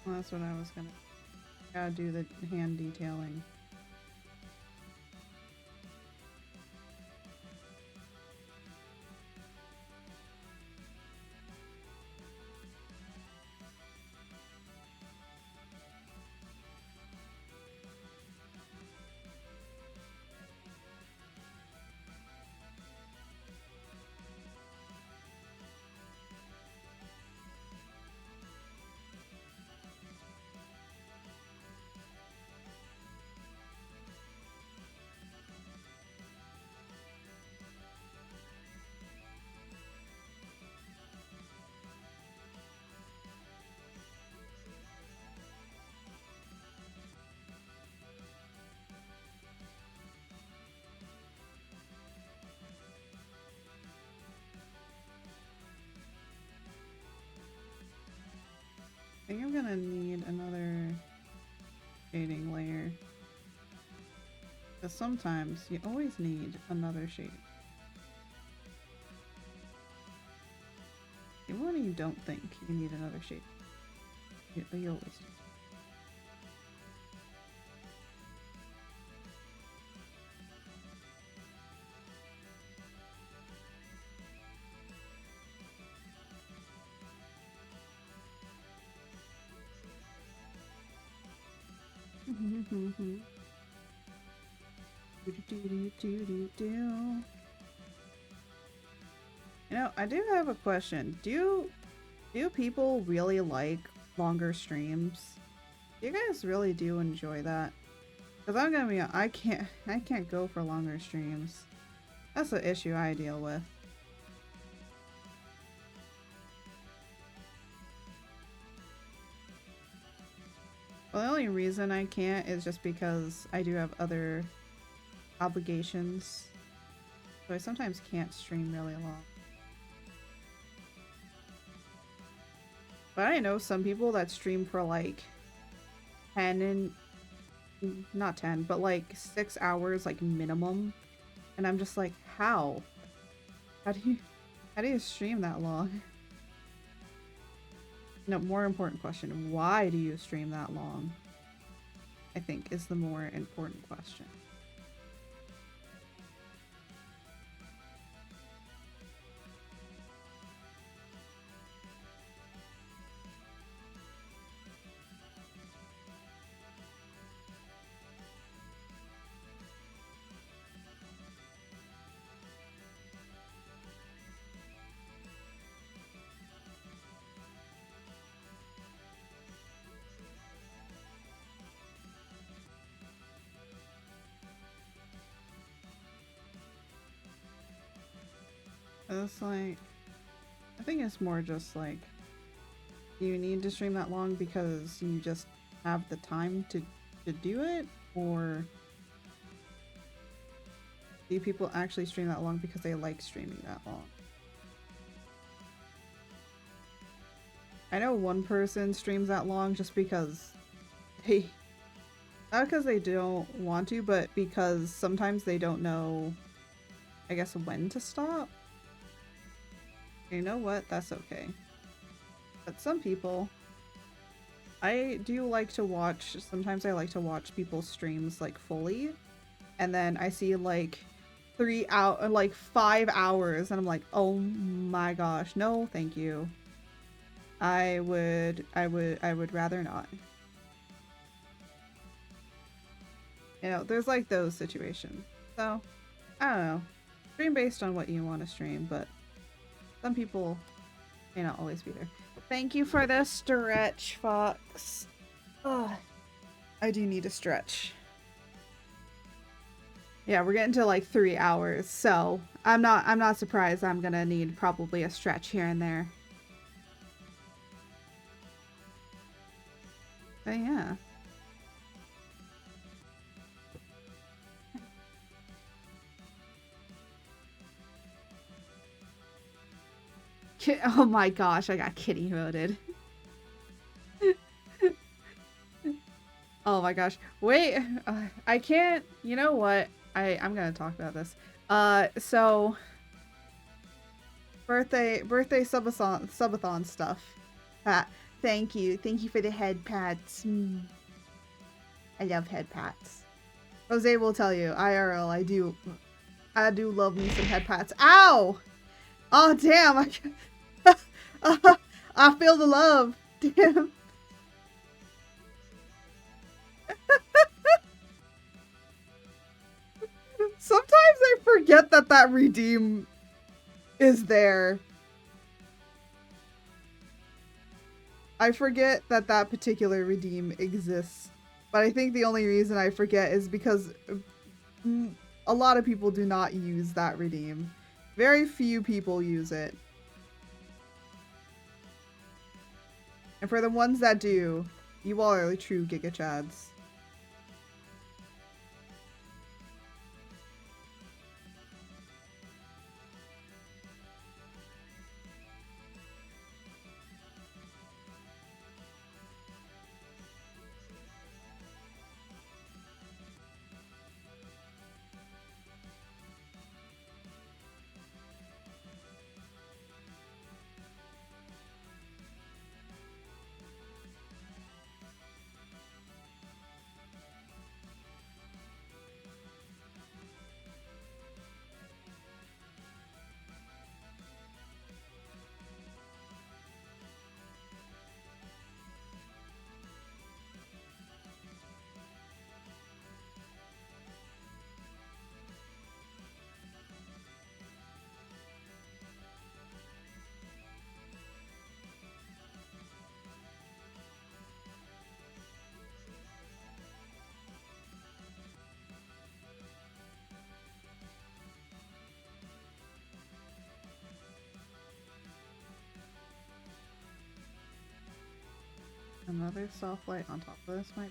Well, that's what I was gonna. Gotta do the hand detailing. I think I'm gonna need another shading layer. Because sometimes you always need another shade. Even when you don't think you need another shade. You always do. You know, I do have a question. Do people really like longer streams? Do you guys really do enjoy that? Because I'm gonna be, I can't go for longer streams. That's the issue I deal with. Well, the only reason I can't is just because I do have other obligations. So I sometimes can't stream really long. But I know some people that stream for like 10 and not 10, but like 6 hours like minimum. And I'm just like, how? How do you stream that long? No, more important question. Why do you stream that long? I think is the more important question. It's like, I think it's more just like, you need to stream that long because you just have the time to do it, or do people actually stream that long because they like streaming that long? I know one person streams that long just because they, not because they don't want to, but because sometimes they don't know, I guess, when to stop. You know what? That's okay. But some people, I do like to watch, sometimes I like to watch people's streams like fully, and then I see like 5 hours and I'm like, oh my gosh, no thank you. I would rather not. You know, there's like those situations. So, I don't know. Stream based on what you want to stream, but some people may not always be there. Thank you for the stretch, Fox. Oh, I do need a stretch. Yeah, we're getting to like 3 hours, so I'm not surprised I'm gonna need probably a stretch here and there. But yeah. Oh my gosh, I got kitty voted. Oh my gosh. Wait, I can't, you know what? I'm gonna talk about this. So birthday subathon stuff. Thank you for the head pats. I love head pats. Jose will tell you, IRL, I do love me some head pats. Ow! Oh damn! I feel the love. Damn. Sometimes I forget that redeem is there. I forget that particular redeem exists. But I think the only reason I forget is because a lot of people do not use that redeem. Very few people use it. And for the ones that do, you all are the true Giga Chads. Another soft light on top of this mic.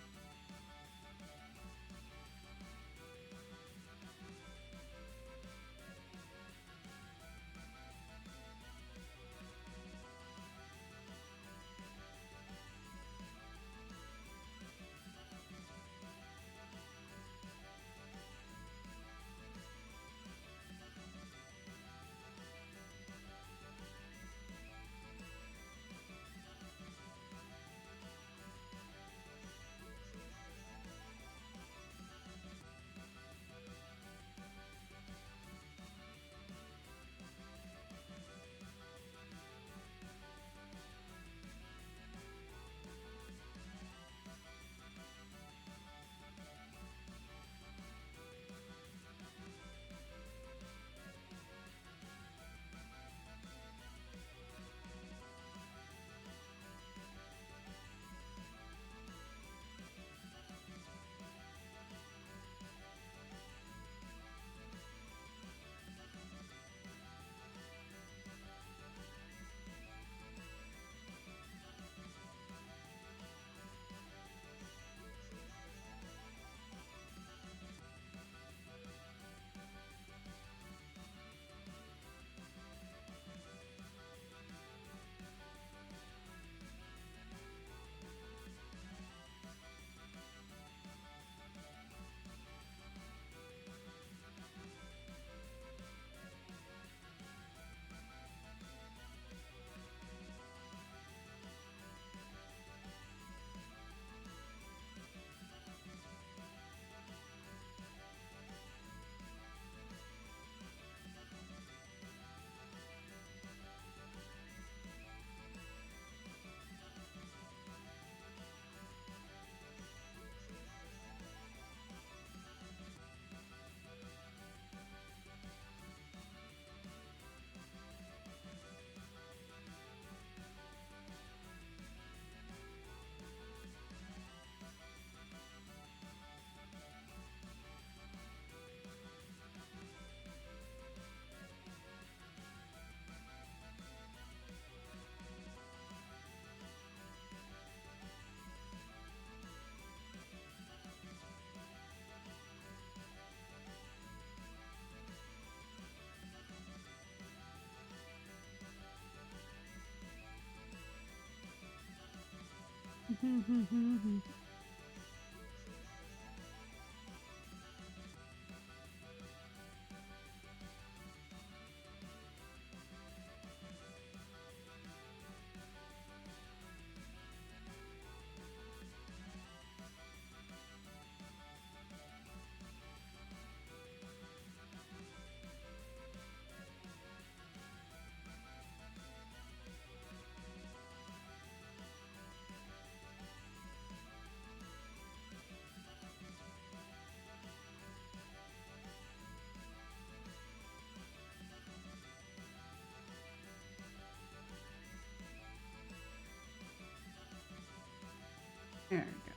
There we go.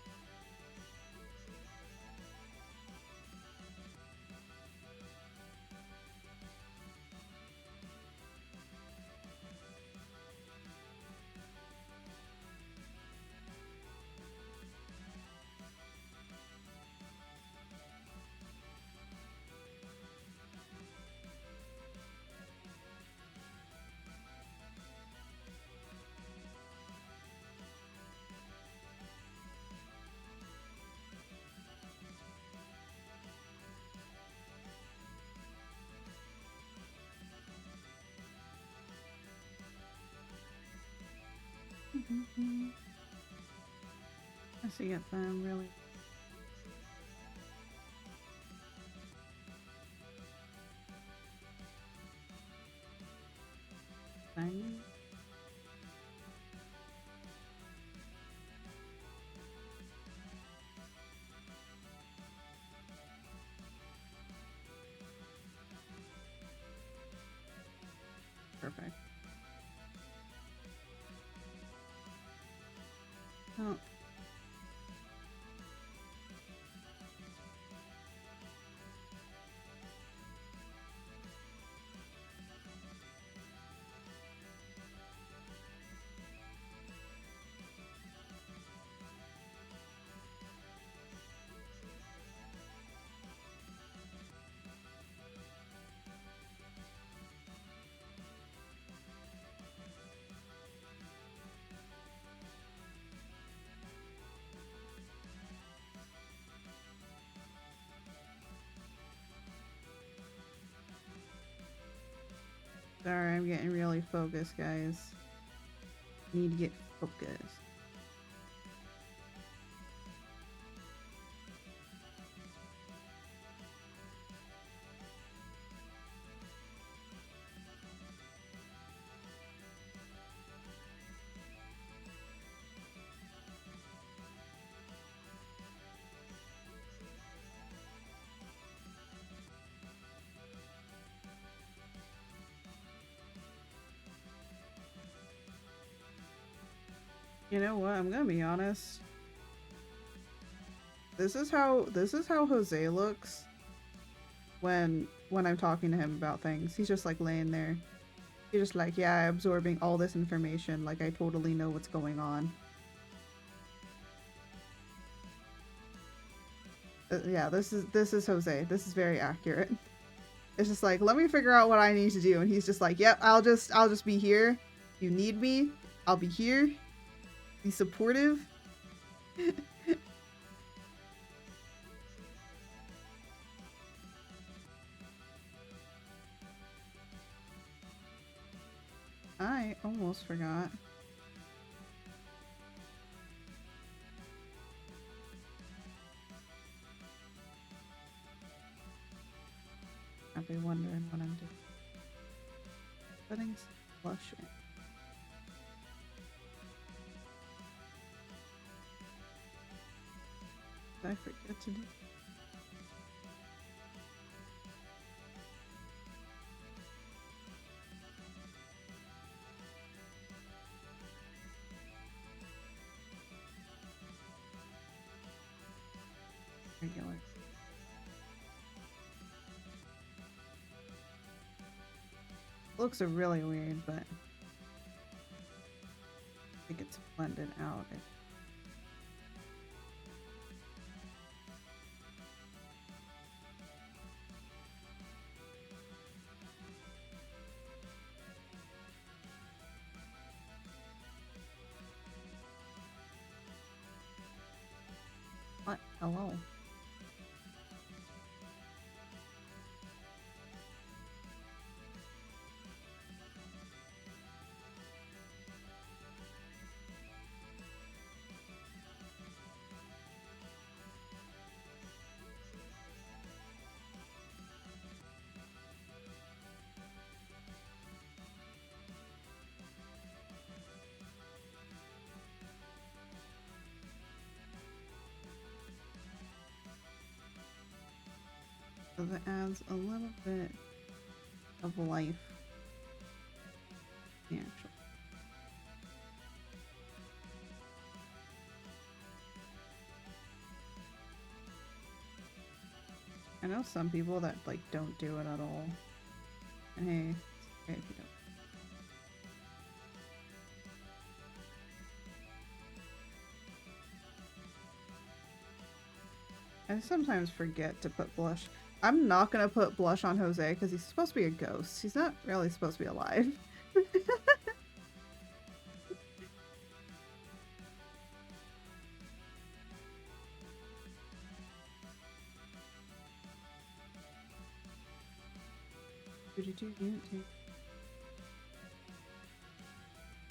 I see it them really. Thing. Perfect. Oh. Sorry, I'm getting really focused, guys. Need to get focused. You know what? I'm gonna be honest. This is how Jose looks when I'm talking to him about things. He's just like laying there. He's just like, yeah, absorbing all this information. Like I totally know what's going on. Yeah, this is Jose. This is very accurate. It's just like, let me figure out what I need to do, and he's just like, yep, I'll just be here. You need me, I'll be here. Be supportive. I almost forgot. I'll be wondering what I'm doing. Settings, flushing. Did I forget to do? Regular. Looks are really weird, but I think it's blended out. What? Hello. So that adds a little bit of life. The actual. I know some people that like don't do it at all. And hey, it's okay if you don't. I sometimes forget to put blush. I'm not gonna put blush on Jose because he's supposed to be a ghost. He's not really supposed to be alive.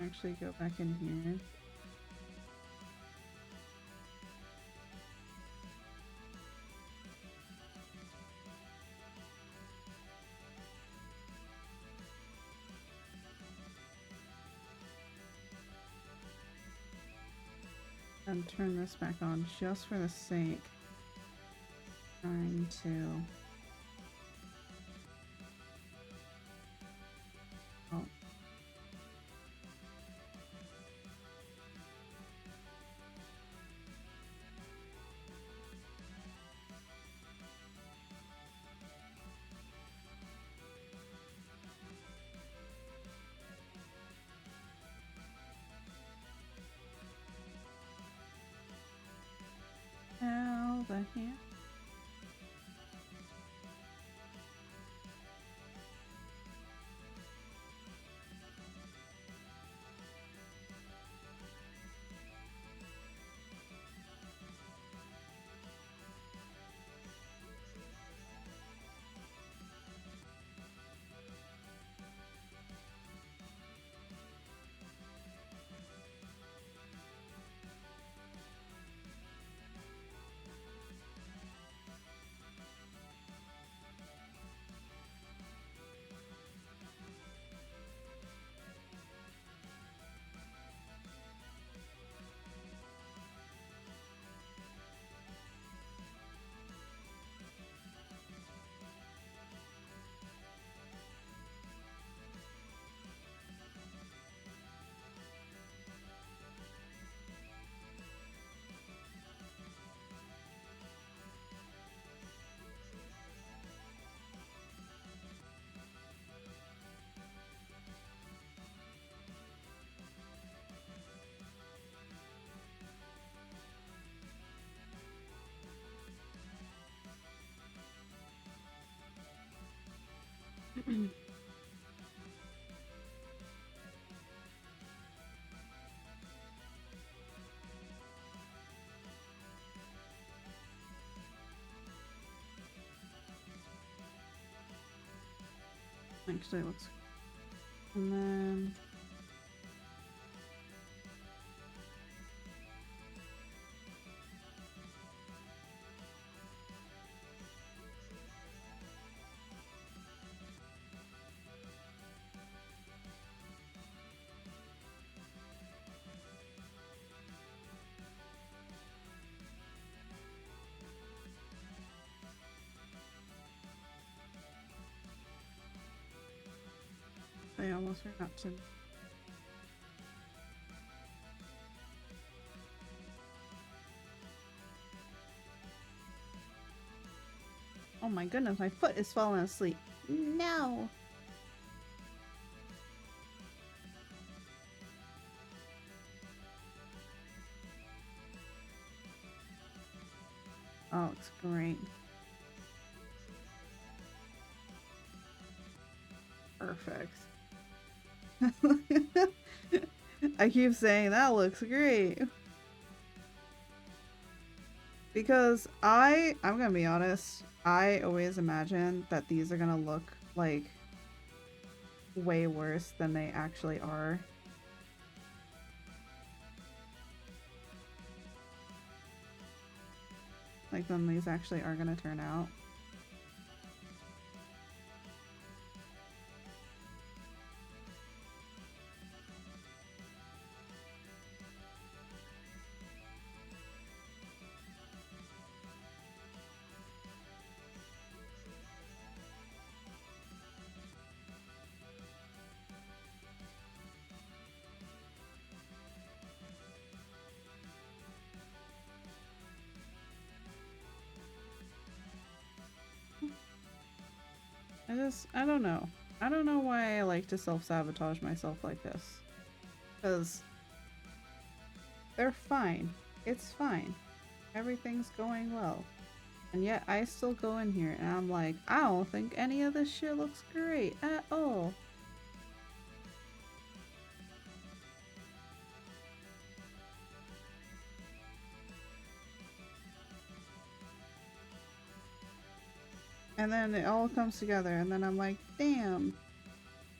Actually go back in here. And turn this back on just for the sake. Trying to. Oh. How the heck? Actually, let's. And then. I almost forgot to. Oh my goodness, my foot is falling asleep. No! Oh, it's great. Perfect. I keep saying that looks great. Because I'm gonna be honest, I always imagine that these are gonna look like way worse than they actually are. Like than these actually are gonna turn out. I don't know. I don't know why I like to self-sabotage myself like this. Because they're fine. It's fine. Everything's going well. And yet I still go in here and I'm like, I don't think any of this shit looks great at all. And then it all comes together and then I'm like, damn,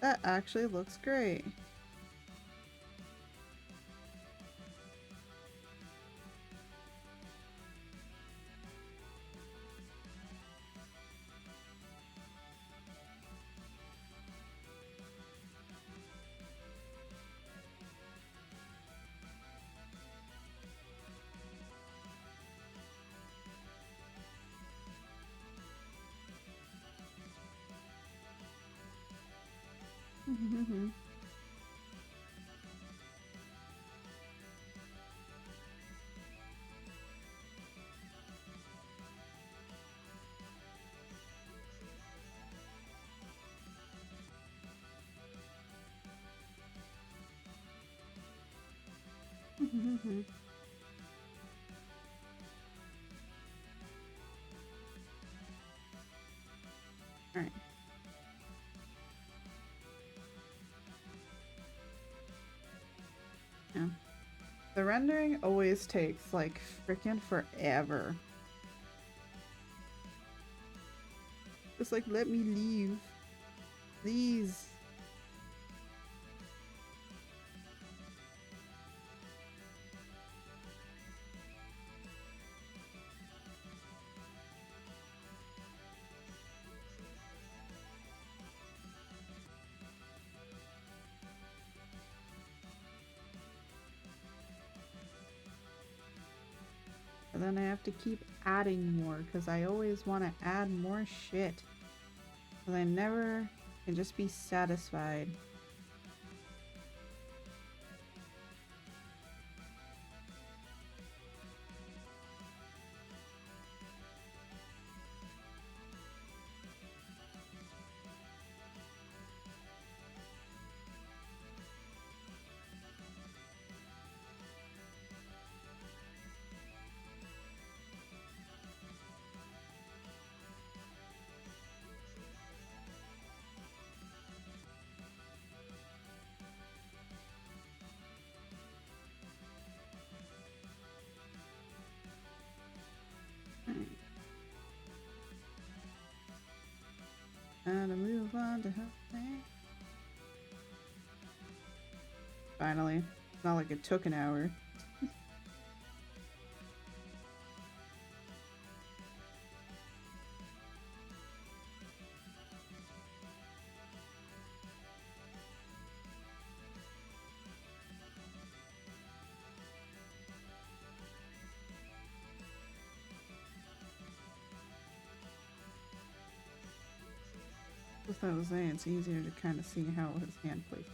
that actually looks great. Alright. Yeah. The rendering always takes like freaking forever. Just like, let me leave. Please. And then I have to keep adding more because I always want to add more shit. Because I never can just be satisfied. And I move on to helping. Finally. It's not like it took an hour. As I was saying, it's easier to kind of see how his hand plays.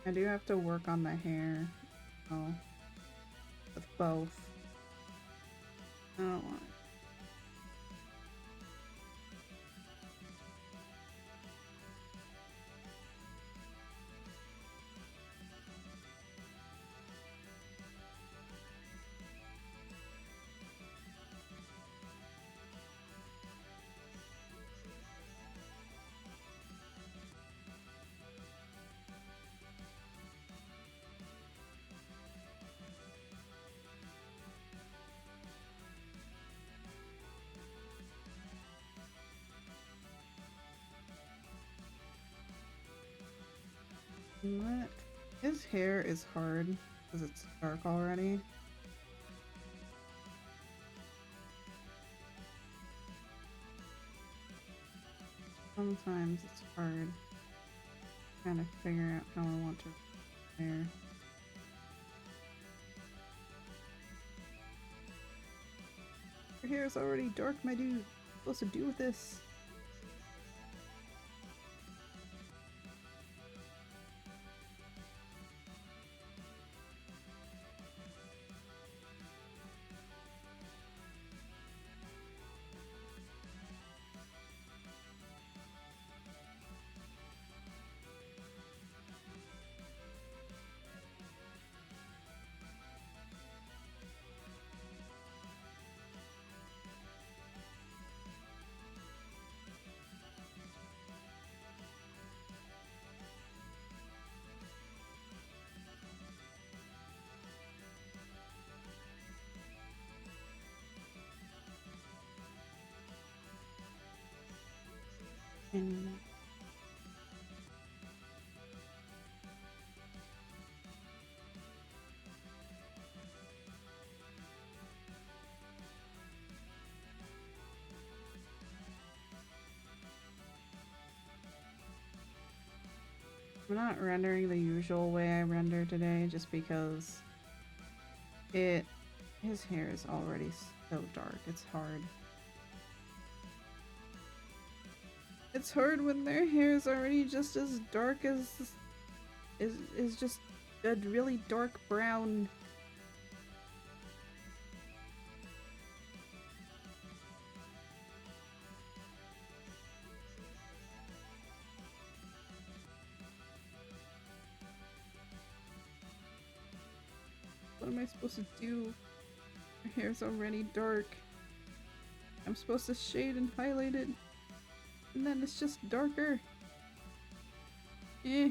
I do have to work on the hair. Oh. With both. I don't want it. What? His hair is hard because it's dark already. Sometimes it's hard to kind of figure out how I want to hair. Your hair is already dark, my dude. What's supposed to do with this? And I'm not rendering the usual way I render today just because his hair is already so dark. It's hard. It's hard when their hair is already just as dark as is just a really dark brown. What am I supposed to do? My hair's already dark. I'm supposed to shade and highlight it. And then it's just darker. Eh.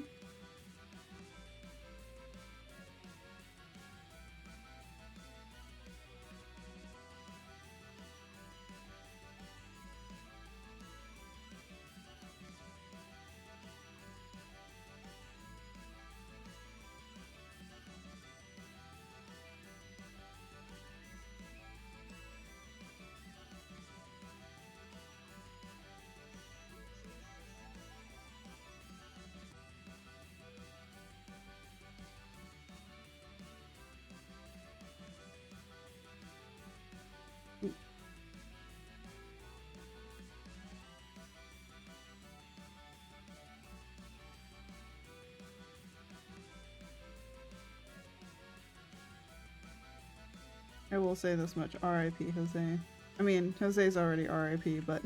I will say this much, R.I.P. Jose. I mean, Jose's already R.I.P., but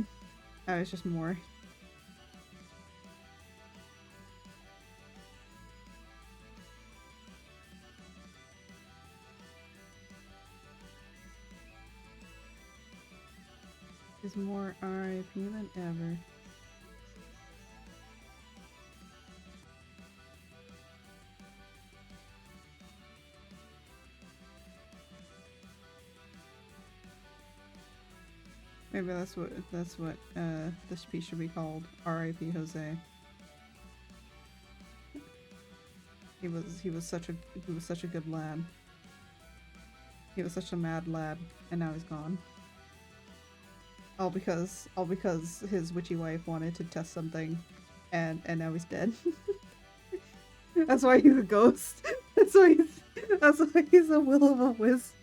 I was just more. Is more R.I.P. than ever. Maybe that's what this piece should be called. R.I.P. Jose. He was such a good lad. He was such a mad lad, and now he's gone. All because his witchy wife wanted to test something, and now he's dead. That's why he's a ghost. That's why he's a will-o'-the-wisp.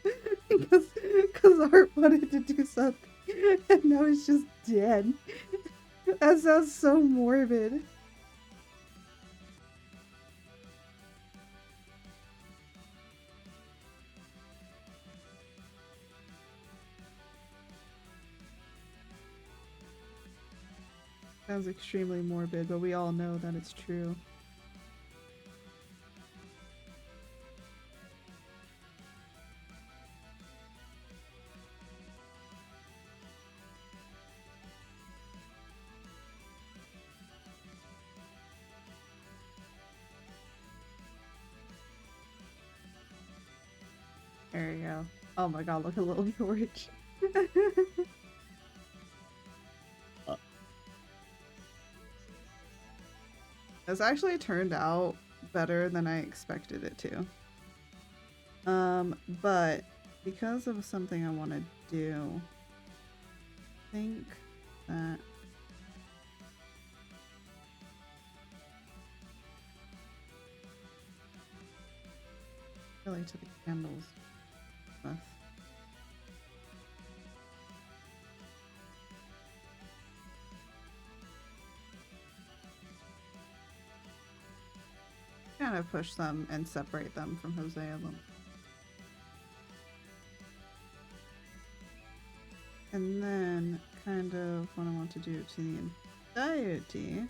because Art wanted to do something. And now he's just dead. That sounds so morbid. Sounds extremely morbid, but we all know that it's true. There you go. Oh my god, look at little George. This actually turned out better than I expected it to. But because of something I want to do, I think that really to the candles with. Kind of push them and separate them from Hosea. And then kind of what I want to do to the entirety.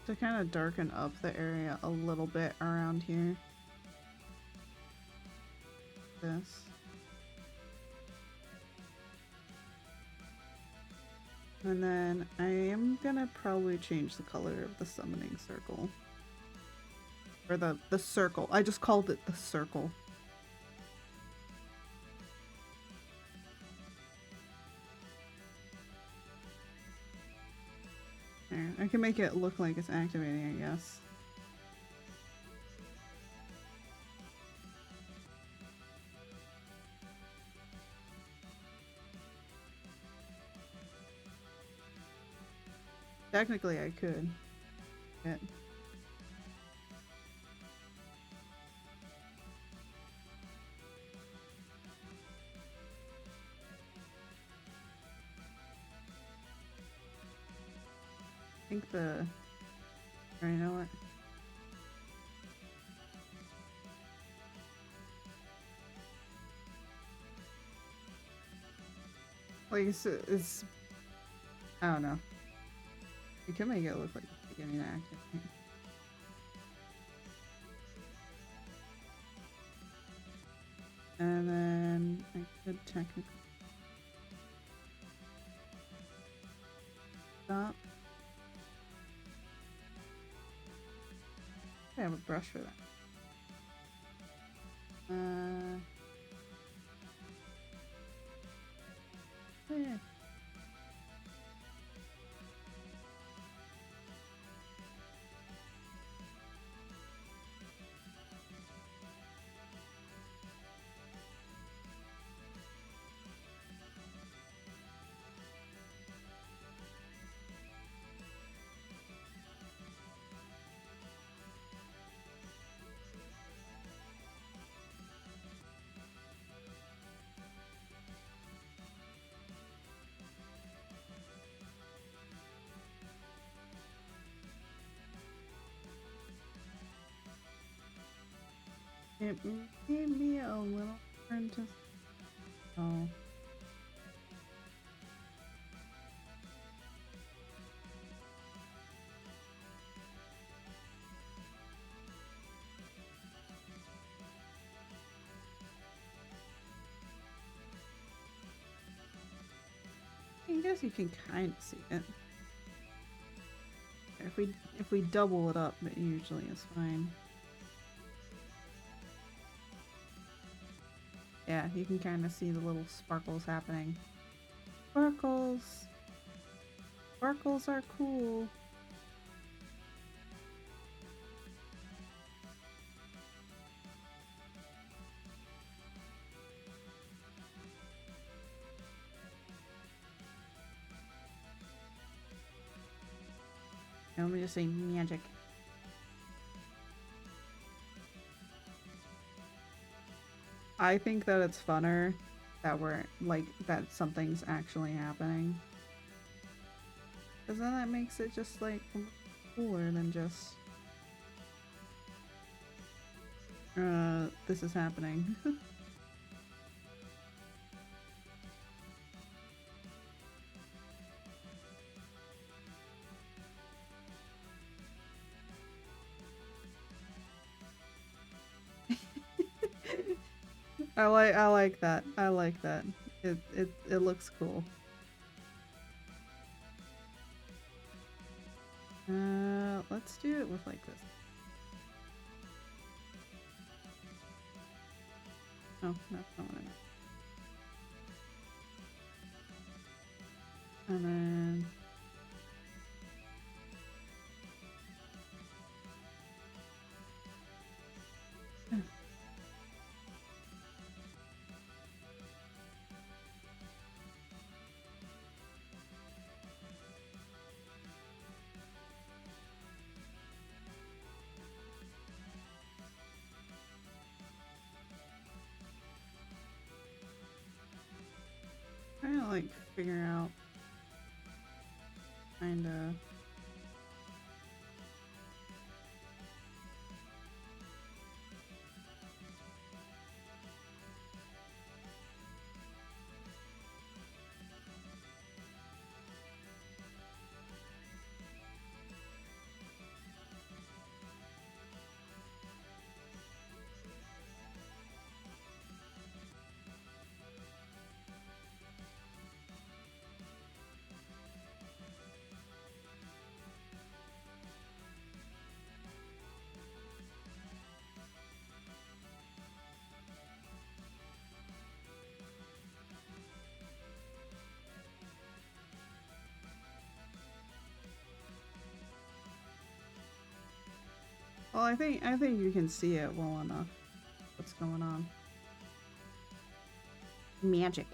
To kind of darken up the area a little bit around here. This. And then I am gonna probably change the color of the summoning circle. Or the circle. I just called it the circle. There, I can make it look like it's activating, I guess. Technically, I could. Yeah. I think the... Or you know what? Like, it's... I don't know. You can make it look like it's beginning to activate. And then I could technically stop. I have a brush for that. Yeah. It may be a little hard to... Oh. I guess you can kind of see it. If we double it up, it usually is fine. Yeah, you can kind of see the little sparkles happening. Sparkles! Sparkles are cool. Now let me just say magic. I think that it's funner that we're like that something's actually happening. Cause then that makes it just like cooler than just this is happening. I like that. I like that. It looks cool. Let's do it with like this. Oh, that's not what I meant. And then trying to like figure out kind of. Well, I think you can see it well enough. What's going on? Magic.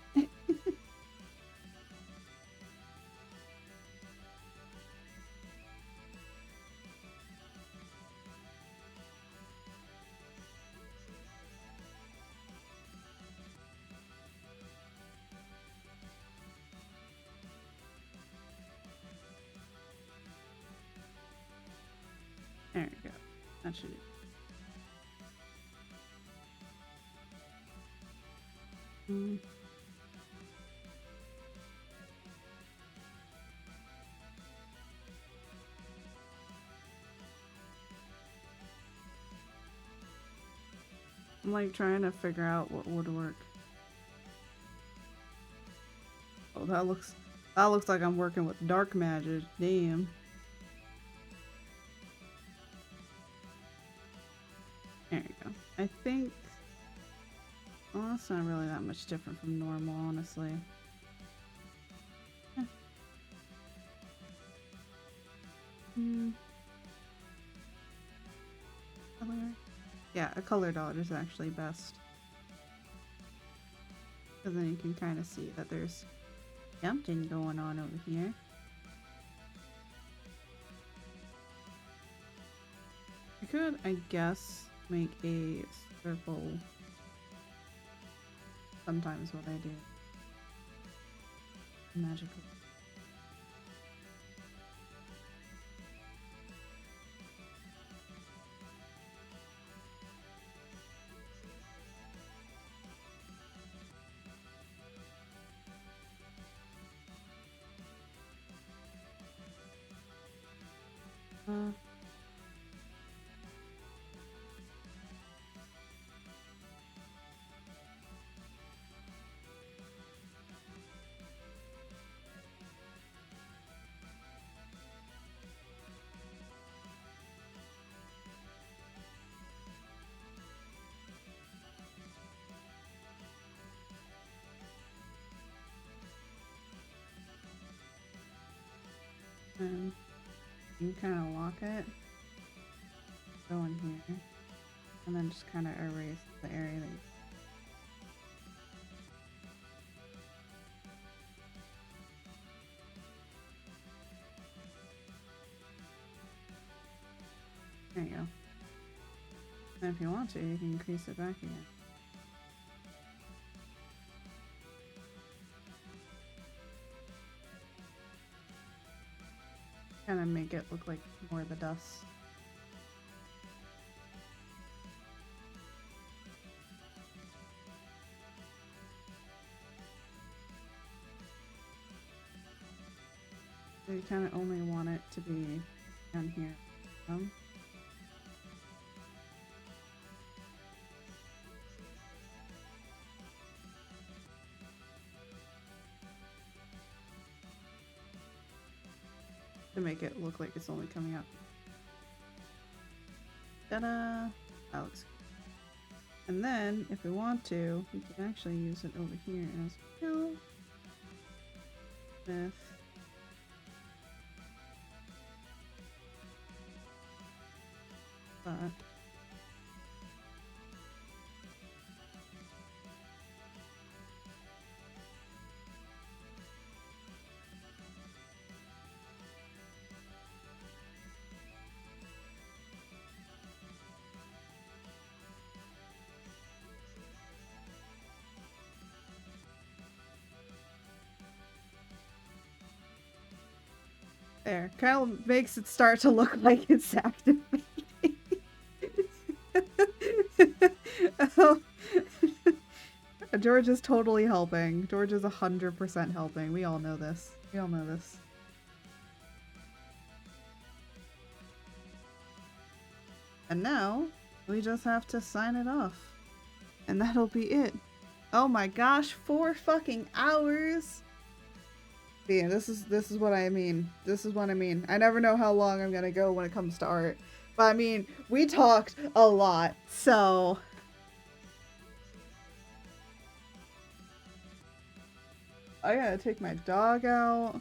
There we go. That should do. Mm. I'm like trying to figure out what would work. Oh, that looks like I'm working with dark magic. Damn. There you go. I think. Well, that's not really that much different from normal, honestly. Eh. Hmm. Color? Yeah, a color dot is actually best. Because then you can kind of see that there's something going on over here. I could, I guess, make a circle. Sometimes what I do. Magical. Uh, and you kind of lock it. Go in here. And then just kind of erase the area that you. There you go. And if you want to, you can increase it back again. Kind of make it look like more of the dust. So you kind of only want it to be down here. To make it look like it's only coming up. Ta-da! That looks And then, if we want to, we can actually use it over here as well. With that. There. Kind of makes it start to look like it's activating. Oh. George is totally helping. George is 100% helping. We all know this. We all know this. And now, we just have to sign it off. And that'll be it. Oh my gosh, 4 fucking hours! Yeah, this is what I mean. This is what I mean. I never know how long I'm gonna go when it comes to art. But I mean, we talked a lot, so... I gotta take my dog out.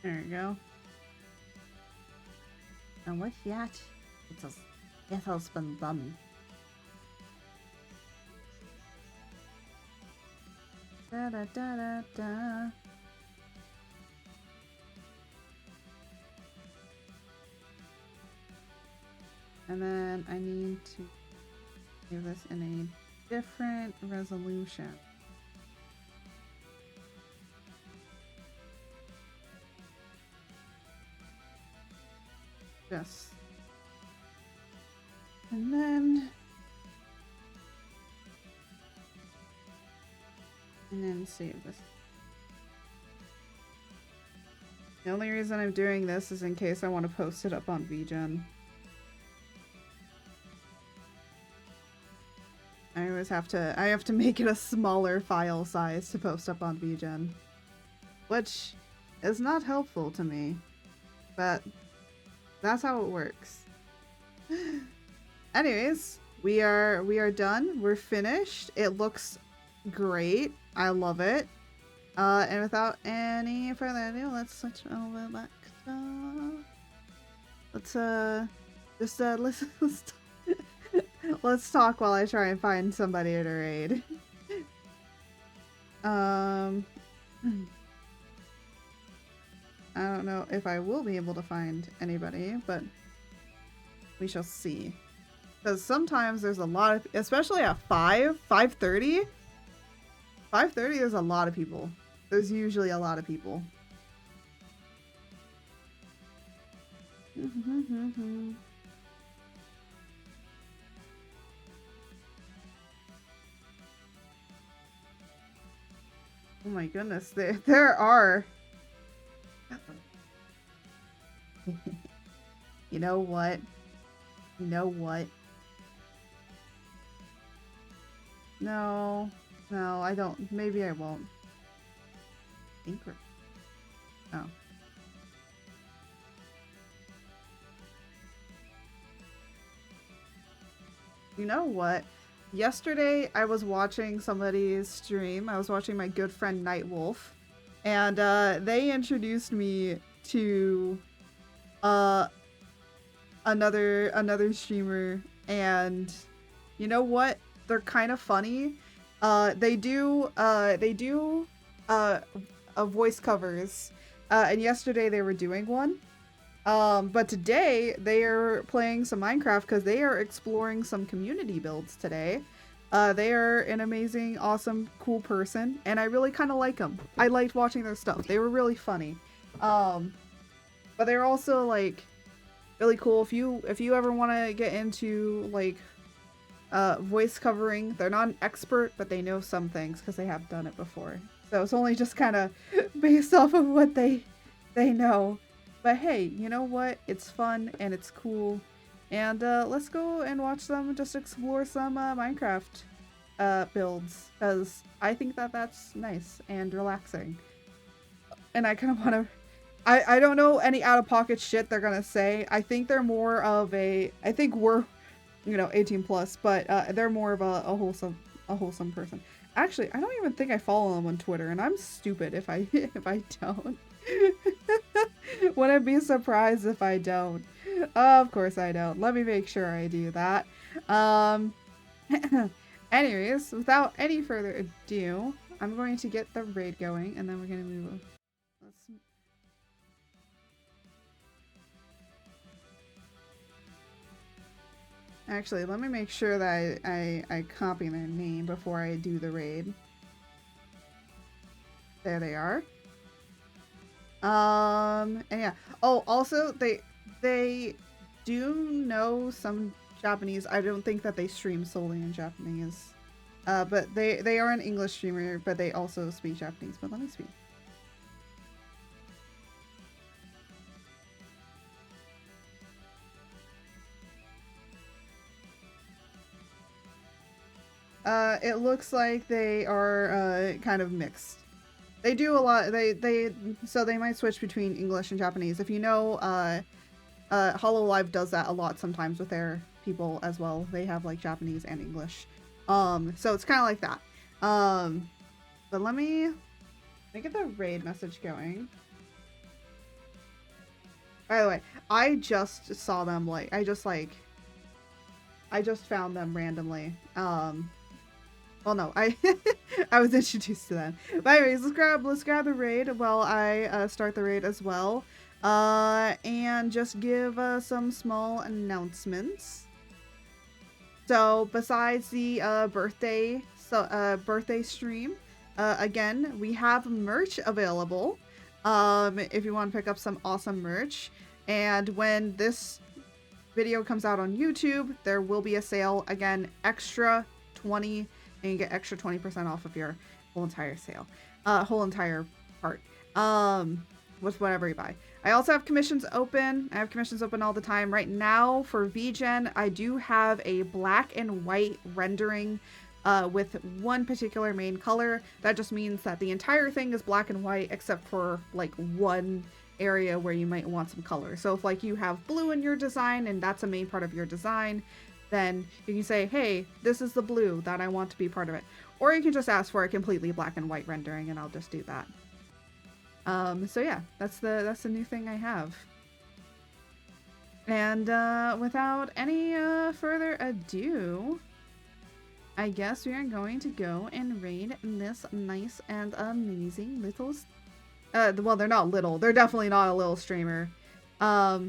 There you go. And with that, it has been done. Da da da da da. And then I need to give this in a different resolution. Yes. And then save this. The only reason I'm doing this is in case I want to post it up on VGen. I always have to make it a smaller file size to post up on VGen, which is not helpful to me, but that's how it works. Anyways, we are done. We're finished. It looks great. I love it. And without any further ado, let's switch over back to... Let's talk while I try and find somebody to raid. I don't know if I will be able to find anybody, but we shall see. Because sometimes there's a lot of, especially at 5:30. 5:30 there's a lot of people. There's usually a lot of people. Oh my goodness, there are. You know what? You know what? No, I don't. Maybe I won't. I think we're... Oh. You know what? yesterday I was watching somebody's stream. I was watching my good friend Nightwolf, and they introduced me to another streamer, and you know what? They're kind of funny. They do voice covers, and yesterday they were doing one. But today they are playing some Minecraft because they are exploring some community builds today. They are an amazing, awesome, cool person, and I really kind of like them. I liked watching their stuff. They were really funny. But they're also like really cool. If you ever want to get into like voice covering, they're not an expert, but they know some things because they have done it before. So it's only just kind of based off of what they know. But hey, you know what? It's fun and it's cool. And let's go and watch them just explore some Minecraft builds, because I think that that's nice and relaxing. And I kind of want to... I don't know any out-of-pocket shit they're gonna say. I think they're more of a... I think we're, 18 plus, but they're more of a wholesome person. Actually, I don't even think I follow them on Twitter, and I'm stupid if I don't. Wouldn't be surprised if I don't. Of course I don't. Let me make sure I do that. Anyways, without any further ado, I'm going to get the raid going, and then we're going to move. Actually, let me make sure that I copy their name before I do the raid. There they are. And yeah. Oh, also, they do know some Japanese. I don't think that they stream solely in Japanese. But they are an English streamer, but they also speak Japanese. But let me speak. It looks like they are kind of mixed. They do a lot. So they might switch between English and Japanese. If you know, Hololive does that a lot sometimes with their people as well. They have like Japanese and English. So it's kind of like that. But let me get the raid message going. By the way, I just saw them I just found them randomly. Well, no, I was introduced to them. But anyways, let's grab the raid while I start the raid as well. And just give some small announcements. So besides the birthday stream, again, we have merch available. If you want to pick up some awesome merch, and when this video comes out on YouTube, there will be a sale. Again, extra 20, and you get extra 20% off of your whole entire sale, whole entire part, with whatever you buy. I also have commissions open. I have commissions open all the time. Right now for VGen, I do have a black and white rendering with one particular main color. That just means that the entire thing is black and white except for like one area where you might want some color. So if like you have blue in your design and that's a main part of your design, then you can say, hey, this is the blue that I want to be part of it. Or you can just ask for a completely black and white rendering and I'll just do that. So yeah, that's the new thing I have. And without any further ado, I guess we are going to go and raid this nice and amazing little... well, they're not little. They're definitely not a little streamer. But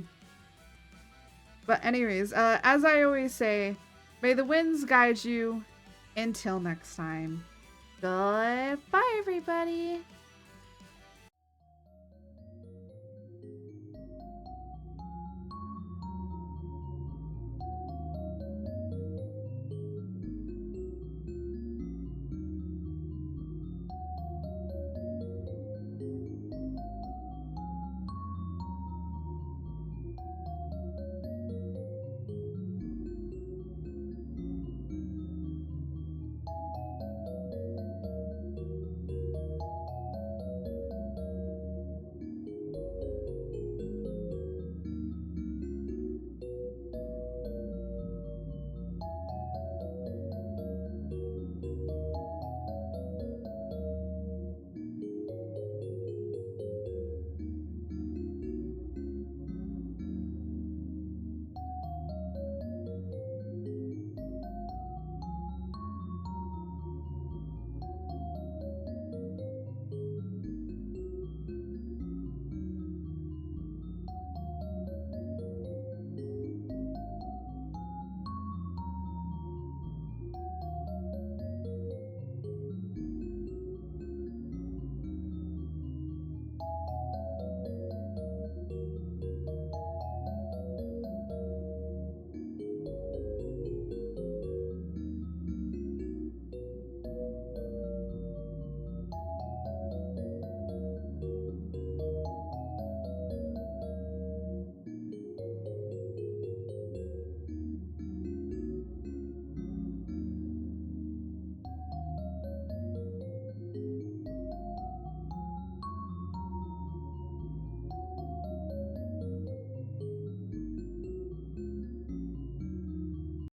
anyways, as I always say, may the winds guide you. Until next time. Goodbye, everybody.